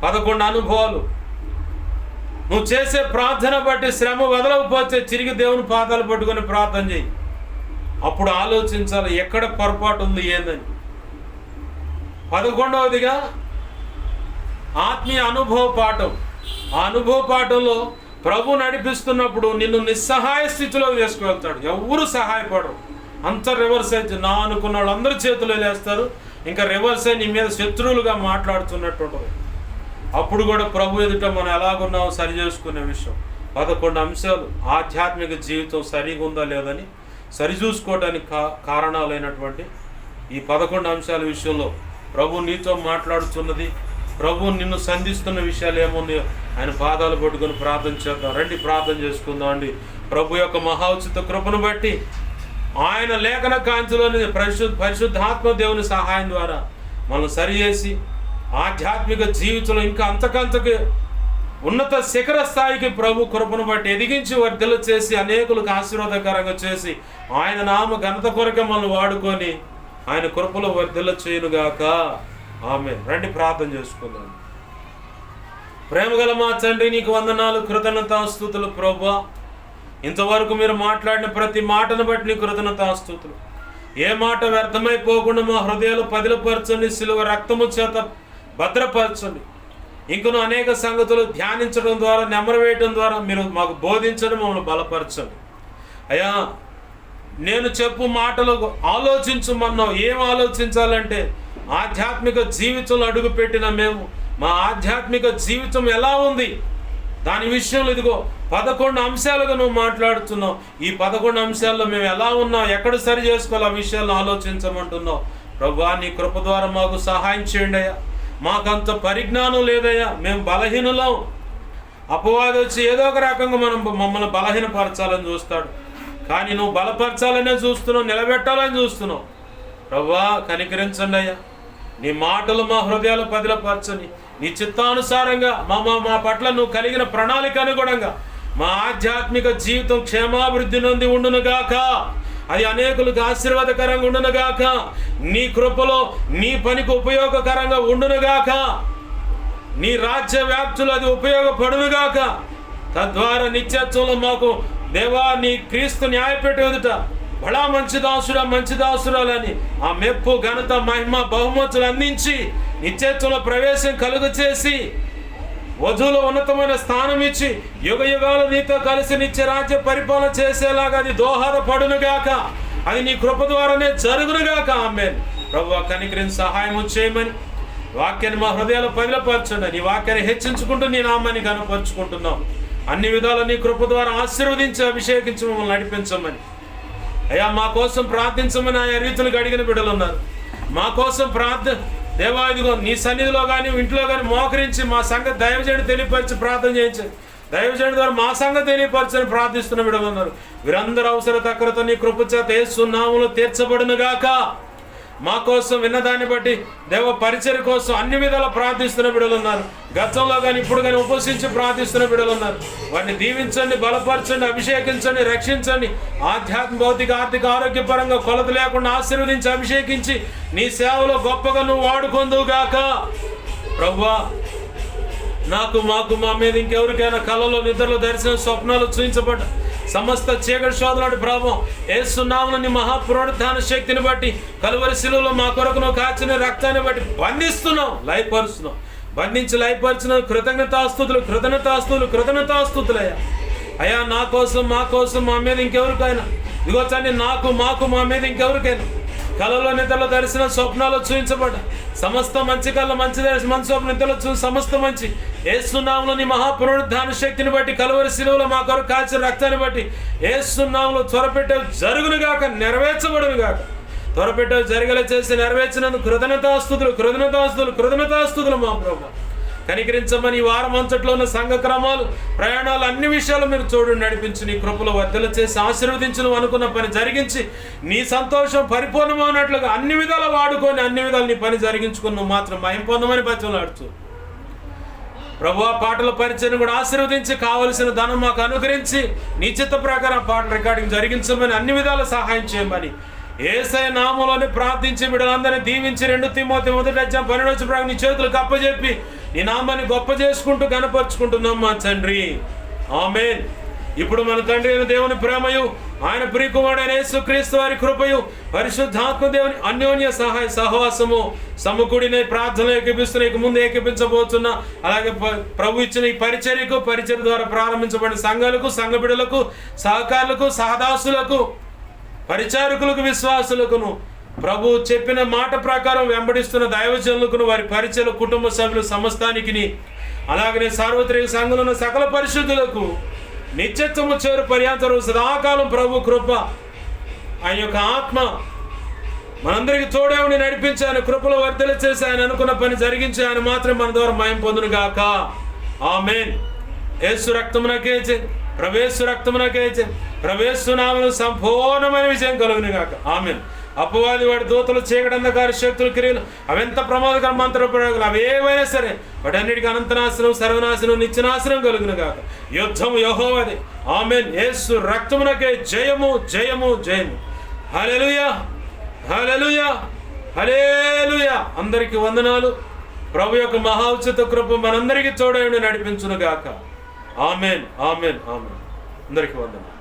11 అనుభవాలు. నువ్వు చేసే ప్రార్థన బట్టి శ్రమ వదలకపోతే తిరిగి దేవుని పాదాలు పట్టుకొని ప్రార్థన చేయి. అప్పుడు ఆలోచించాలి ఎక్కడ పొరపాటు ఉంది ఏందని. 11వదిగా ఆత్మీయ అనుభవ పాఠం. ఆ అనుభవ పాఠంలో ప్రభు నడిపిస్తున్నప్పుడు నిన్ను నిస్సహాయ స్థితిలో వేసుకువెళ్తాడు. ఎవరు సహాయపడరు. అంత రివర్స్ అయితే నా అనుకున్న వాళ్ళు అందరూ చేతులు వేస్తారు. ఇంకా రివర్స్ అయి నీ మీద శత్రువులుగా మాట్లాడుతున్నట్టు ఉంటుంది. అప్పుడు కూడా ప్రభు ఎదుట మనం ఎలాగున్నామో సరి చేసుకునే విషయం. 11 అంశాలు ఆధ్యాత్మిక జీవితం సరిగా ఉందా లేదని సరిచూసుకోవడానికి కారణాలైనటువంటి ఈ 11 అంశాల విషయంలో ప్రభు నీతో మాట్లాడుతున్నది, ప్రభు నిన్ను సంధిస్తున్న విషయాలు ఏమున్నాయో ఆయన పాదాలు పట్టుకొని ప్రార్థన చేద్దాం. రండి ప్రార్థన చేసుకుందాం అండి. ప్రభు యొక్క మహోచిత కృపను బట్టి ఆయన లేఖన కాంతిలోని పరిశుద్ధాత్మ దేవుని సహాయం ద్వారా మనం సరిచేసి ఆధ్యాత్మిక జీవితంలో ఇంకా అంతకంతకు ఉన్నత శిఖర స్థాయికి ప్రభు కృపను బట్టి ఎదిగించి వర్ధలు చేసి అనేకులకు ఆశీర్వాదకరంగా చేసి ఆయన నామ ఘనత కొరకే మనం వాడుకొని ఆయన కృపలో వర్ధలు చేయనుగాక. ఆమేన్. రండి ప్రార్థన చేసుకుందాం. ప్రేమగల మా తండ్రి, నీకు వందనాలు, కృతజ్ఞతాస్తుతులు ప్రభువా. ఇంతవరకు మీరు మాట్లాడిన ప్రతి మాటను బట్టి నీ కృతజ్ఞతాస్తుతులు. ఏ మాట వ్యర్థమైపోకుండా మా హృదయాలు పదిలపరచండి, సిలువ రక్తము చేత భద్రపరచండి. ఇంకను అనేక సంగతులు ధ్యానించడం ద్వారా, నెమరవేయటం ద్వారా మీరు మాకు బోధించడం, మమ్మల్ని బలపరచండి. అయ్యా, నేను చెప్పు మాటలు ఆలోచించమన్నావు. ఏం ఆలోచించాలంటే ఆధ్యాత్మిక జీవితంలో అడుగుపెట్టిన మేము మా ఆధ్యాత్మిక జీవితం ఎలా ఉంది దాని విషయంలో ఇదిగో 11 అంశాలుగా నువ్వు మాట్లాడుతున్నావు. ఈ 11 అంశాల్లో మేము ఎలా ఉన్నాం, ఎక్కడ సరి చేసుకోవాలి, ఆ విషయాలను ఆలోచించమంటున్నావు. ప్రభువా, నీ కృప ద్వారా మాకు సహాయం చేయండి అయ్యా. మాకంత పరిజ్ఞానం లేదయ్యా, మేము బలహీనులం. అపవాది వచ్చి ఏదో ఒక రకంగా మమ్మల్ని బలహీనపరచాలని చూస్తాడు. కానీ నువ్వు బలపరచాలనే చూస్తున్నావు, నిలబెట్టాలని చూస్తున్నావు. ప్రభువా, కనికరించండి అయ్యా. నీ మాటలు మా హృదయాలు పదిలపరచని, నీ చిత్తానుసారంగా మా పట్ల నువ్వు కలిగిన ప్రణాళిక అనుగుణంగా మా ఆధ్యాత్మిక జీవితం క్షేమాభివృద్ధి నొంది ఉండునుగాక. అది అనేకులకు ఆశీర్వాదకరంగా ఉండునుగాక. నీ కృపలో నీ పనికి ఉపయోగకరంగా ఉండునుగాక. నీ రాజ్య వ్యాప్తులు అది ఉపయోగపడునుగాక. తద్వారా నిత్యత్వంలో మాకు దేవా నీ క్రీస్తు న్యాయపేట ఎదుట బడా మంచి దాసురాలని ఆ మెప్పు, ఘనత, మహిమ, బహుమతులు అందించి నిత్యత్వంలో ప్రవేశం కలుగ చేసి వధువులో ఉన్నతమైన స్థానం ఇచ్చి యుగ యుగాలు నీతో కలిసి నిత్య రాజ్య పరిపాలన చేసేలాగా అది దోహదపడునుగాక. అది నీ కృప ద్వారానే జరుగునుగాక. ఆమేన్. ప్రభువా, కనికరించి సహాయం చేయమని వాక్యాన్ని మా హృదయాలు పదిలపరచండి. నీ వాక్యాన్ని హెచ్చించుకుంటూ నీ నామాన్ని కనపరుచుకుంటున్నాం. అన్ని విధాలు నీ కృప ద్వారా ఆశీర్వదించి అభిషేకించి మమ్మల్ని నడిపించమని అయ్యా, మా కోసం ప్రార్థించమని ఆయా రీతులకు అడిగిన బిడ్డలు ఉన్నారు. మా కోసం దేవా, ఇదిగో నీ సన్నిధిలో కానీ ఇంట్లో కానీ మోకరించి మా సంగతి దైవజనుడు తెలియపరిచి ప్రార్థన చేయించండి. దైవజనుడి ద్వారా మా సంగతి తెలియపరచని ప్రార్థిస్తున్న బిడ్డలు ఉన్నారు. వీరందరూ అవసర తక్కువతో నీ కృప చేత యేసు నామములో తీర్చబడునుగాక. మా కోసం విన్నదాన్ని బట్టి దేవ పరిచర్య కోసం అన్ని విధాలా ప్రార్థిస్తున్న బిడ్డలు ఉన్నారు. గతంలో కానీ ఇప్పుడు కానీ ఉపసించి ప్రార్థిస్తున్న బిడ్డలు ఉన్నారు. వారిని దీవించండి, బలపరచండి, అభిషేకించండి, రక్షించండి. ఆధ్యాత్మిక, భౌతిక, ఆర్థిక, ఆరోగ్యపరంగా కొలత లేకుండా ఆశీర్వదించి అభిషేకించి నీ సేవలో గొప్పగా నువ్వు వాడుకొందువుగాక. ప్రభువా, మాకు మా మీద ఇంకెవరికైనా కళలో, నిద్రలో, దర్శనం, స్వప్నాలు చూపించబడ్డ సమస్త చీకటి శోధనటి ప్రభావం యేసు నామమున నీ మహాపునరుత్థాన శక్తిని బట్టి కలువరి శిలువలో మా కొరకు నువ్వు కాచిన రక్తాన్ని బట్టి బంధిస్తున్నాం, లయపరుస్తున్నాం. బంధించి లయపరిచిన కృతజ్ఞతాస్తుతులయ్యా. అయ్యా, నా కోసం, మా కోసం, మా మీద ఇంకెవరికైనా ఇదిగో తండ్రి, మాకు మా మీద ఇంకెవరికైనా కళలో, నిద్రలో, దర్శనం, స్వప్నాలు చూపించబడ్డ సమస్త మంచి కళ, మంచి స్వప్న, నిద్రలో చూసి సమస్త మంచి యేసు నామములో నీ మహాపునరుత్థాన శక్తిని బట్టి కలువరి శిలువలో మా కొరకు కాచిన రక్తాన్ని బట్టి యేసు నామములో త్వరపెట్టేవి జరుగునుగాక, నెరవేర్చబడునుగాక. త్వరపెట్టేవి జరిగేలా చేసి నెరవేర్చినందుకు కృతజ్ఞతాస్తుతులు మా ప్రభువా. కనికరించమని ఈ వారం అంతట్లో ఉన్న సంఘ క్రమాలు, ప్రయాణాలు, అన్ని విషయాలు మీరు చూడు, నడిపించి నీ కృపలో వర్ధలు చేసి ఆశీర్వదించు. అనుకున్న పని జరిగించి నీ సంతోషం పరిపూర్ణమైనట్లుగా అన్ని విధాలు వాడుకొని అన్ని విధాలు నీ పని జరిగించుకుని నువ్వు మాత్రం మహిమ పొందమని బతిమలాడుతూ ప్రభు ఆ పాటల పరిచయం కూడా ఆశీర్వదించి కావలసిన ధనం మాకు అనుగ్రహించి నీ చిత్త ప్రకారం పాట రికార్డింగ్ జరిగించమని అన్ని విధాలు సహాయం చేయమని యేసయ్య నామములోనే ప్రార్థించి బిడ్డలందరినీ దీవించి 2 తిమోతి 1:12 ప్రకారం నీ చేతులకు అప్పజెప్పి నీ నామాన్ని గొప్ప చేసుకుంటూ గణపరుచుకుంటున్నాం మా తండ్రి. ఆమేన్. ఇప్పుడు మన తండ్రి అయిన దేవుని ప్రేమయు ఆయన ప్రియకుమారుడైన యేసుక్రీస్తు వారి కృపయు పరిశుద్ధాత్మ దేవుని అన్యోన్య సహాయ సహవాసము సమకూడిన ప్రార్థనలు ఏకీపిస్తున్న ముందు ఏకీపించబోతున్న అలాగే ప్రభు ఇచ్చిన ఈ పరిచర్య ద్వారా ప్రారంభించబడిన సంఘాలకు, సంఘ బిడ్డలకు, సహకారులకు, సహదాసులకు, పరిచారకులకు, విశ్వాసులకును, ప్రభు చెప్పిన మాట ప్రకారం వెంబడిస్తున్న దైవజనులకును, వారి పరిచయ కుటుంబ సభ్యులు సమస్తానికి, అలాగనే సార్వత్రిక సంఘంలో ఉన్న సకల పరిశుద్ధులకు నిత్యత్వము చేరు పర్యాంతరం సదాకాలం ప్రభు కృప ఆయన యొక్క ఆత్మ మనందరికీ తోడే ఉండి నడిపించి ఆయన కృపలో వర్ధల చేసి ఆయన అనుకున్న పని జరిగించి ఆయన మాత్రం మన ద్వారా మహిమ పొందును గాక. ఆమేన్. యేసు రక్తమునకే ప్రవేశు రక్తమునకే ప్రవేశు నామమున సంపూర్ణమైన విజయం కలుగును గాక. ఆమేన్. అపవాది వాడి దూతలు, చీకటి, అంధకార శక్తులు, క్రియలు అవెంత ప్రమాదకర మంత్ర ప్రయోగాలు అవేవైనా సరే వాటన్నిటికీ అనంతనాశనం, సర్వనాశనం, నిత్యనాశనం కలుగును గాక. యుద్ధము యెహోవాదే. ఆమేన్. యేసు రక్తమునకే జయము జయము జయము. హల్లెలూయా హల్లెలూయా హల్లెలూయా. అందరికీ వందనాలు. ప్రభు యొక్క మహా ఉచిత కృప మనందరికీ తోడై ఉండి నడిపించును గాక. ఆమేన్ ఆమేన్ ఆమేన్. అందరికీ వందనాలు.